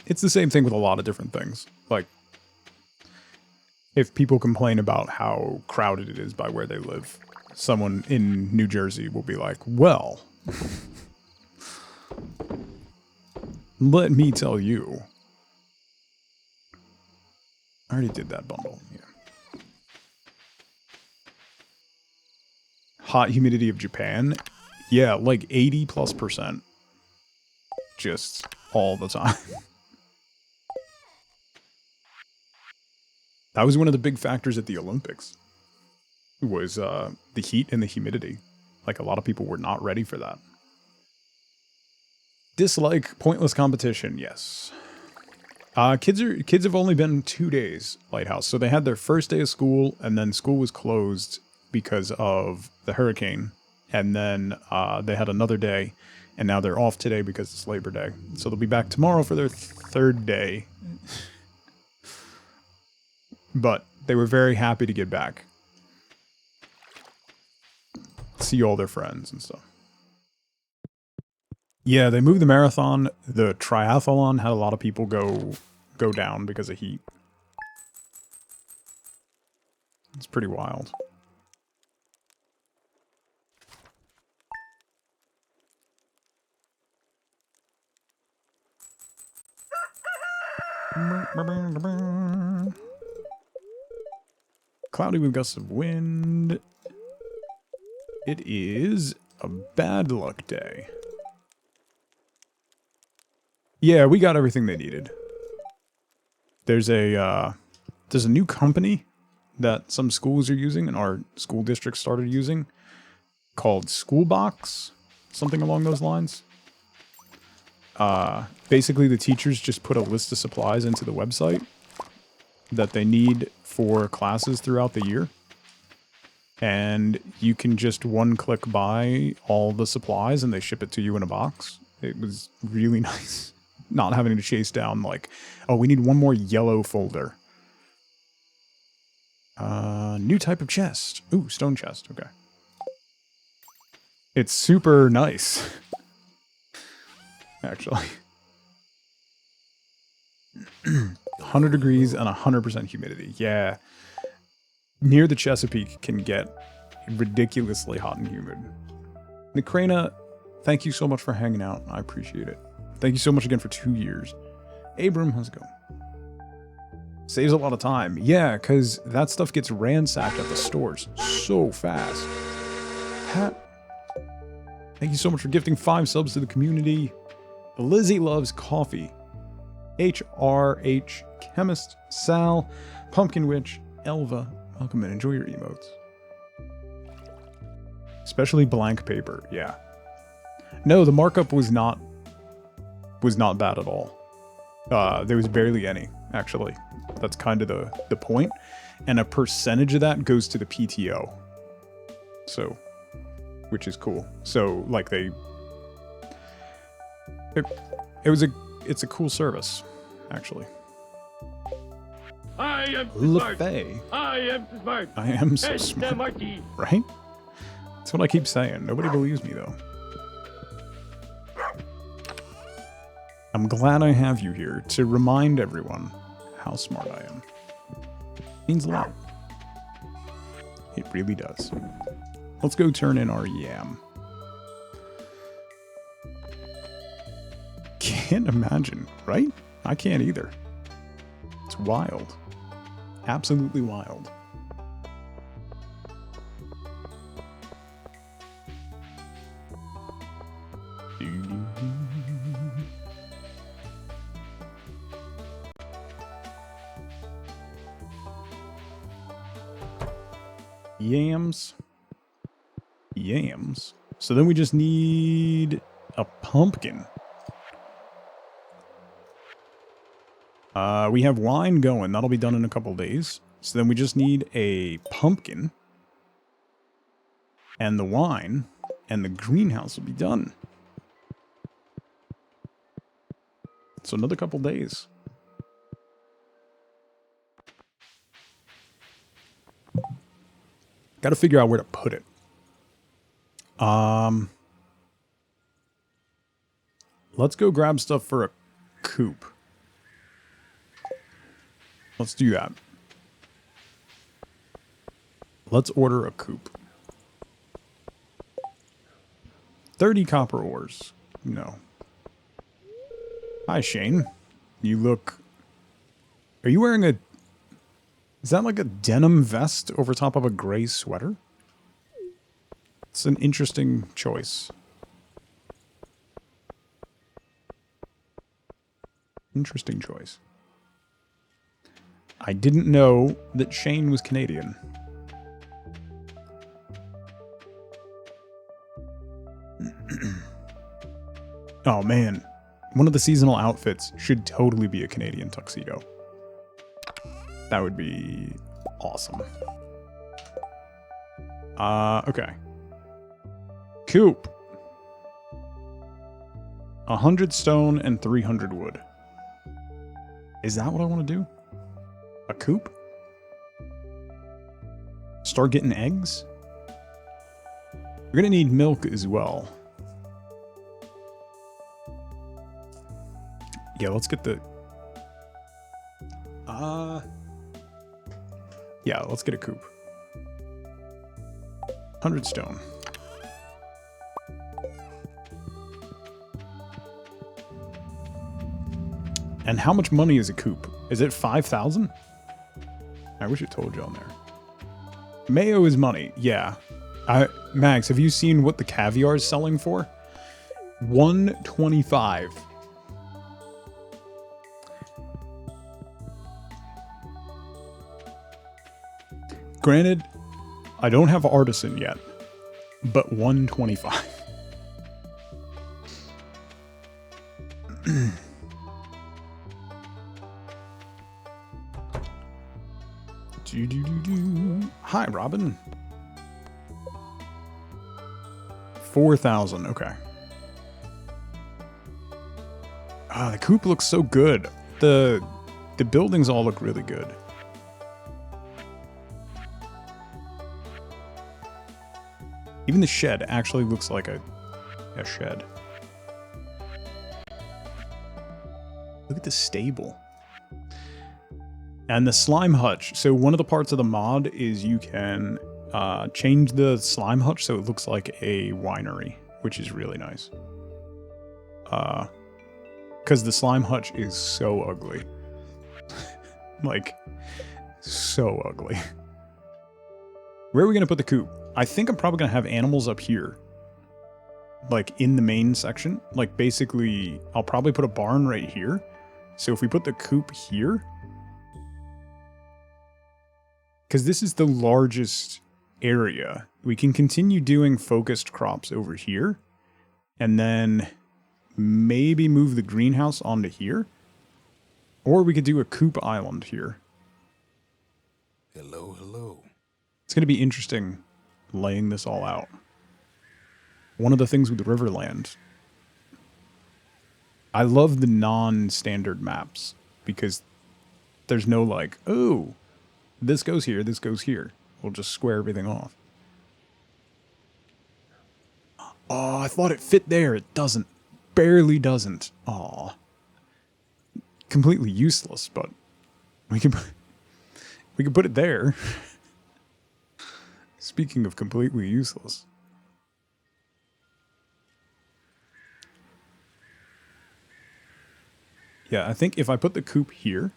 It's the same thing with a lot of different things. Like, if people complain about how crowded it is by where they live, someone in New Jersey will be like, well, let me tell you. I already did that bundle. Yeah. Hot humidity of Japan. Yeah, like 80+%. Just all the time. That was one of the big factors at the Olympics. Was the heat and the humidity. Like, a lot of people were not ready for that. Dislike pointless competition, yes. Kids have only been 2 days, Lighthouse. So they had their first day of school, and then school was closed because of the hurricane. And then they had another day, and now they're off today because it's Labor Day. So they'll be back tomorrow for their 3rd day. But they were very happy to get back. See all their friends and stuff. Yeah, they moved the marathon. The triathlon had a lot of people go down because of heat. It's pretty wild. Cloudy with gusts of wind. It is a bad luck day. Yeah, we got everything they needed. There's a new company that some schools are using and our school district started using called Schoolbox, something along those lines. Basically, the teachers just put a list of supplies into the website that they need for classes throughout the year. And you can just one-click buy all the supplies and they ship it to you in a box. It was really nice. Not having to chase down, like, oh, we need one more yellow folder. New type of chest. Ooh, stone chest. Okay. It's super nice. Actually. 100 degrees and 100% humidity. Yeah. Near the Chesapeake can get ridiculously hot and humid. Nikrana, thank you so much for hanging out. I appreciate it. Thank you so much again for 2 years. Abram, how's it going? Saves a lot of time. Yeah, because that stuff gets ransacked at the stores so fast. Pat, thank you so much for gifting 5 subs to the community. Lizzie loves coffee. HRH Chemist, Sal, Pumpkin Witch, Elva. Welcome and enjoy your emotes. Especially blank paper, yeah. No, the markup was not bad at all. There was barely any, actually. That's kind of the point. And a percentage of that goes to the PTO. So, which is cool. So, like it's a cool service, actually. I am smart. I am smart. I am so smart. SMRT. Right? That's what I keep saying. Nobody believes me, though. I'm glad I have you here to remind everyone how smart I am. Means a lot. It really does. Let's go turn in our yam. Can't imagine, right? I can't either. It's wild. Absolutely wild. Yams. Yams. So then we just need a pumpkin. We have wine going. That'll be done in a couple days. So then we just need a pumpkin. And the wine. And the greenhouse will be done. So another couple days. Got to figure out where to put it. Let's go grab stuff for a coop. Let's do that. Let's order a coop. 30 copper ores. No. Hi, Shane. You look... Are you wearing a... Is that like a denim vest over top of a gray sweater? It's an interesting choice. Interesting choice. I didn't know that Shane was Canadian. Oh man, one of the seasonal outfits should totally be a Canadian tuxedo. That would be awesome. Okay. Coop. 100 stone and 300 wood. Is that what I want to do? A coop? Start getting eggs? We're gonna need milk as well. Yeah, let's get the... Yeah, let's get a coop. 100 stone. And how much money is a coop? Is it 5,000? I wish it told you on there. Mayo is money, yeah. Max, have you seen what the caviar is selling for? 125. Granted, I don't have artisan yet, but 125. Hi, Robin. 4,000. Okay. Ah, the coop looks so good. The buildings all look really good. Even the shed actually looks like a shed. Look at the stable. And the slime hutch. So one of the parts of the mod is you can change the slime hutch so it looks like a winery, which is really nice. Because the slime hutch is so ugly. Like, so ugly. Where are we going to put the coop? I think I'm probably going to have animals up here. Like, in the main section. Like, basically, I'll probably put a barn right here. So if we put the coop here... Because this is the largest area. We can continue doing focused crops over here. And then maybe move the greenhouse onto here. Or we could do a coop island here. Hello, hello. It's going to be interesting laying this all out. One of the things with Riverland, I love the non-standard maps because there's no like, oh, this goes here, this goes here. We'll just square everything off. Oh, I thought it fit there. It doesn't. Barely doesn't. Aw. Completely useless, but we can put it there. Speaking of completely useless. Yeah, I think if I put the coop here,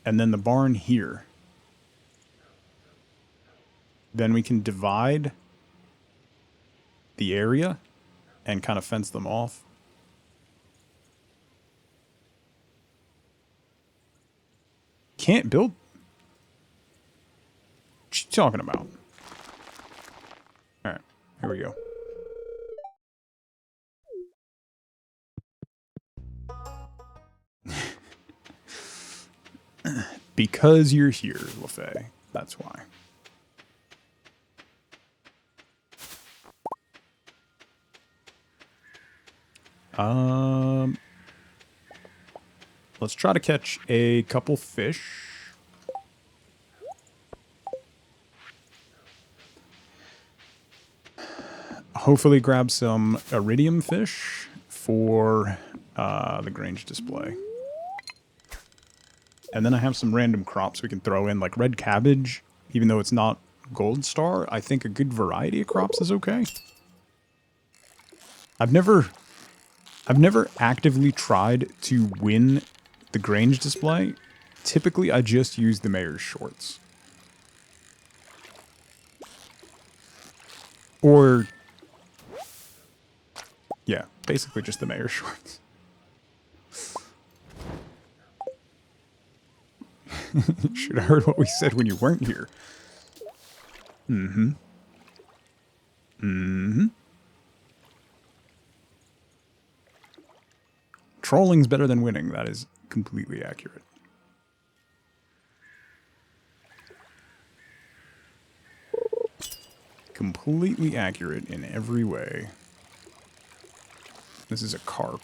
and then the barn here, then we can divide the area and kind of fence them off. Can't build? What you talking about? Alright, here we go. Because you're here, LaFay. That's why. Let's try to catch a couple fish. Hopefully grab some iridium fish for the Grange display. And then I have some random crops we can throw in, like red cabbage. Even though it's not gold star, I think a good variety of crops is okay. I've never actively tried to win the Grange display. Typically, I just use the mayor's shorts. Or, yeah, basically just the mayor's shorts. Should have heard what we said when you weren't here. Mm-hmm. Mm-hmm. Trolling's better than winning. That is completely accurate. Completely accurate in every way. This is a carp.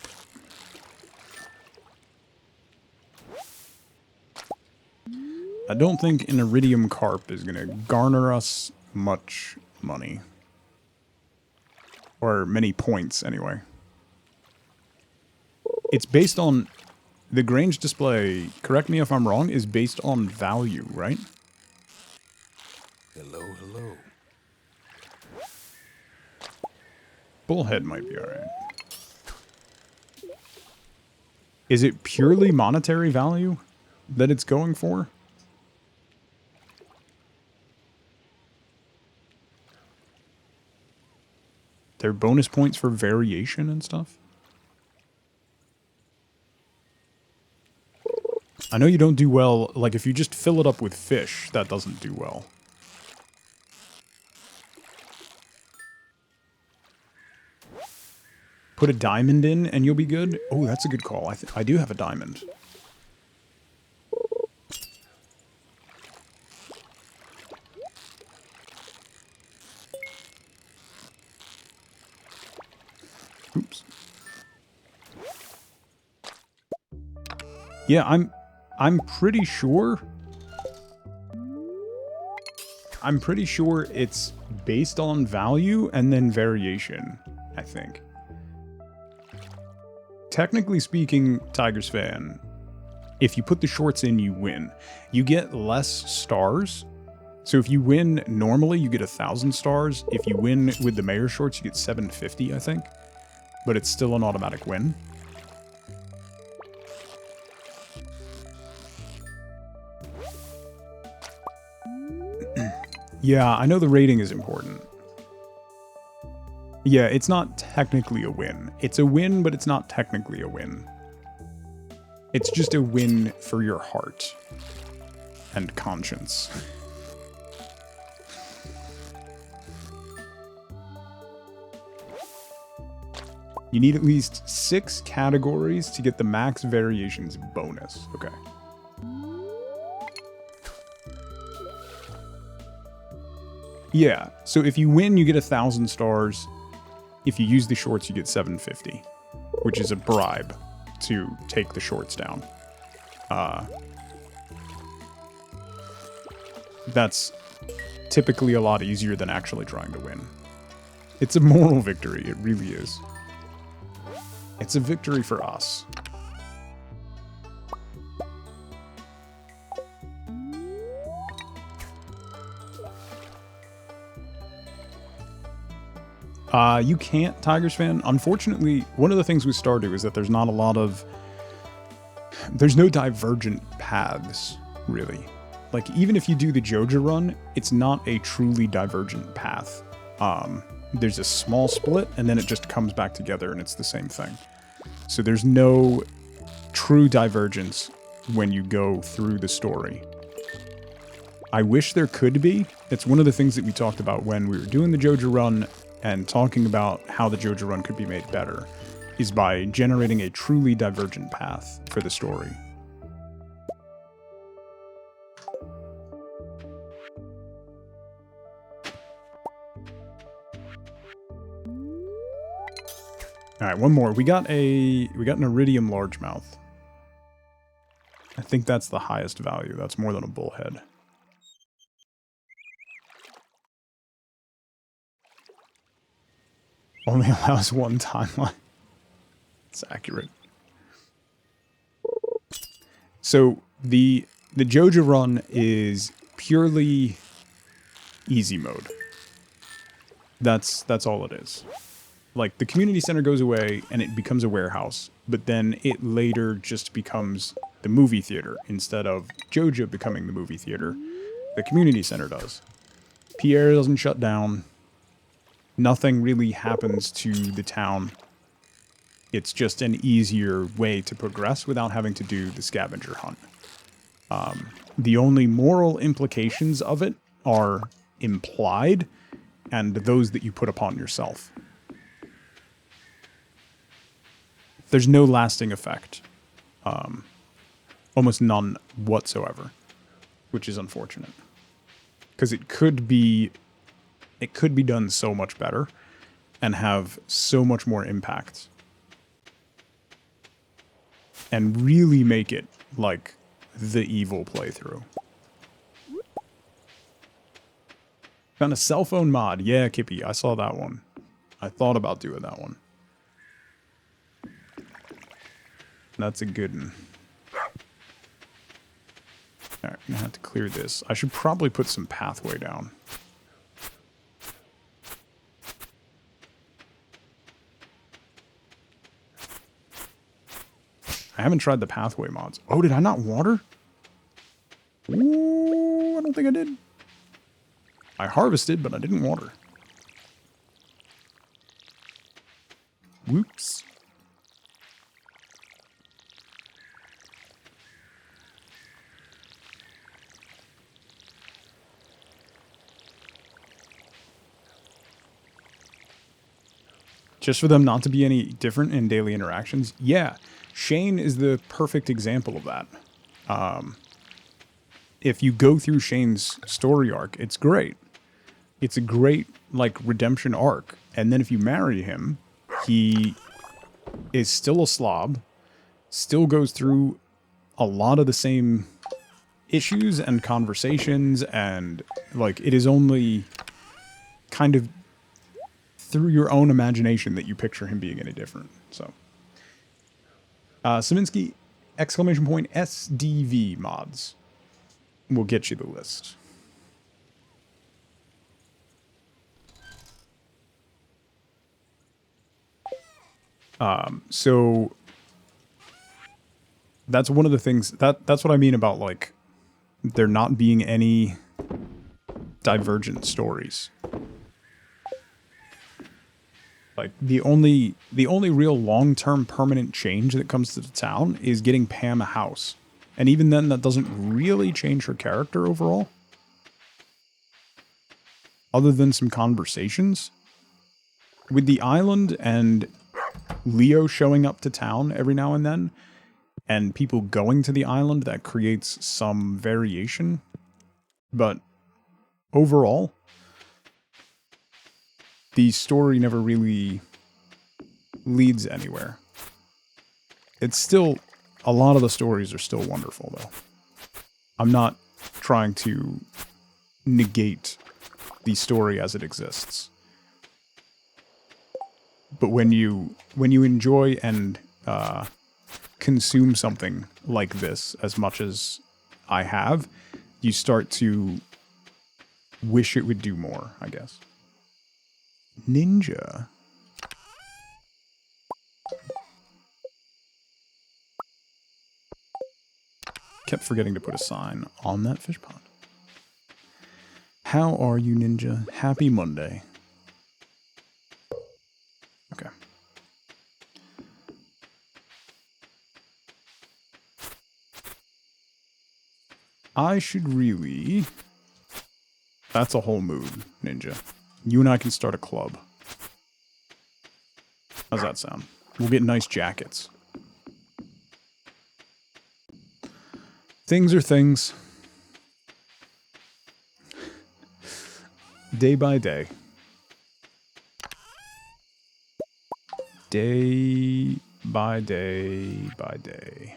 I don't think an iridium carp is going to garner us much money. Or many points, anyway. It's based on... The Grange display, correct me if I'm wrong, is based on value, right? Hello, hello. Bullhead might be alright. Is it purely monetary value that it's going for? There are bonus points for variation and stuff? I know you don't do well, like if you just fill it up with fish, that doesn't do well. Put a diamond in and you'll be good? Oh, that's a good call. I do have a diamond. Oops. Yeah, I'm pretty sure I'm pretty sure it's based on value and then variation, I think. Technically speaking, Tigers fan, if you put the shorts in, you win. You get less stars. So if you win normally, you get 1,000 stars. If you win with the mayor shorts, you get 750, I think. But it's still an automatic win. Yeah, I know the rating is important. Yeah, it's not technically a win. It's a win, but it's not technically a win. It's just a win for your heart and conscience. You need at least 6 categories to get the max variations bonus. Okay. Yeah, so if you win, you get 1,000 stars. If you use the shorts, you get 750, which is a bribe to take the shorts down. That's typically a lot easier than actually trying to win. It's a moral victory, it really is. It's a victory for us. You can't, Tigers fan. Unfortunately, one of the things with Stardew is that there's not a lot of... There's no divergent paths, really. Like, even if you do the Joja run, it's not a truly divergent path. There's a small split, and then it just comes back together, and it's the same thing. So there's no true divergence when you go through the story. I wish there could be. It's one of the things that we talked about when we were doing the Joja run and talking about how the Joja run could be made better, is by generating a truly divergent path for the story. All right, one more. We got an iridium largemouth. I think that's the highest value. That's more than a bullhead. Only allows one timeline. It's accurate. So the Joja run is purely easy mode. That's all it is. Like, the community center goes away and it becomes a warehouse, but then it later just becomes the movie theater. Instead of Joja becoming the movie theater, the community center does. Pierre doesn't shut down. Nothing really happens to the town. It's just an easier way to progress without having to do the scavenger hunt. The only moral implications of it are implied, and those that you put upon yourself. There's no lasting effect. Almost none whatsoever, which is unfortunate. Because it could be done so much better and have so much more impact. And really make it like the evil playthrough. Found a cell phone mod. Yeah, Kippy, I saw that one. I thought about doing that one. That's a good one. Alright, I'm gonna have to clear this. I should probably put some pathway down. I haven't tried the pathway mods. Oh, did I not water? Ooh, I don't think I did. I harvested, but I didn't water. Whoops. Just for them not to be any different in daily interactions? Yeah. Shane is the perfect example of that. If you go through Shane's story arc, it's great. It's a great, like, redemption arc. And then if you marry him, he is still a slob, still goes through a lot of the same issues and conversations, and like it is only kind of through your own imagination that you picture him being any different. So, Saminsky, exclamation point SDV mods will get you the list. So that's one of the things that's what I mean about like there not being any divergent stories. Like the only real long-term permanent change that comes to the town is getting Pam a house. And even then that doesn't really change her character overall. Other than some conversations. With the island and Leo showing up to town every now and then, and people going to the island, that creates some variation. But overall, the story never really leads anywhere. It's still, a lot of the stories are still wonderful, though. I'm not trying to negate the story as it exists. But when you enjoy and consume something like this as much as I have, you start to wish it would do more, I guess. Ninja. Kept forgetting to put a sign on that fish pond. How are you, Ninja? Happy Monday. Okay. I should really... That's a whole mood, Ninja. You and I can start a club. How's that sound? We'll get nice jackets. Things are things. Day by day. Day by day by day.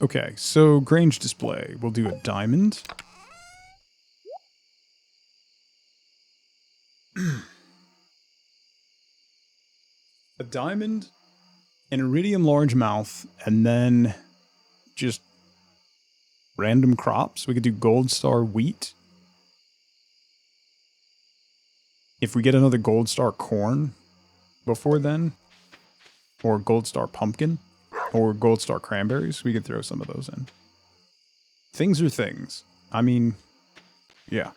Okay, so Grange display. We'll do a diamond. A diamond, an iridium largemouth, and then just random crops. We could do gold star wheat. If we get another gold star corn before then, or gold star pumpkin, or gold star cranberries, we could throw some of those in. Things are things. I mean, yeah.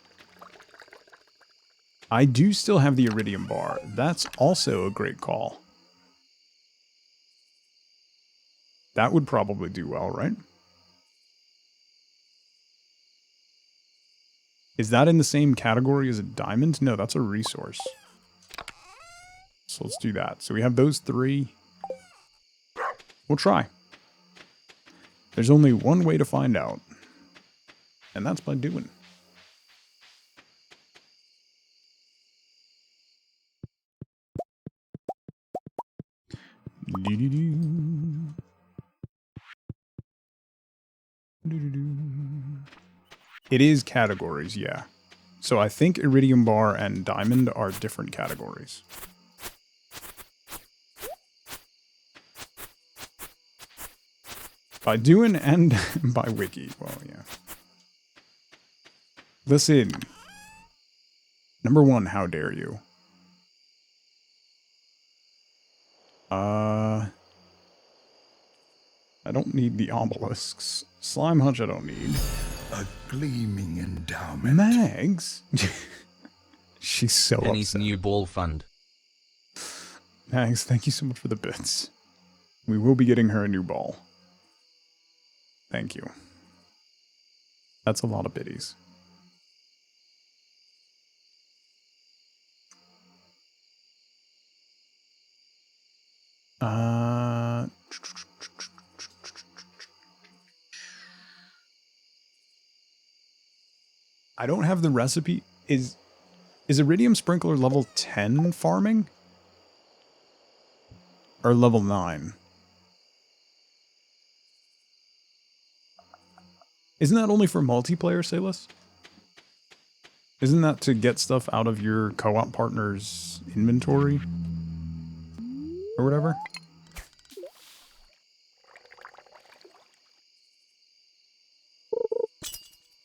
I do still have the iridium bar. That's also a great call. That would probably do well, right? Is that in the same category as a diamond? No, that's a resource. So let's do that. So we have those three. We'll try. There's only one way to find out. And that's by doing. It is categories, yeah. So I think iridium bar and diamond are different categories. By doing and by wiki. Well, yeah. Listen. Number one, how dare you? I don't need the obelisks. Slime Hutch I don't need. A gleaming endowment. Mags? She's so Penny's upset. new ball fund. Mags, thank you so much for the bits. We will be getting her a new ball. Thank you. That's a lot of biddies. I don't have the recipe. Is Iridium Sprinkler level 10 farming? Or level 9? Isn't that only for multiplayer, Salus? Isn't that to get stuff out of your co-op partner's inventory? Or whatever?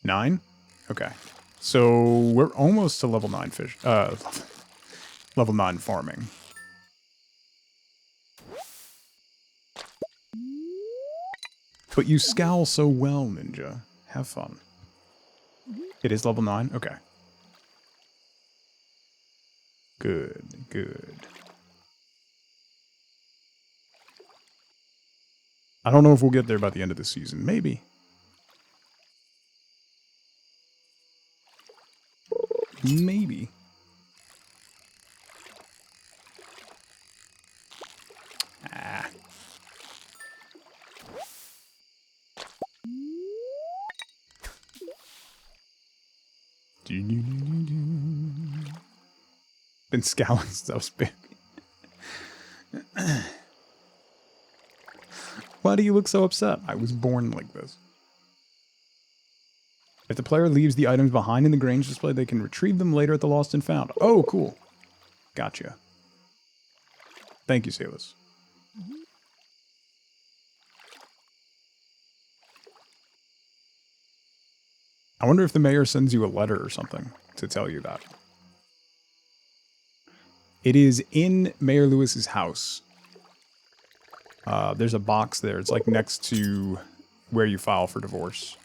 Nine? Okay. So we're almost to level 9 fish. Level 9 farming. But you scowl so well, Ninja. Have fun. It is level 9? Okay. Good, good. I don't know if we'll get there by the end of the season. Maybe. Maybe. Ah. Been scowling since I was baby. Why do you look so upset? I was born like this. If the player leaves the items behind in the Grange display, they can retrieve them later at the Lost and Found. Oh, cool. Gotcha. Thank you, Salus. I wonder if the mayor sends you a letter or something to tell you that. It is in Mayor Lewis's house. There's a box there. It's like next to where you file for divorce.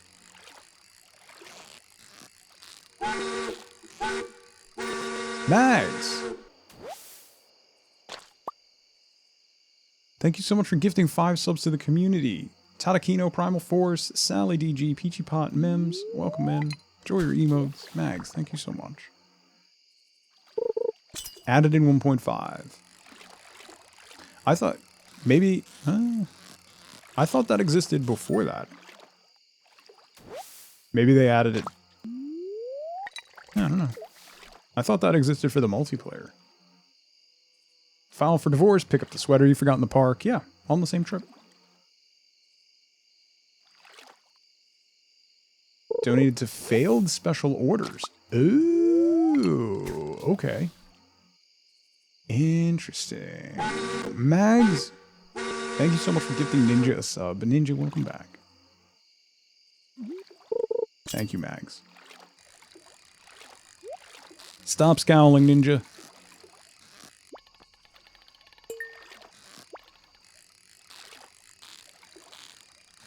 Nice! Thank you so much for gifting 5 subs to the community. Tadakino, Primal Force, Sally DG, Peachy Pot, Mims, welcome in. Enjoy your emotes. Mags, thank you so much. Added in 1.5. I thought maybe... I thought that existed before that. Maybe they added it... I don't know. I thought that existed for the multiplayer. File for divorce, pick up the sweater you forgot in the park. Yeah, on the same trip. Donated to failed special orders. Ooh, okay. Interesting. Mags, thank you so much for gifting Ninja a sub. Ninja, welcome back. Thank you, Mags. Stop scowling, Ninja.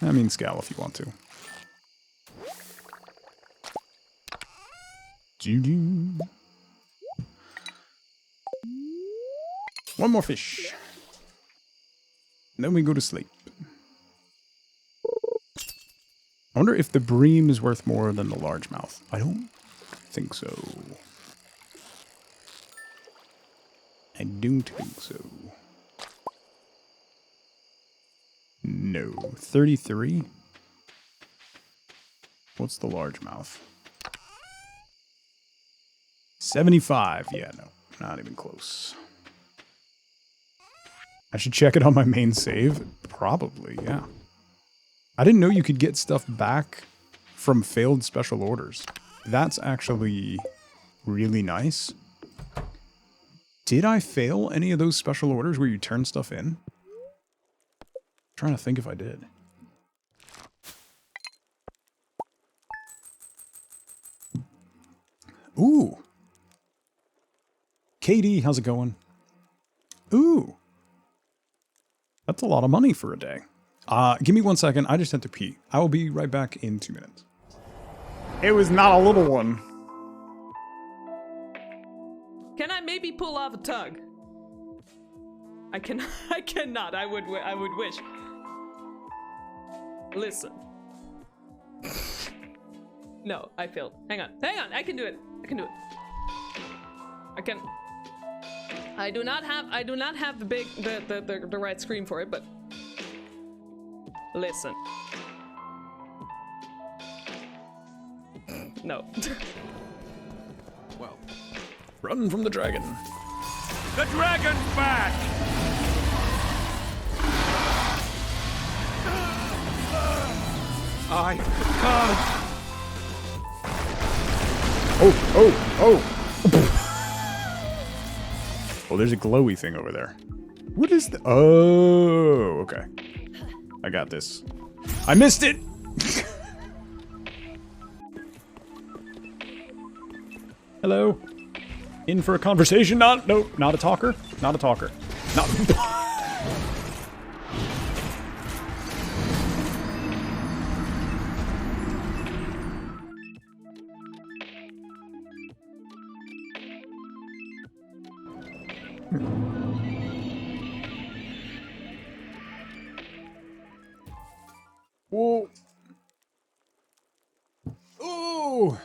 I mean, scowl if you want to. One more fish. Then we go to sleep. I wonder if the bream is worth more than the largemouth. I don't think so. I don't think so. No. 33? What's the largemouth? 75. Yeah, no. Not even close. I should check it on my main save. Probably, yeah. I didn't know you could get stuff back from failed special orders. That's actually really nice. Did I fail any of those special orders where you turn stuff in? I'm trying to think if I did. Ooh. Katie, how's it going? Ooh. That's a lot of money for a day. Give me 1 second. I just have to pee. I will be right back in 2 minutes. It was not a little one. Can I maybe pull off a tug? I cannot. I would wish. Listen. No, I failed. Hang on. I can do it. I do not have the right screen for it, but listen. No. Well, Run from the dragon. The dragon's back! I can't. Oh, there's a glowy thing over there. What is the... Oh, okay. I got this. I missed it! Hello? In for a conversation? Nope, not a talker. Not a talker. Not... Whoa. Oh!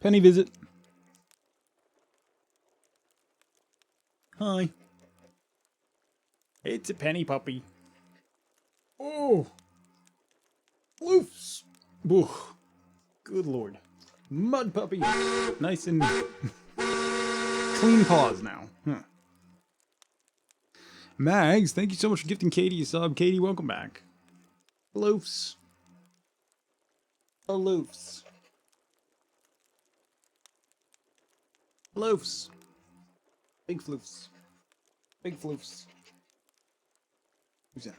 Penny visit. Hi. It's a penny puppy. Oh! Loose! Ooh. Good lord. Mud puppy. Nice and clean paws now. Huh. Mags, thank you so much for gifting Katie a sub. Katie, welcome back. Loofs. Aloofs. Loofs. Big floofs. Big floofs. Who's that?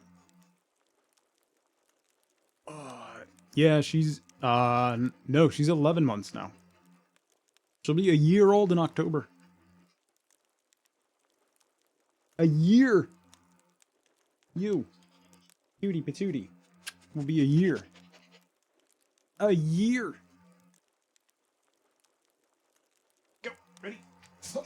Yeah, she's, no, she's 11 months now. She'll be a year old in October. A year! You. Cutie patootie. Will be a year. A year! Go, ready? Stop.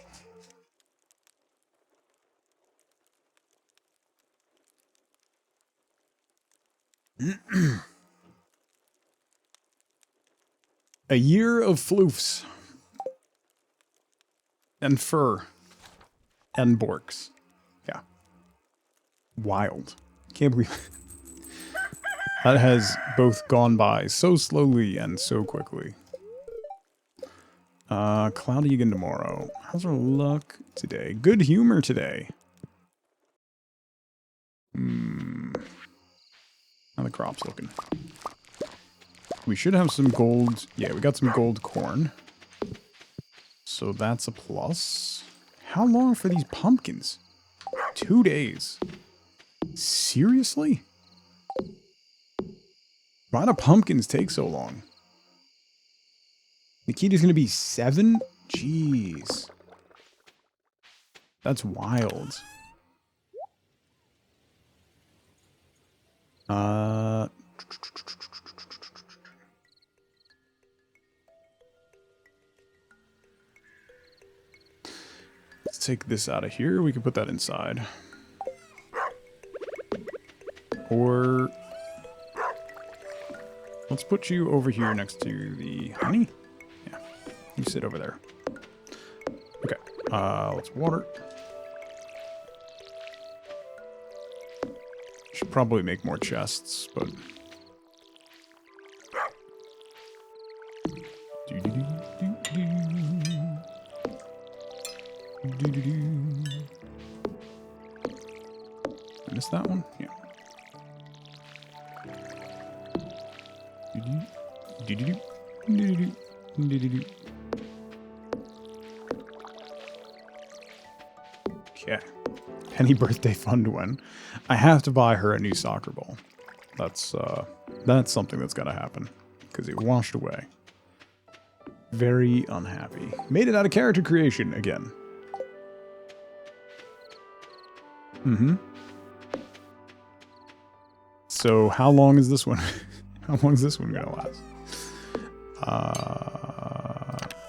A year of floofs. And fur. And borks. Yeah. Wild. Can't believe that has both gone by so slowly and so quickly. Cloudy again tomorrow. How's our luck today? Good humor today. How the crop's looking? We should have some gold. Yeah, we got some gold corn. So that's a plus. How long for these pumpkins? 2 days. Seriously? Why do pumpkins take so long? Nikita's gonna be 7? Jeez. That's wild. Let's take this out of here. We can put that inside. Or let's put you over here next to the honey. Yeah, you sit over there. Okay, let's water. Should probably make more chests, but... I missed that one? Yeah. Okay. Penny birthday fund win. I have to buy her a new soccer ball. That's something that's gotta happen. Because it washed away. Very unhappy. Made it out of character creation again. So how long is this one? How long is this one gonna last?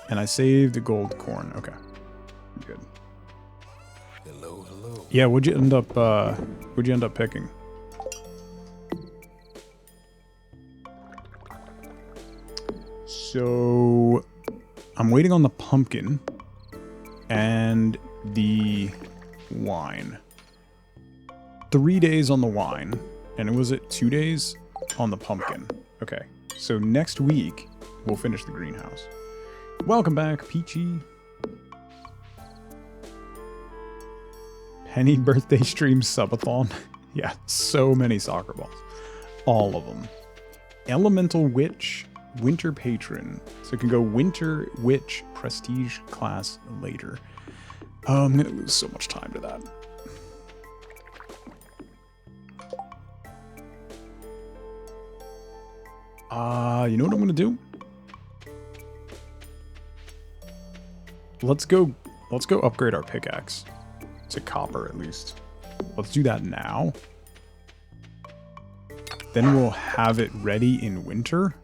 And I saved the gold corn. Okay, good. Hello, hello. Yeah, what'd you end up picking? So I'm waiting on the pumpkin and the wine. 3 days on the wine, and was it 2 days on the pumpkin? Okay, so next week we'll finish the greenhouse. Welcome back, Peachy. Penny birthday stream subathon. Yeah, so many soccer balls. All of them. Elemental Witch, Winter Patron. So it can go Winter Witch Prestige class later. Oh, I'm gonna lose so much time to that. You know what I'm gonna do? Let's go upgrade our pickaxe to copper at least. Let's do that now. Then we'll have it ready in winter.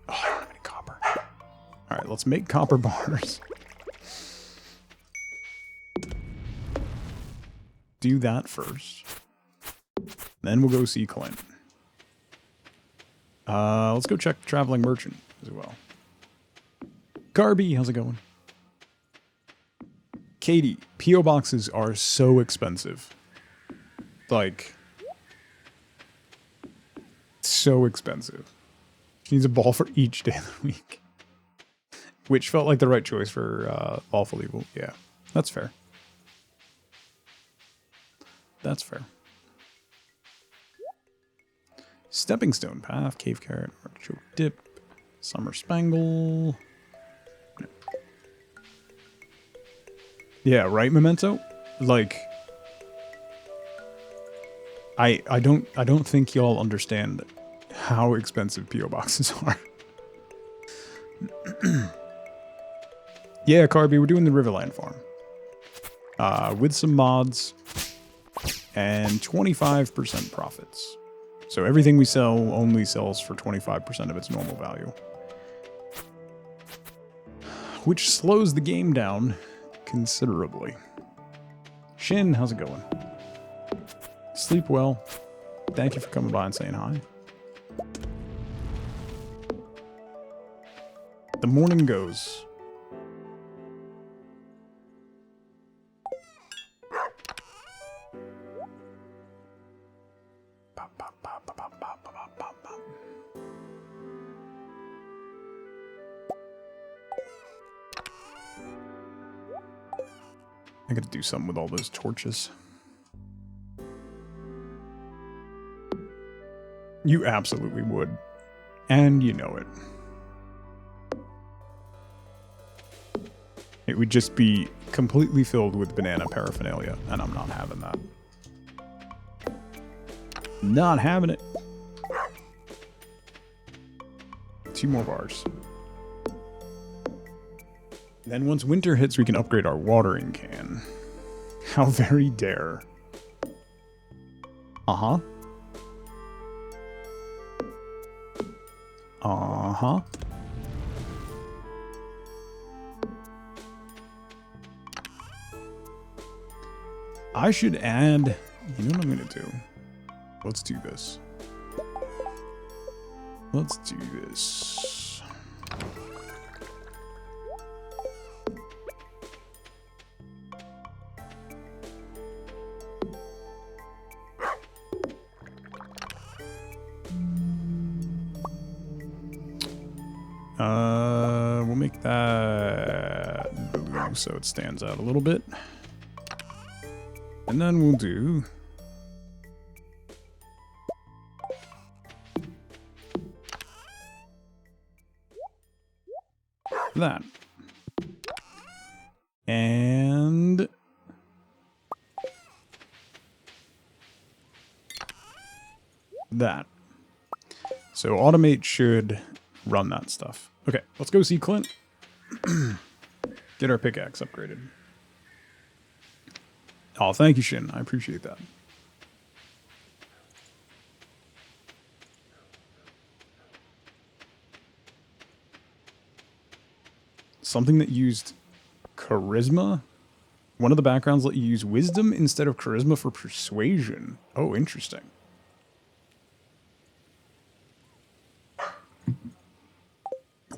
Oh, I don't have any copper. All right, let's make copper bars. Do that first. Then we'll go see Clint. Let's go check the traveling merchant as well. Carby, how's it going? Katie, P.O. boxes are so expensive. Like, so expensive. She needs a ball for each day of the week. Which felt like the right choice for Lawful Evil. Yeah, that's fair. That's fair. Stepping Stone Path, Cave Carrot, Artichoke Dip, Summer Spangle. Yeah, right, Memento? Like, I don't think y'all understand how expensive P.O. boxes are. Yeah, Carby, we're doing the Riverland farm. With some mods and 25% profits. So everything we sell only sells for 25% of its normal value. Which slows the game down considerably. Shin, how's it going? Sleep well. Thank you for coming by and saying hi. The morning goes. I gotta do something with all those torches. You absolutely would. And you know it. It would just be completely filled with banana paraphernalia, and I'm not having that. Not having it. 2 more bars. Then once winter hits, we can upgrade our watering can. How very dare. Uh-huh. Uh-huh. I should add... You know what I'm gonna do? Let's do this. Let's do this. We'll make that blue so it stands out a little bit. And then we'll do that. And that. So automate should run that stuff. Okay, let's go see Clint. Get our pickaxe upgraded. Oh, thank you, Shin. I appreciate that. Something that used charisma? One of the backgrounds let you use wisdom instead of charisma for persuasion. Oh, interesting.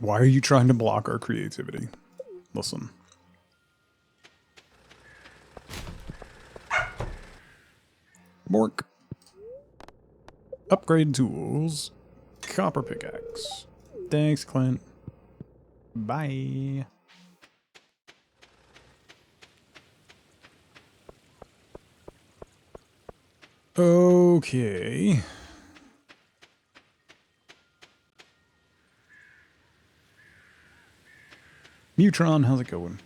Why are you trying to block our creativity? Listen. Bork. Upgrade tools. Copper pickaxe. Thanks, Clint. Bye. Okay. Mutron, how's it going?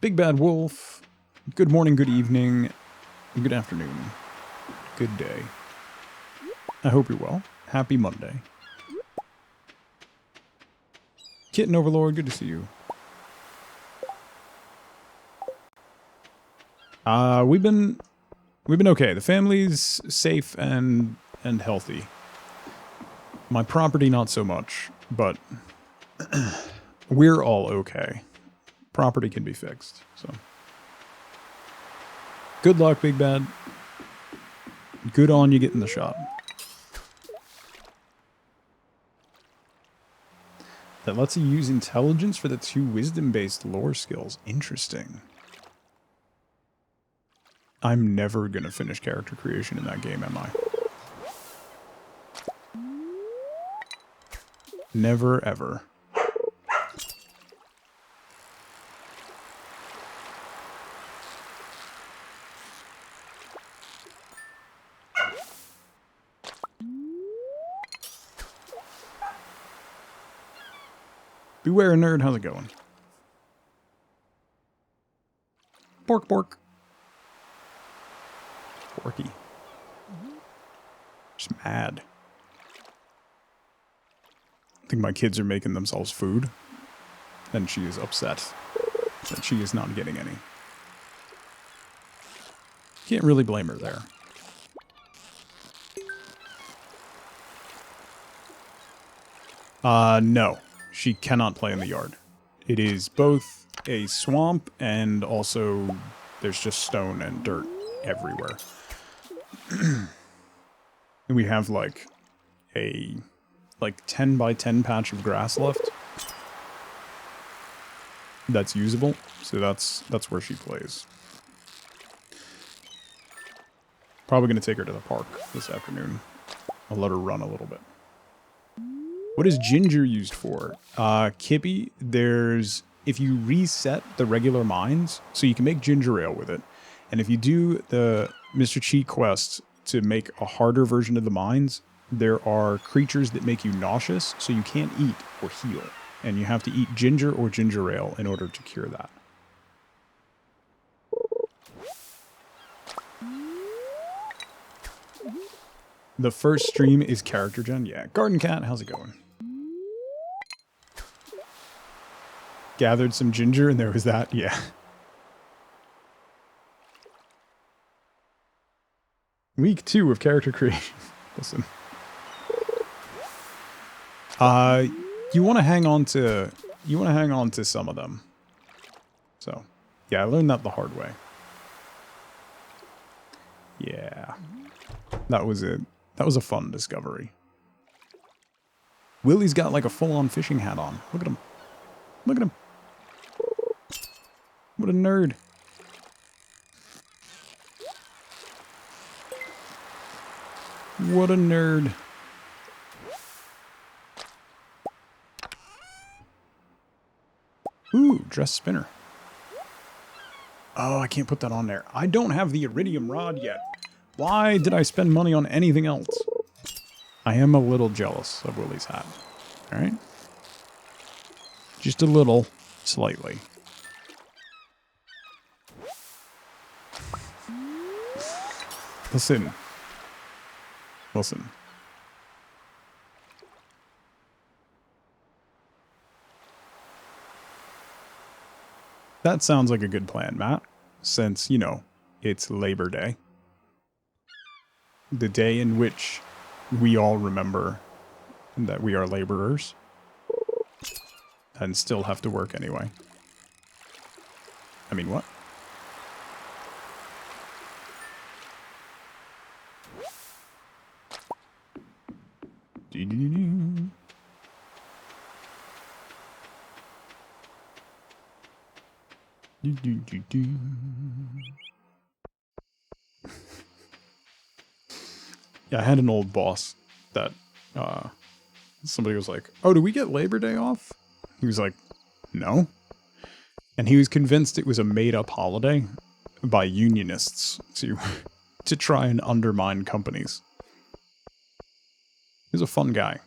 Big Bad Wolf. Good morning, good evening, good afternoon, good day. I hope you're well. Happy Monday. Kitten Overlord, good to see you. We've been okay. The family's safe and healthy. My property not so much, but we're all okay. Property can be fixed, so. Good luck, Big Bad. Good on you getting the shot. That lets you use intelligence for the 2 wisdom-based lore skills. Interesting. I'm never gonna finish character creation in that game, am I? Never, ever. Beware a nerd, how's it going? Bork, bork. Borky. Just mad. I think my kids are making themselves food. And she is upset that she is not getting any. Can't really blame her there. No. She cannot play in the yard. It is both a swamp and also there's just stone and dirt everywhere. And we have like a 10 by 10 patch of grass left that's usable, so that's where she plays. Probably gonna take her to the park this afternoon. I'll let her run a little bit. What is ginger used for? Kippy, if you reset the regular mines, so you can make ginger ale with it, and if you do the Mr. Cheat quest to make a harder version of the mines, there are creatures that make you nauseous, so you can't eat or heal, and you have to eat ginger or ginger ale in order to cure that. The first stream is character gen? Yeah. Garden Cat, how's it going? Gathered some ginger and there was that? Yeah. Week 2 of character creation. Listen. You want to hang on to some of them. So, yeah, I learned that the hard way. Yeah. That was a fun discovery. Willie's got like a full-on fishing hat on. Look at him. Look at him. What a nerd. What a nerd. Ooh, dress spinner. Oh, I can't put that on there. I don't have the iridium rod yet. Why did I spend money on anything else? I am a little jealous of Willie's hat. Alright? Just a little. Slightly. Listen. Listen. That sounds like a good plan, Matt. Since, you know, it's Labor Day. The day in which we all remember that we are laborers. And still have to work anyway. I mean, what? Doo-doo-doo. Doo-doo-doo-doo. Yeah, I had an old boss that somebody was like, "Oh, do we get Labor Day off?" He was like, "No." And he was convinced it was a made-up holiday by unionists to try and undermine companies. He's a fun guy.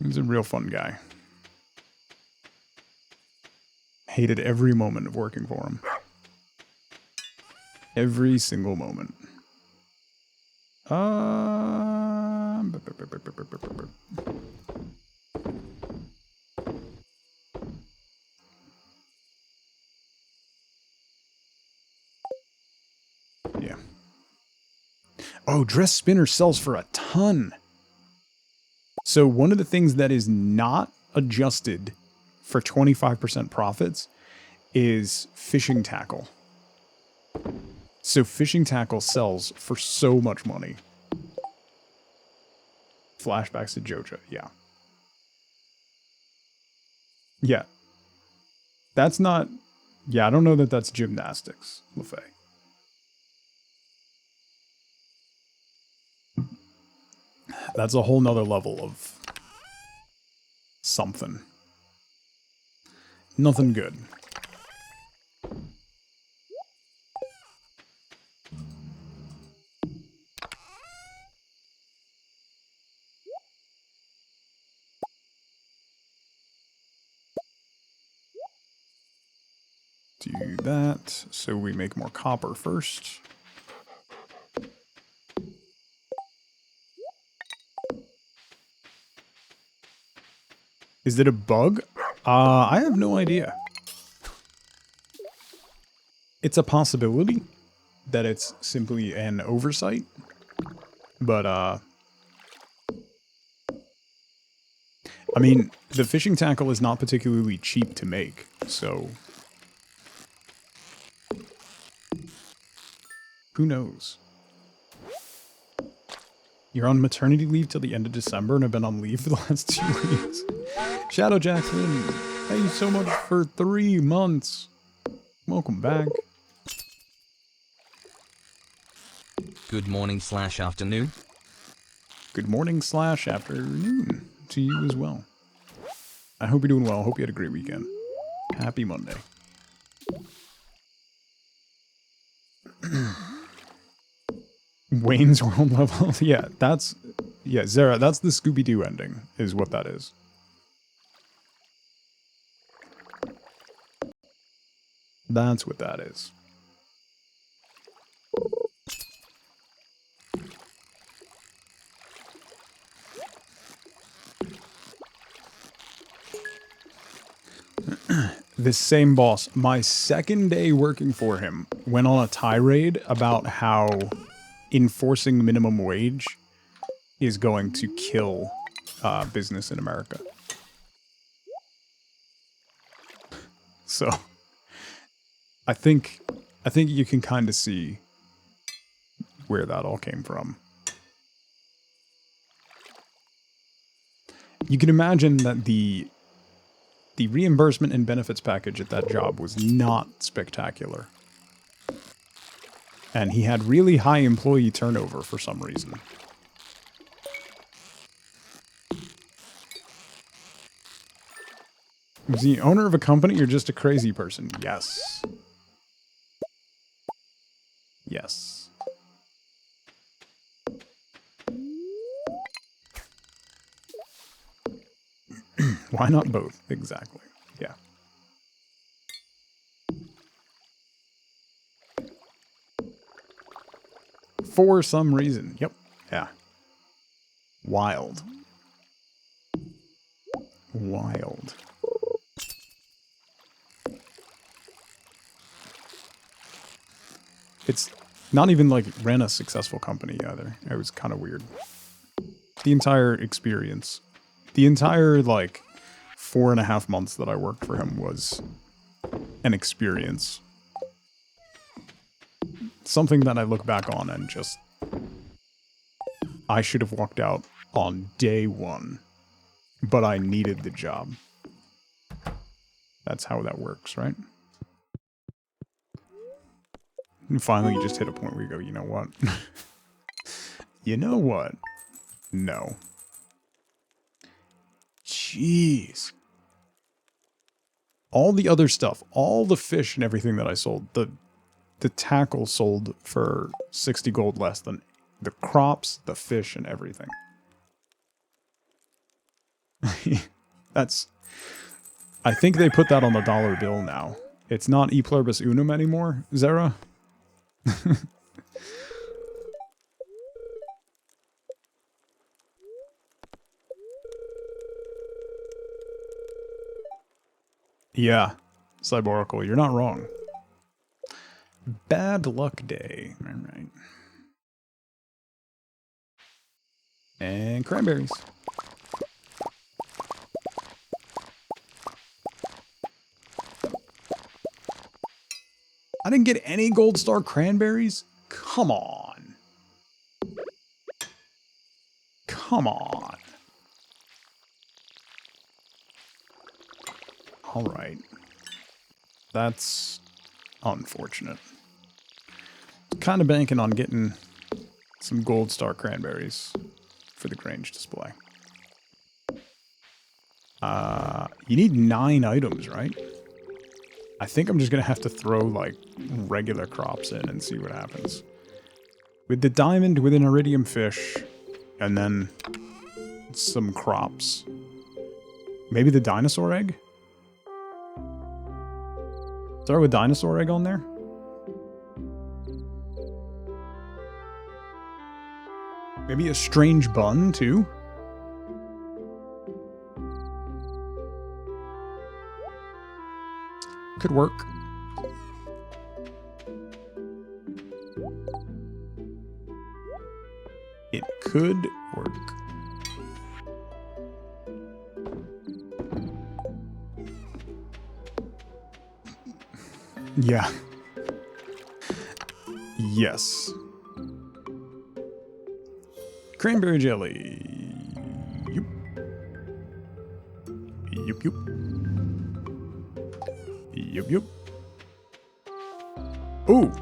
He's a real fun guy. Hated every moment of working for him. Every single moment. Yeah. Oh, Dress Spinner sells for a ton. So one of the things that is not adjusted for 25% profits is fishing tackle. So fishing tackle sells for so much money. Flashbacks to Joja, yeah. Yeah. That's not... Yeah, I don't know that that's gymnastics, LaFay. That's a whole nother level of something. Nothing good. Do that, so we make more copper first. Is it a bug? I have no idea. It's a possibility that it's simply an oversight, but I mean, the fishing tackle is not particularly cheap to make, so who knows? You're on maternity leave till the end of December and have been on leave for the last 2 weeks. Shadow Jackson, thank you so much for 3 months. Welcome back. Good morning / afternoon. Good morning / afternoon to you as well. I hope you're doing well. Hope you had a great weekend. Happy Monday. Wayne's World level. Yeah, that's... Yeah, Zara, that's the Scooby-Doo ending, is what that is. That's what that is. This same boss, my second day working for him, went on a tirade about how enforcing minimum wage is going to kill business in America. So, I think you can kind of see where that all came from. You can imagine that the reimbursement and benefits package at that job was not spectacular. And he had really high employee turnover for some reason. Was he the owner of a company or just a crazy person? Yes. Yes. Why not both? Exactly. Yeah. For some reason. Yep. Yeah. Wild. Wild. It's not even like ran a successful company either. It was kind of weird. The entire experience. The entire, like, 4.5 months that I worked for him was an experience. Something that I look back on and just... I should have walked out on day 1. But I needed the job. That's how that works, right? And finally you just hit a point where you go, you know what? You know what? No. Jeez. All the other stuff, all the fish and everything that I sold, the tackle sold for 60 gold less than the crops, the fish, and everything. That's... I think they put that on the dollar bill now. It's not E pluribus unum anymore, Zera. Yeah, Cyborical, you're not wrong. Bad luck day. All right. And cranberries. I didn't get any gold star cranberries? Come on. Come on. All right. That's unfortunate. Kind of banking on getting some gold star cranberries for the Grange display. You need 9 items, right? I think I'm just going to have to throw, like, regular crops in and see what happens. With the diamond, with an iridium fish, and then some crops. Maybe the dinosaur egg? Start with dinosaur egg on there? Maybe a strange bun, too? Could work. It could work. Yeah. Yes. Cranberry jelly. Yup. Yup, yup. Yup, yup. Ooh,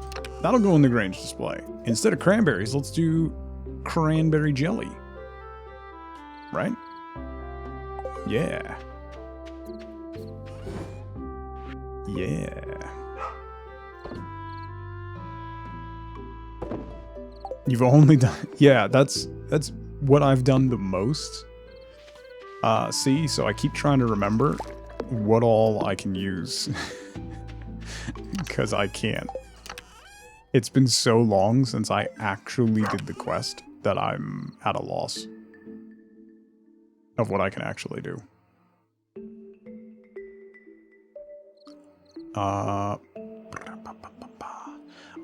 that'll go in the Grange display. Instead of cranberries, let's do cranberry jelly. Right? Yeah. Yeah. You've only done... Yeah, that's what I've done the most. See? So I keep trying to remember what all I can use. Because I can't. It's been so long since I actually did the quest that I'm at a loss of what I can actually do.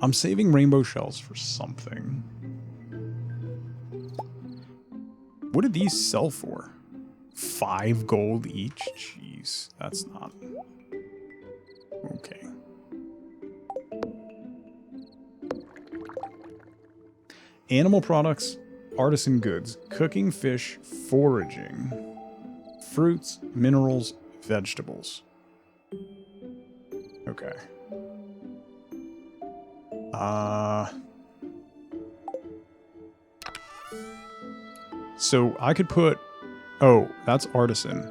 I'm saving rainbow shells for something. What did these sell for? 5 gold each? Jeez, that's not... Okay. Animal products, artisan goods, cooking fish, foraging, fruits, minerals, vegetables. Okay. So I could put... Oh, that's artisan.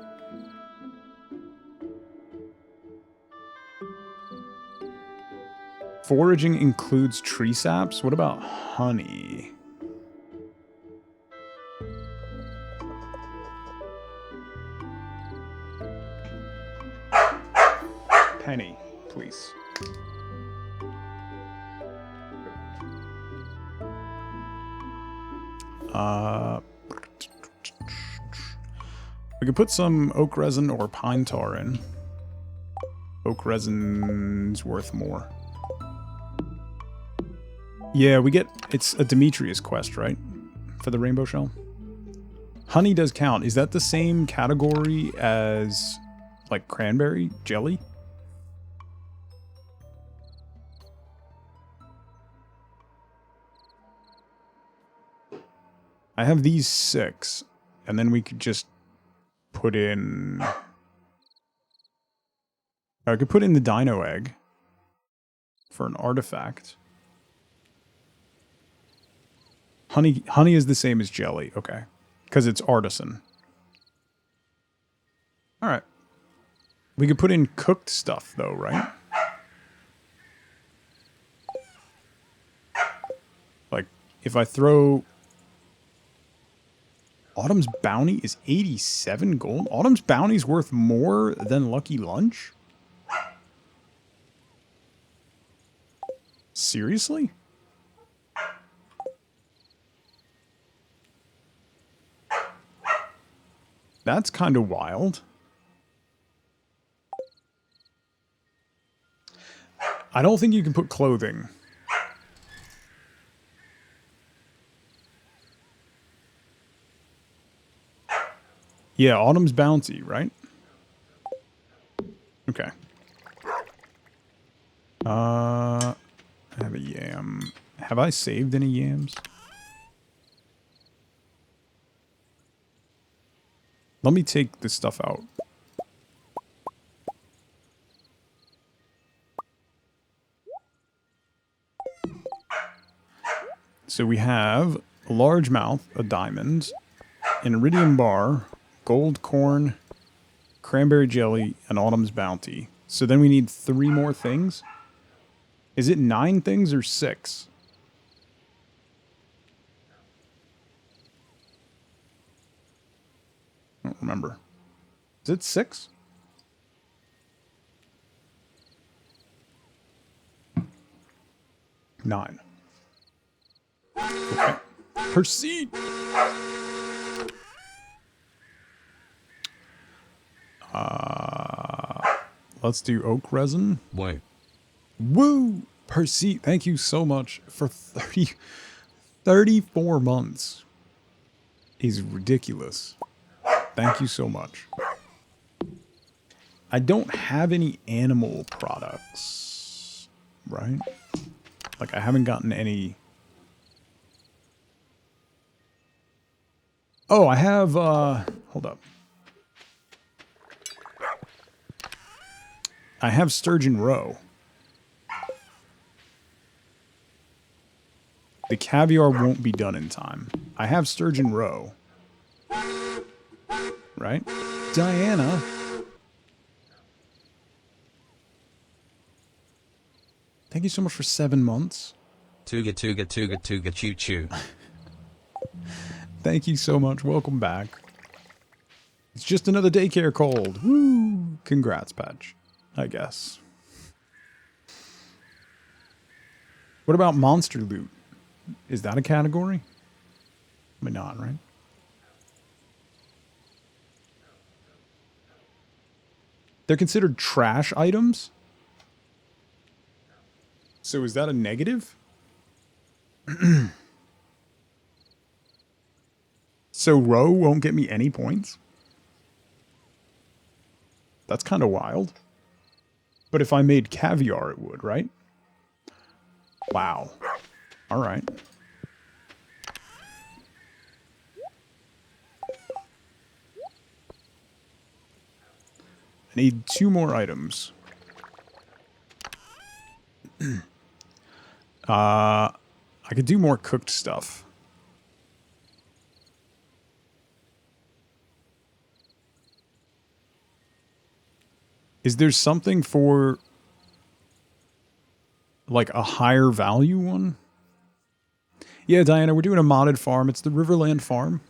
Foraging includes tree saps? What about honey? Penny, please. We could put some oak resin or pine tar in. Oak resin's worth more. Yeah, we get... It's a Demetrius quest, right? For the rainbow shell? Honey does count. Is that the same category as, like, cranberry jelly? I have these 6, and then we could just put in... I could put in the dino egg for an artifact. Honey is the same as jelly. Okay. Because it's artisan. All right. We could put in cooked stuff, though, right? Like, if I throw... Autumn's Bounty is 87 gold? Autumn's Bounty's worth more than Lucky Lunch? Seriously? That's kind of wild. I don't think you can put clothing. Yeah, Autumn's Bounty, right? Okay. I have a yam. Have I saved any yams? Let me take this stuff out. So we have a largemouth, a diamond, an iridium bar, gold corn, cranberry jelly, and Autumn's Bounty. So then we need 3 more things. Is it 9 things or 6? I don't remember. Is it 6? Nine. Okay. Proceed. Let's do oak resin. Whoa. Woo! Proceed. Thank you so much for 34 months. Is ridiculous. Thank you so much. I don't have any animal products, right? Like, I haven't gotten any... Oh, I have, hold up. I have sturgeon roe. The caviar won't be done in time. I have sturgeon roe. Right? Diana. Thank you so much for 7 months. Tuga tuga tuga tuga choo choo. Thank you so much. Welcome back. It's just another daycare cold. Woo! Congrats, Patch. I guess. What about monster loot? Is that a category? Maybe not, right? They're considered trash items? So is that a negative? So roe won't get me any points? That's kind of wild. But if I made caviar, it would, right? Wow. All right. I need 2 more items. I could do more cooked stuff. Is there something for, like, a higher value one? Yeah, Diana, we're doing a modded farm. It's the Riverland farm.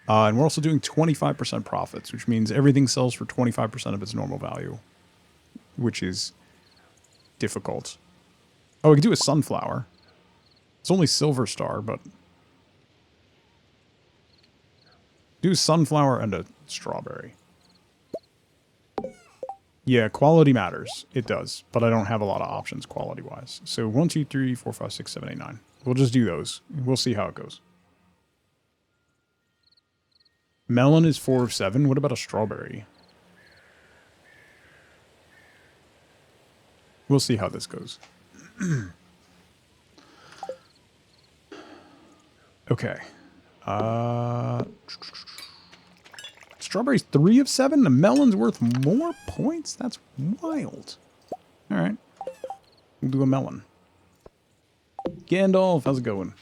And we're also doing 25% profits, which means everything sells for 25% of its normal value, which is difficult. Oh, we could do a sunflower. It's only silver star, but... do a sunflower and a strawberry. Yeah, quality matters. It does. But I don't have a lot of options quality-wise. So 1, 2, 3, 4, 5, 6, 7, 8, 9. We'll just do those. We'll see how it goes. Melon is 4 of 7. What about a strawberry? We'll see how this goes. Okay. Strawberry's 3 of 7? The melon's worth more points? That's wild. Alright. We'll do a melon. Gandalf, how's it going?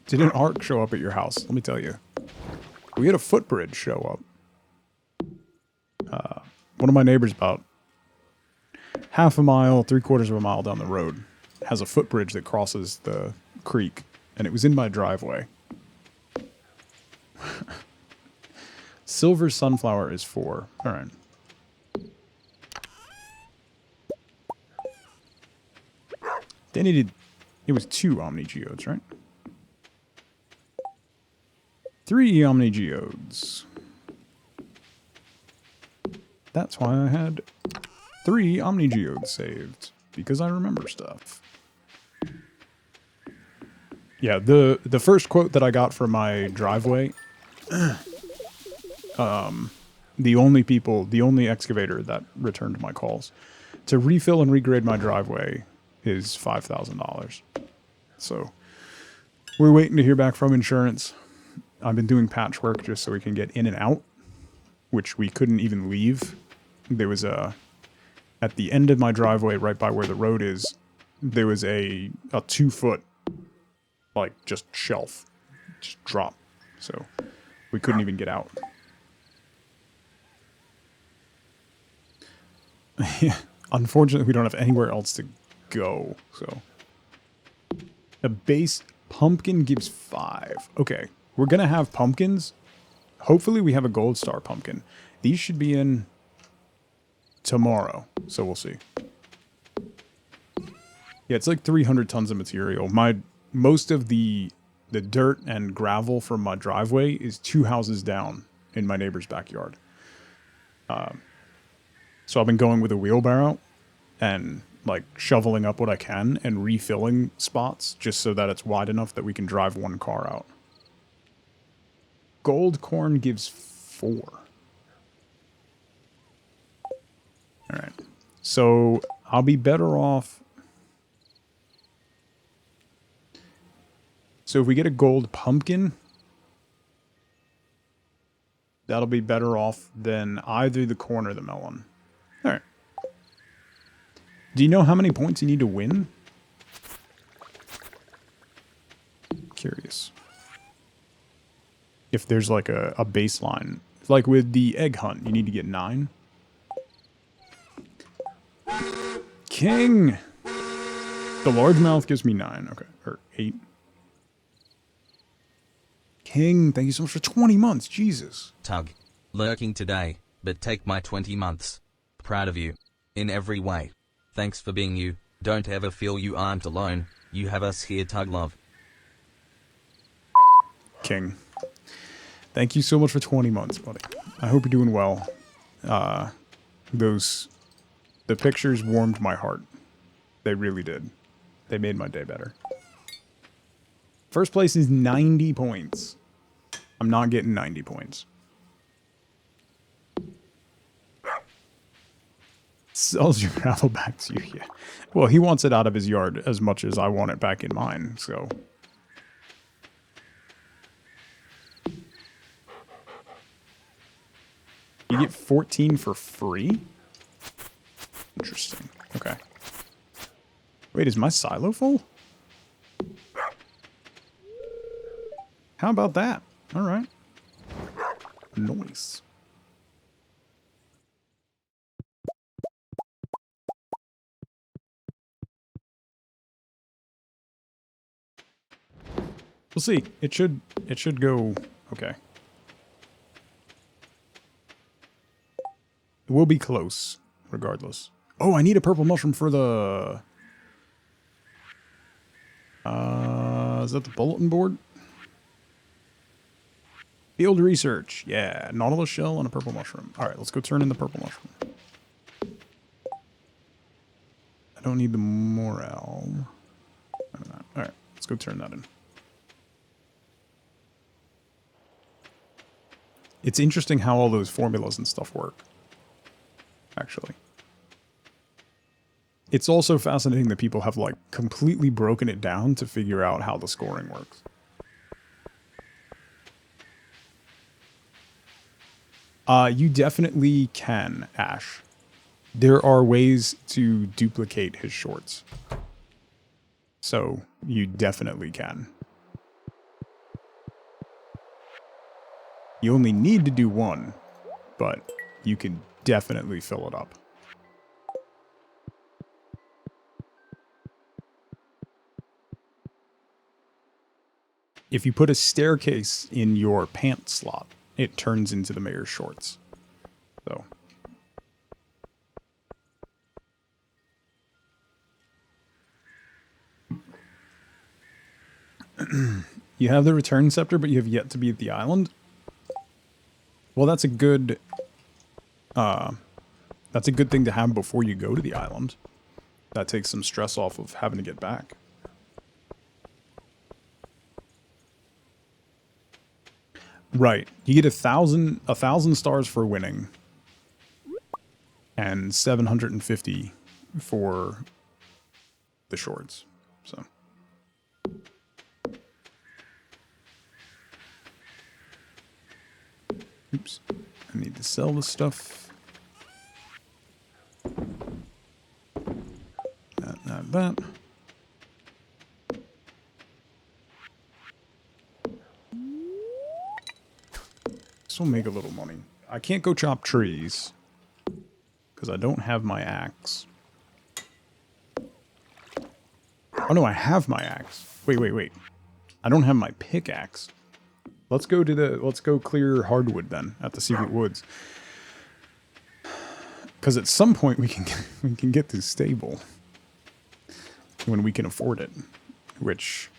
Did an arc show up at your house? Let me tell you. We had a footbridge show up. One of my neighbors about half a mile, 3/4 of a mile down the road has a footbridge that crosses the creek, and it was in my driveway. Silver sunflower is 4. All right. They needed... It was 2 Omni Geodes, right? 3 Omni Geodes. That's why I had 3 Omni Geodes saved. Because I remember stuff. Yeah, the first quote that I got from my driveway... the only excavator that returned my calls to refill and regrade my driveway is $5,000. So we're waiting to hear back from insurance. I've been doing patchwork just so we can get in and out, which we couldn't even leave. There was at the end of my driveway, right by where the road is, there was a 2-foot, like, just shelf, just drop. So we couldn't even get out. Yeah, unfortunately, we don't have anywhere else to go, so. A base pumpkin gives 5. Okay, we're gonna have pumpkins. Hopefully we have a gold star pumpkin. These should be in tomorrow, so we'll see. Yeah, it's like 300 tons of material. Most of the dirt and gravel from my driveway is 2 houses down in my neighbor's backyard. So I've been going with a wheelbarrow and like shoveling up what I can and refilling spots just so that it's wide enough that we can drive 1 car out. Gold corn gives 4. All right. So I'll be better off. So if we get a gold pumpkin, that'll be better off than either the corn or the melon. All right. Do you know how many points you need to win? Curious. If there's like a baseline. Like with the egg hunt, you need to get 9. King! The largemouth gives me 9. Okay. Or 8. King, thank you so much for 20 months. Jesus. Tug. Lurking today, but take my 20 months. Proud of you. In every way. Thanks for being you. Don't ever feel you aren't alone. You have us here, Tug Love. King. Thank you so much for 20 months, buddy. I hope you're doing well. The pictures warmed my heart. They really did. They made my day better. First place is 90 points. I'm not getting 90 points. Sells your gravel back to you, yeah. Well, he wants it out of his yard as much as I want it back in mine, so. You get 14 for free? Interesting. Okay. Wait, is my silo full? How about that? All right. Nice. We'll see. It should go okay. We'll be close, regardless. Oh, I need a purple mushroom for the... is that the bulletin board? Field research. Yeah, nautilus shell and a purple mushroom. All right, let's go turn in the purple mushroom. I don't need the morel. All right, let's go turn that in. It's interesting how all those formulas and stuff work. Actually. It's also fascinating that people have, like, completely broken it down to figure out how the scoring works. You definitely can, Ash. There are ways to duplicate his shorts. So, you definitely can. You only need to do one, but you can definitely fill it up. If you put a staircase in your pants slot, it turns into the mayor's shorts. So. You have the return scepter, but you have yet to be at the island? Well, that's a good thing to have before you go to the island. That takes some stress off of having to get back. Right. You get 1,000 stars for winning. And 750 for the shorts. So. Oops. I need to sell this stuff. That. This will make a little money. I can't go chop trees because I don't have my axe. Oh no, I have my axe. Wait. I don't have my pickaxe. Let's go clear hardwood then at the secret woods. Because at some point we can get this stable when we can afford it, which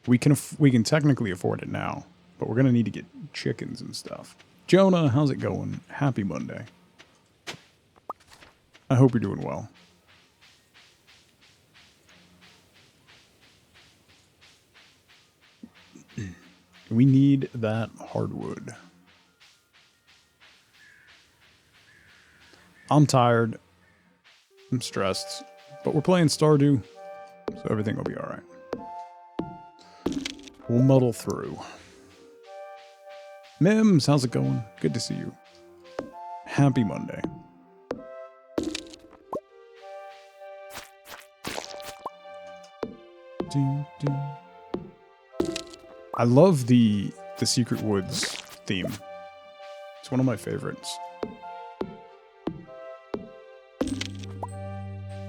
we can technically afford it now, but we're gonna need to get chickens and stuff. Jonah, how's it going? Happy Monday. I hope you're doing well. We need that hardwood. I'm tired. I'm stressed. But we're playing Stardew, so everything will be alright. We'll muddle through. Mims, how's it going? Good to see you. Happy Monday. I love the Secret Woods theme. It's one of my favorites.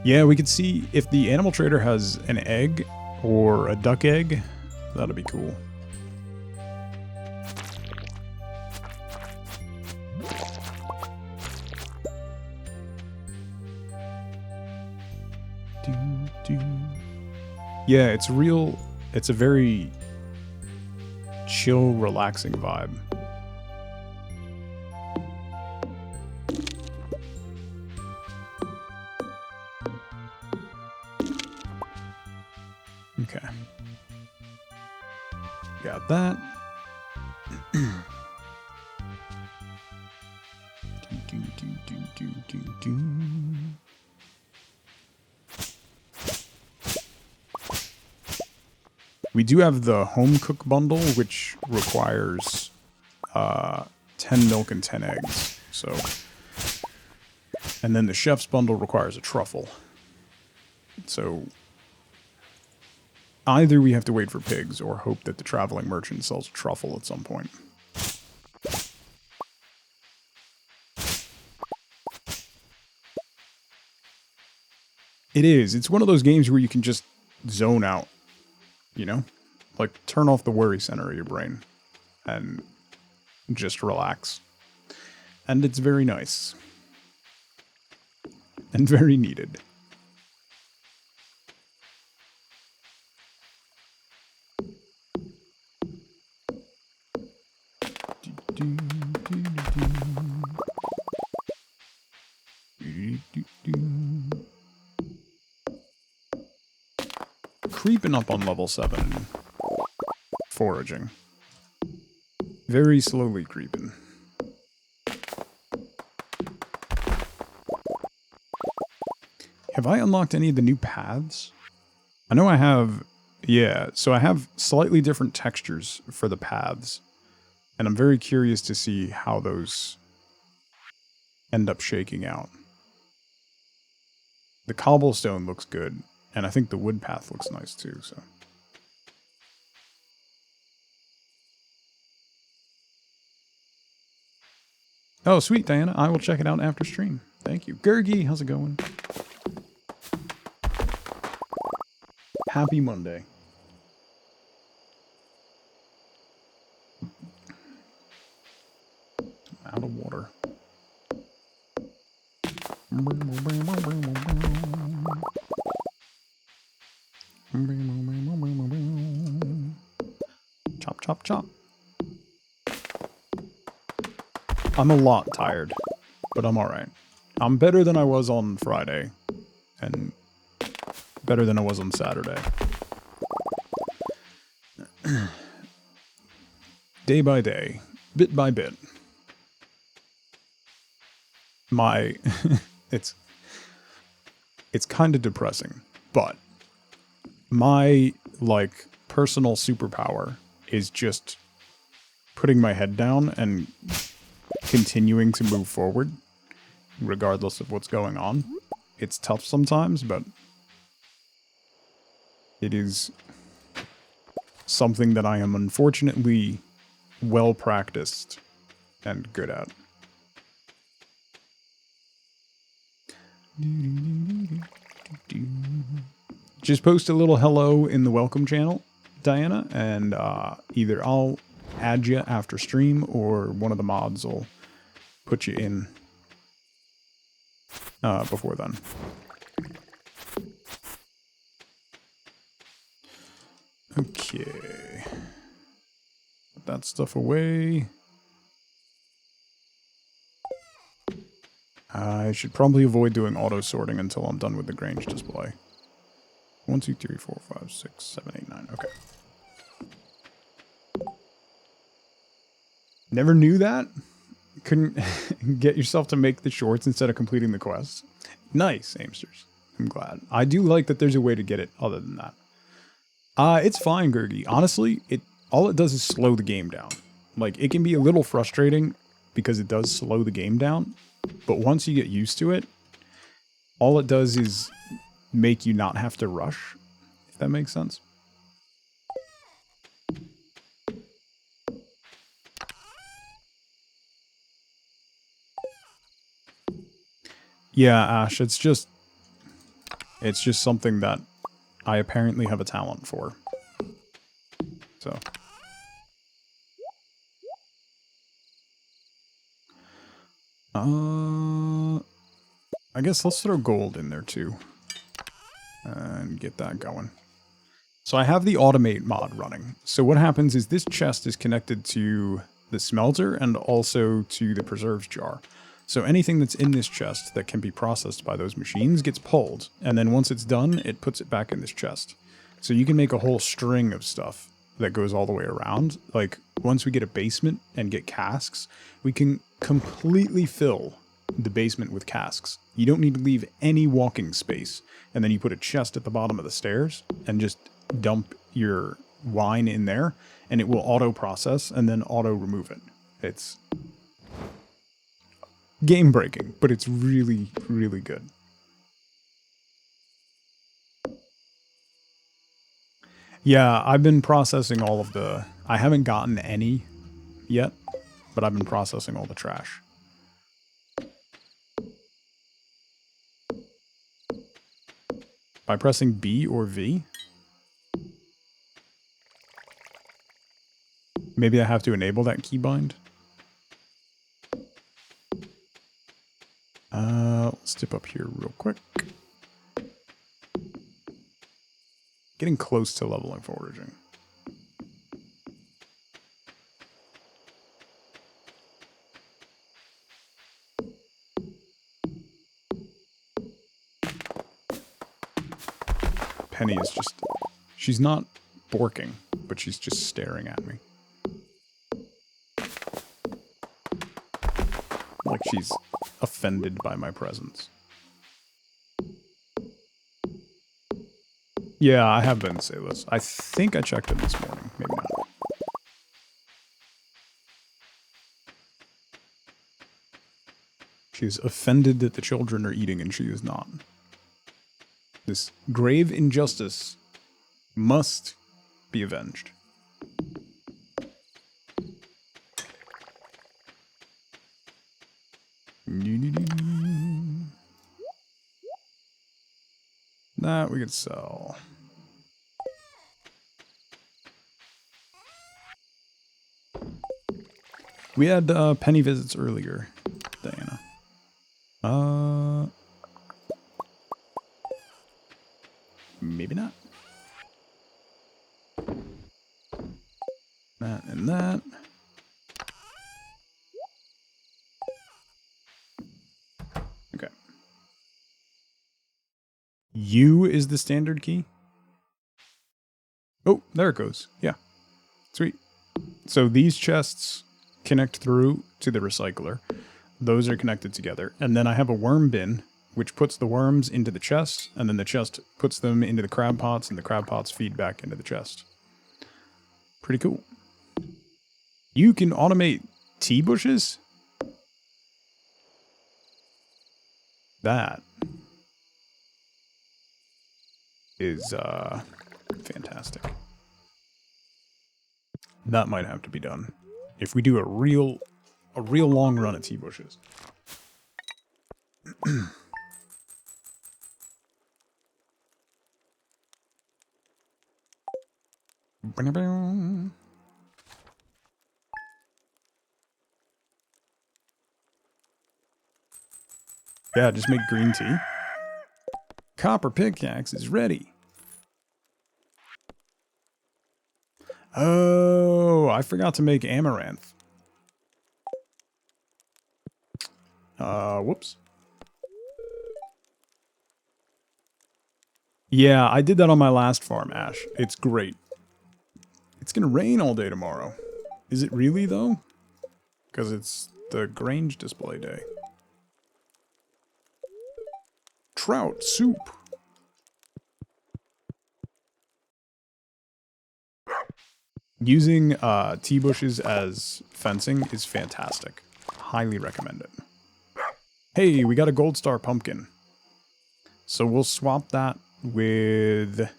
Yeah, we could see if the animal trader has an egg or a duck egg. That'd be cool. Yeah, it's real. It's a very chill, relaxing vibe. Okay. Got that. We do have the home cook bundle, which requires 10 milk and 10 eggs. So, and then the chef's bundle requires a truffle. So, either we have to wait for pigs or hope that the traveling merchant sells a truffle at some point. It is. It's one of those games where you can just zone out, you know? Like, turn off the worry center of your brain and just relax. And it's very nice. And very needed. Creeping up on level 7. Foraging. Very slowly creeping. Have I unlocked any of the new paths? I know I have, yeah, so I have slightly different textures for the paths. And I'm very curious to see how those end up shaking out. The cobblestone looks good, and I think the wood path looks nice too, so. Oh, sweet, Diana. I will check it out after stream. Thank you. Gurgi, how's it going? Happy Monday. Out of water. Chop, chop, chop. I'm a lot tired, but I'm alright. I'm better than I was on Friday, and better than I was on Saturday. Day by day, bit by bit. My... it's kind of depressing, but my, like, personal superpower is just putting my head down and continuing to move forward, regardless of what's going on. It's tough sometimes, but it is something that I am unfortunately well practiced and good at. Just post a little hello in the welcome channel, Diana, and either I'll add you after stream or one of the mods will put you in before then. Okay. Put that stuff away. I should probably avoid doing auto sorting until I'm done with the Grange display. 1, 2, 3, 4, 5, 6, 7, 8, 9. Okay. Never knew that? Couldn't get yourself to make the shorts instead of completing the quests? Nice, Amsters. I'm glad. I do like that there's a way to get it other than that. It's fine, Gurgi. Honestly, all it does is slow the game down. Like, it can be a little frustrating because it does slow the game down, but once you get used to it, all it does is make you not have to rush, if that makes sense. Yeah, Ash, it's just something that I apparently have a talent for. So. I guess let's throw gold in there too. And get that going. So I have the automate mod running. So what happens is this chest is connected to the smelter and also to the preserves jar. So anything that's in this chest that can be processed by those machines gets pulled. And then once it's done, it puts it back in this chest. So you can make a whole string of stuff that goes all the way around. Like, once we get a basement and get casks, we can completely fill the basement with casks. You don't need to leave any walking space. And then you put a chest at the bottom of the stairs and just dump your wine in there, and it will auto-process and then auto-remove it. It's game-breaking, but it's really, really good. Yeah, I've been processing all of the... I haven't gotten any yet, but I've been processing all the trash. By pressing B or V? Maybe I have to enable that keybind. Let's dip up here real quick. Getting close to leveling foraging. Penny is just... She's not borking, but she's just staring at me. Like she's offended by my presence. Yeah, I have been Sayless. I think I checked it this morning. Maybe not. She is offended that the children are eating and she is not. This grave injustice must be avenged. That we could sell. We had penny visits earlier, Diana. Maybe not. That and that. Okay. U is the standard key. Oh, there it goes. Yeah. Sweet. So these chests connect through to the recycler. Those are connected together. And then I have a worm bin, which puts the worms into the chest, and then the chest puts them into the crab pots, and the crab pots feed back into the chest. Pretty cool. You can automate tea bushes? That is fantastic. That might have to be done if we do a real long run at tea bushes. Yeah, just make green tea. Copper pickaxe is ready. Oh, I forgot to make amaranth. Whoops. Yeah, I did that on my last farm, Ash. It's great. It's gonna rain all day tomorrow. Is it really, though? Because it's the Grange display day. Trout soup. Using tea bushes as fencing is fantastic. Highly recommend it. Hey, we got a gold star pumpkin. So we'll swap that with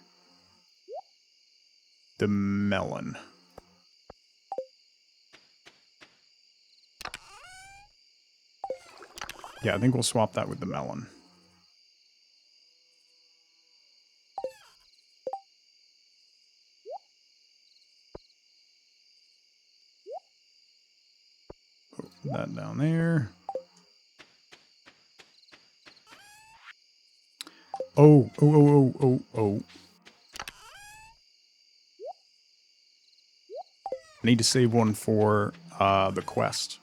the melon. Yeah, I think we'll swap that with the melon. Put that down there. Oh. I need to save one for the quest.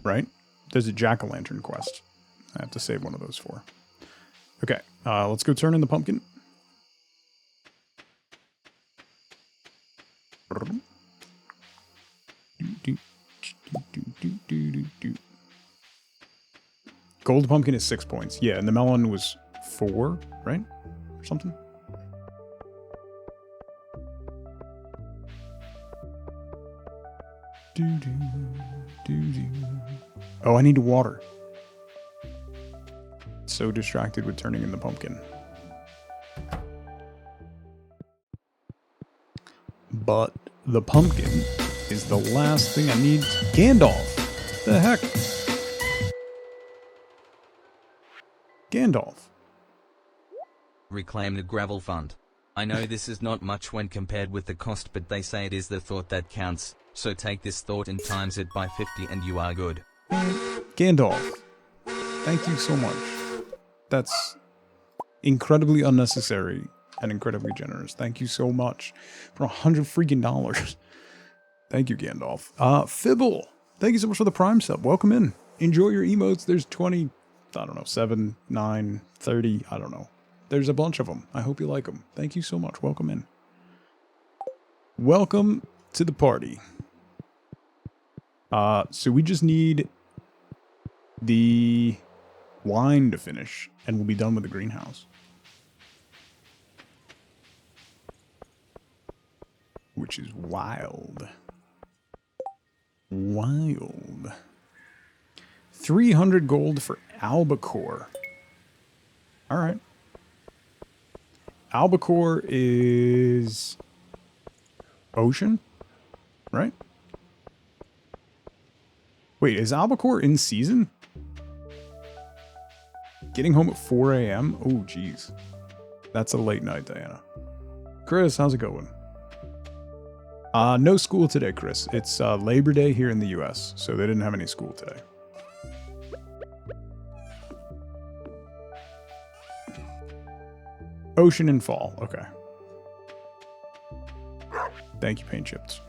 Right? There's a jack-o'-lantern quest. I have to save one of those for. Okay, let's go turn in the pumpkin. Gold pumpkin is 6 points. Yeah, and the melon was 4, right? Or something? Oh, I need water. So distracted with turning in the pumpkin. But the pumpkin is the last thing I need. Gandalf! The heck? Gandalf. Reclaimed gravel fund. I know this is not much when compared with the cost, but they say it is the thought that counts, so take this thought and times it by 50 and you are good. Gandalf, thank you so much. That's incredibly unnecessary and incredibly generous. Thank you so much for $100 freaking. Thank you, Gandalf. Fibble, thank you so much for the Prime sub. Welcome in. Enjoy your emotes. There's 20, I don't know, 7, 9, 30, I don't know. There's a bunch of them. I hope you like them. Thank you so much. Welcome in. Welcome to the party. So we just need the wine to finish, and we'll be done with the greenhouse. Which is wild. Wild. 300 gold for albacore. Alright. Albacore is ocean, right? Wait, is albacore in season? Getting home at 4 a.m.? Oh, geez. That's a late night, Diana. Chris, how's it going? No school today, Chris. It's Labor Day here in the US, so they didn't have any school today. Ocean and fall. Okay. Thank you, Paint Chips.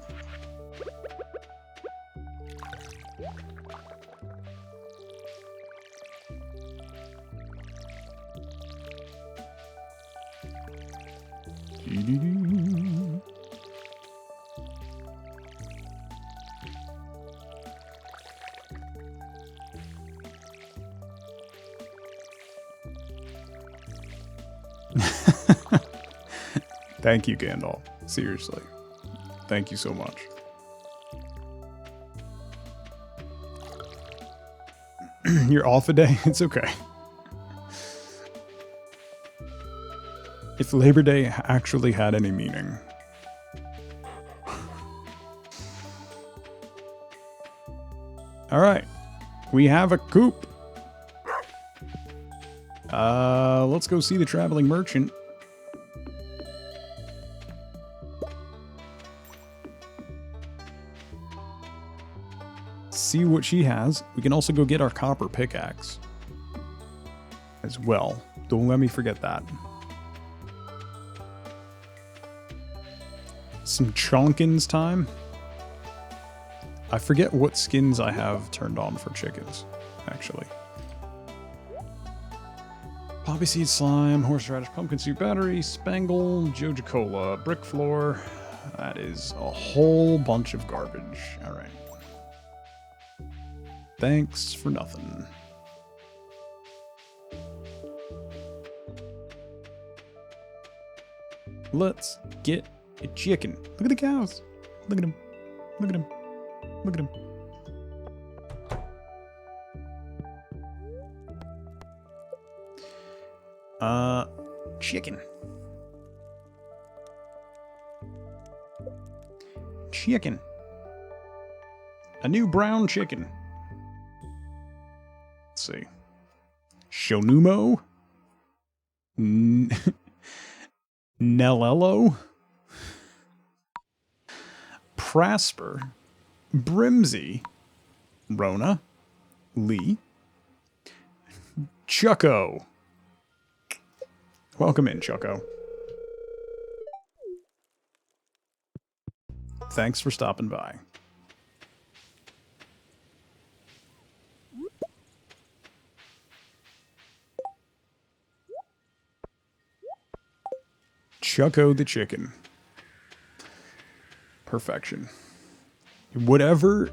Thank you, Gandalf. Seriously. Thank you so much. You're off a day? It's okay. If Labor Day actually had any meaning. Alright. We have a coop. Let's go see the traveling merchant. See what she has. We can also go get our copper pickaxe as well. Don't let me forget that. Some chonkins time. I forget what skins I have turned on for chickens, actually. Poppy seed slime, horseradish, pumpkin seed battery, spangle, Joja Cola, brick floor. That is a whole bunch of garbage. All right. Thanks for nothing. Let's get a chicken. Look at the cows. Look at them. Look at them. Look at them. Chicken. Chicken. A new brown chicken. Let's see. Shonumo. Nelello. Prasper. Brimsy. Rona. Lee. Chucko. Welcome in, Chucko. Thanks for stopping by. Chucko the chicken. Perfection. Whatever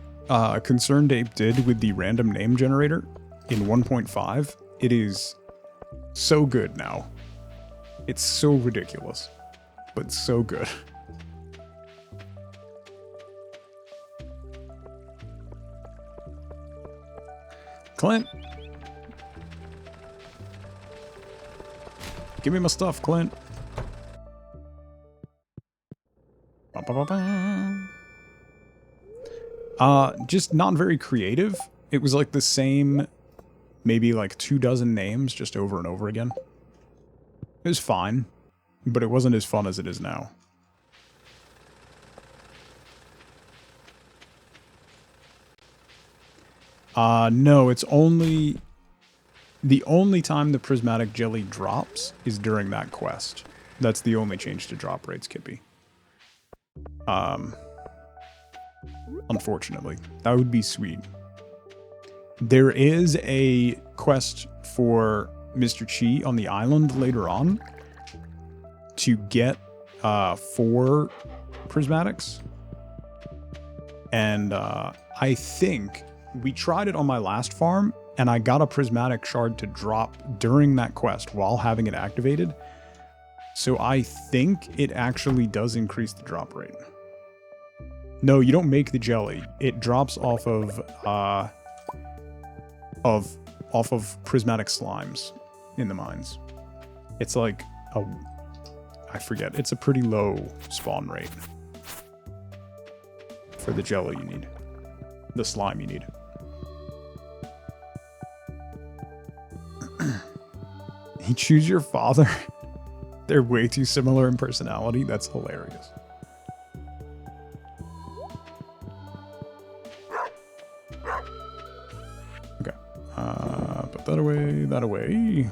Concerned Ape did with the random name generator in 1.5, it is so good now. It's so ridiculous, but so good. Clint. Give me my stuff, Clint. Just not very creative. It was like the same, maybe like 24 names just over and over again. It was fine, but it wasn't as fun as it is now. No, it's only... The only time the prismatic jelly drops is during that quest. That's the only change to drop rates, Kippy. Unfortunately. That would be sweet. There is a quest for Mr. Chi on the island later on to get 4 prismatics. And I think we tried it on my last farm, and I got a prismatic shard to drop during that quest while having it activated. So I think it actually does increase the drop rate. No, you don't make the jelly. It drops off of prismatic slimes in the mines. It's like I forget. It's a pretty low spawn rate for the jelly you need. The slime you need. You choose your father? They're way too similar in personality. That's hilarious. Okay. Put that away, that away.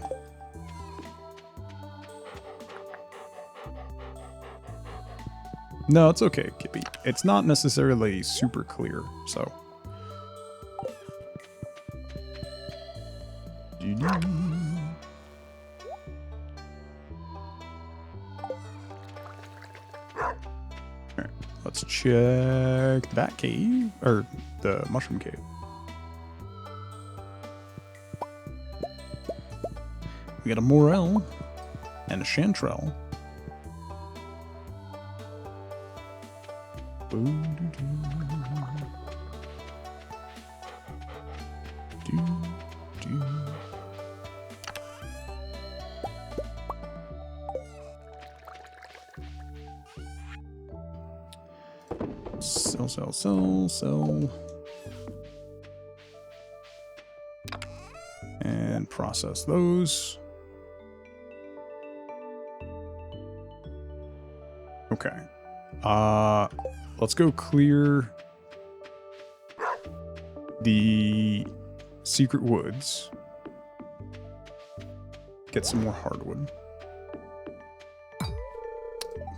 No, it's okay, Kippy. It's not necessarily super clear, so. Alright, let's check the bat cave, or the mushroom cave. We got a morel and a chanterelle. Sell. And process those. Okay. Let's go clear the secret woods. Get some more hardwood.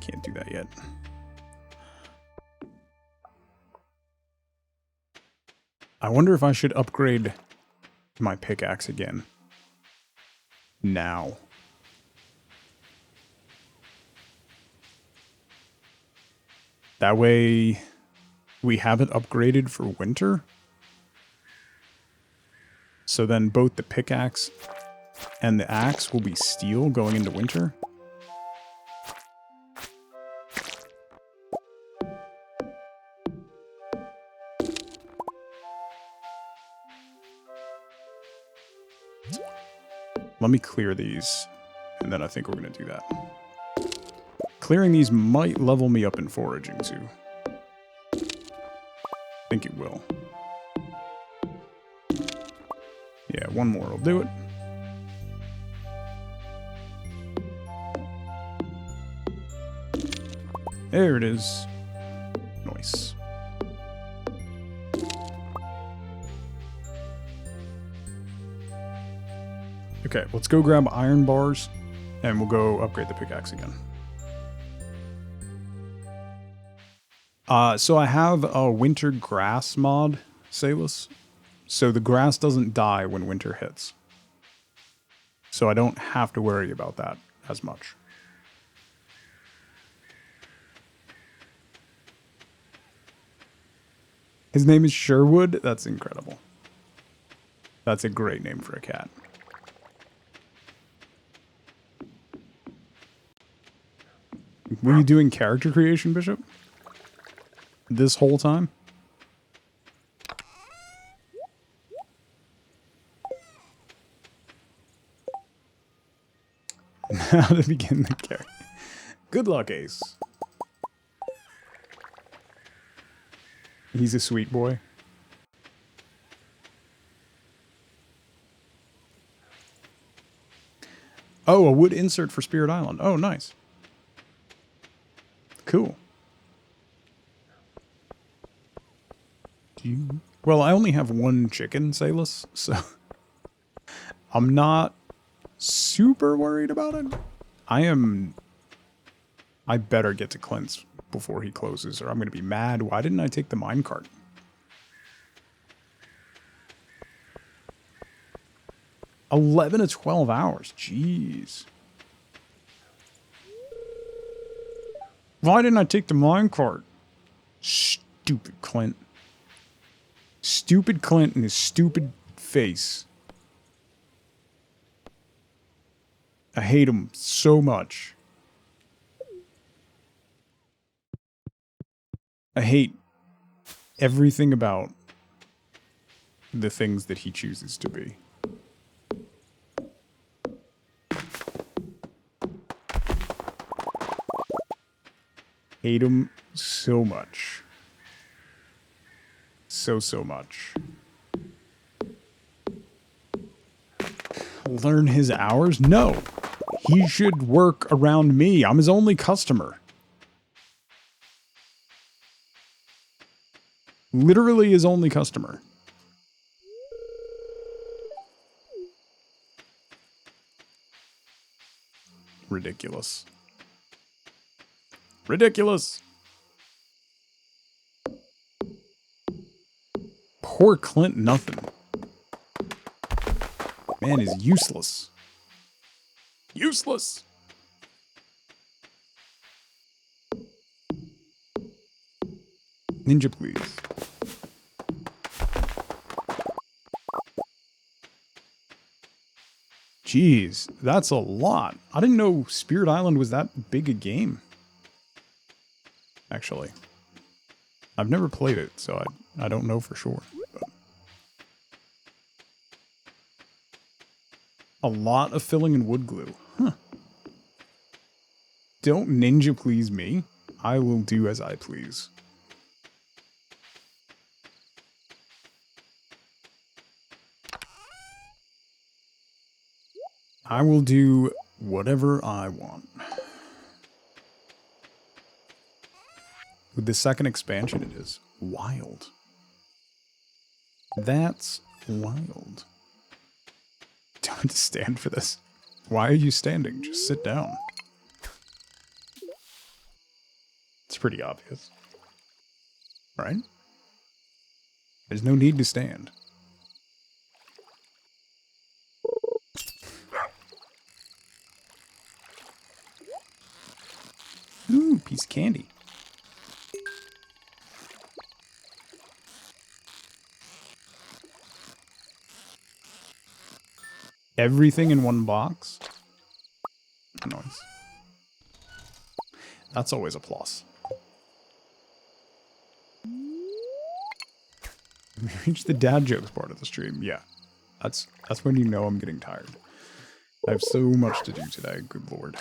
Can't do that yet. I wonder if I should upgrade my pickaxe again. Now. That way, we have it upgraded for winter. So then both the pickaxe and the axe will be steel going into winter. Let me clear these, and then I think we're going to do that. Clearing these might level me up in foraging, too. I think it will. Yeah, one more will do it. There it is. Nice. Okay, let's go grab iron bars, and we'll go upgrade the pickaxe again. So I have a winter grass mod, Salus. So the grass doesn't die when winter hits. So I don't have to worry about that as much. His name is Sherwood? That's incredible. That's a great name for a cat. Were you doing character creation, Bishop? This whole time? Now to begin the character. Good luck, Ace. He's a sweet boy. Oh, a wood insert for Spirit Island. Oh, nice. Cool. Well, I only have one chicken, Salus, so I'm not super worried about it. I better get to Clint's before he closes, or I'm going to be mad. Why didn't I take the minecart? $11 to 12 hours. Jeez. Why didn't I take the minecart? Stupid Clint. Stupid Clint and his stupid face. I hate him so much. I hate everything about the things that he chooses to be. Hate him so much. So much. Learn his hours? No. He should work around me. I'm his only customer. Literally his only customer. Ridiculous. Ridiculous. Poor Clint nothing. Man is useless. Useless. Ninja, please. Jeez, that's a lot. I didn't know Spirit Island was that big a game. Actually. I've never played it, so I don't know for sure. But a lot of filling and wood glue. Huh. Don't ninja please me. I will do as I please. I will do whatever I want. With the second expansion, it is wild. That's wild. Don't stand for this. Why are you standing? Just sit down. It's pretty obvious. Right? There's no need to stand. Ooh, piece of candy. Everything in one box? Nice. That's always a plus. We reached the dad jokes part of the stream. Yeah. That's when you know I'm getting tired. I have so much to do today, good lord.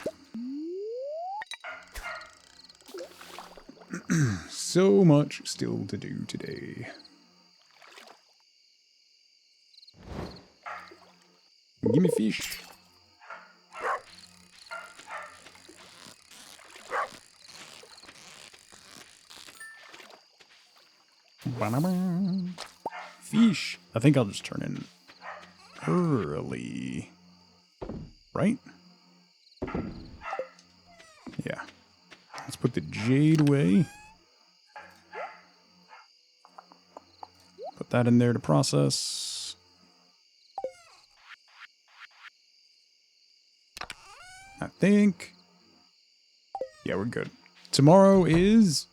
So much still to do today. Give me fish. Fish. I think I'll just turn in early. Right? Yeah. Let's put the jade away. Put that in there to process. I think. Yeah, we're good. Tomorrow is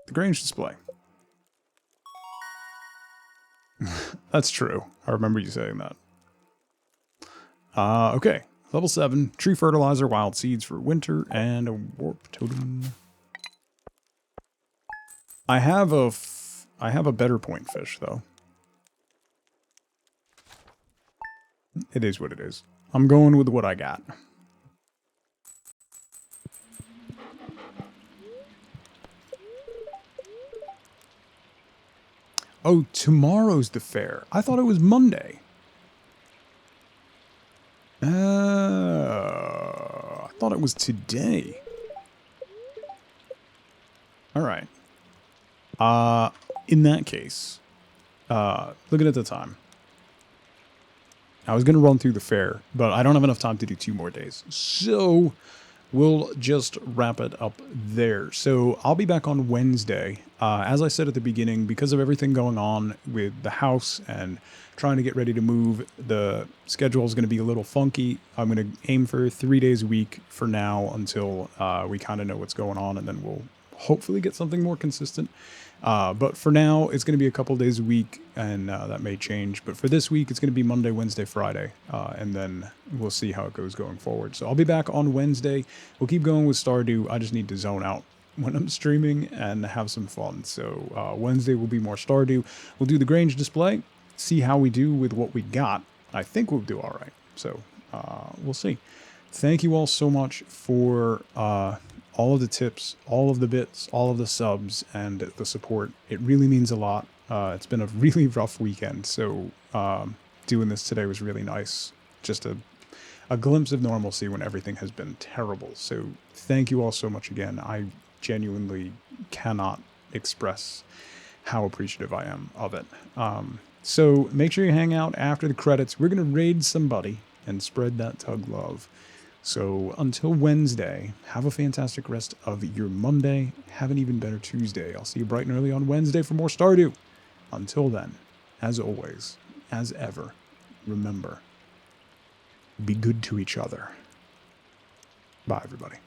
the Grange display. That's true. I remember you saying that. Okay. Level 7. Tree fertilizer, wild seeds for winter, and a warp totem. I have a better point fish, though. It is what it is. I'm going with what I got. Oh, tomorrow's the fair. I thought it was Monday. I thought it was today. All right. In that case, looking at the time, I was going to run through the fair, but I don't have enough time to do 2 more days. So we'll just wrap it up there. So I'll be back on Wednesday. As I said at the beginning, because of everything going on with the house and trying to get ready to move, the schedule is going to be a little funky. I'm going to aim for 3 days a week for now until we kind of know what's going on, and then we'll hopefully get something more consistent. But for now, it's going to be a couple days a week, and that may change. But for this week, it's going to be Monday, Wednesday, Friday, and then we'll see how it goes going forward. So I'll be back on Wednesday. We'll keep going with Stardew. I just need to zone out when I'm streaming and have some fun. So Wednesday will be more Stardew. We'll do the Grange display, see how we do with what we got. I think we'll do all right. So we'll see. Thank you all so much for all of the tips, all of the bits, all of the subs, and the support. It really means a lot. It's been a really rough weekend, so doing this today was really nice. Just a glimpse of normalcy when everything has been terrible. So thank you all so much again. I genuinely cannot express how appreciative I am of it. So make sure you hang out after the credits. We're going to raid somebody and spread that tug love. So until Wednesday, have a fantastic rest of your Monday. Have an even better Tuesday. I'll see you bright and early on Wednesday for more Stardew. Until then, as always, as ever, remember, be good to each other. Bye, everybody.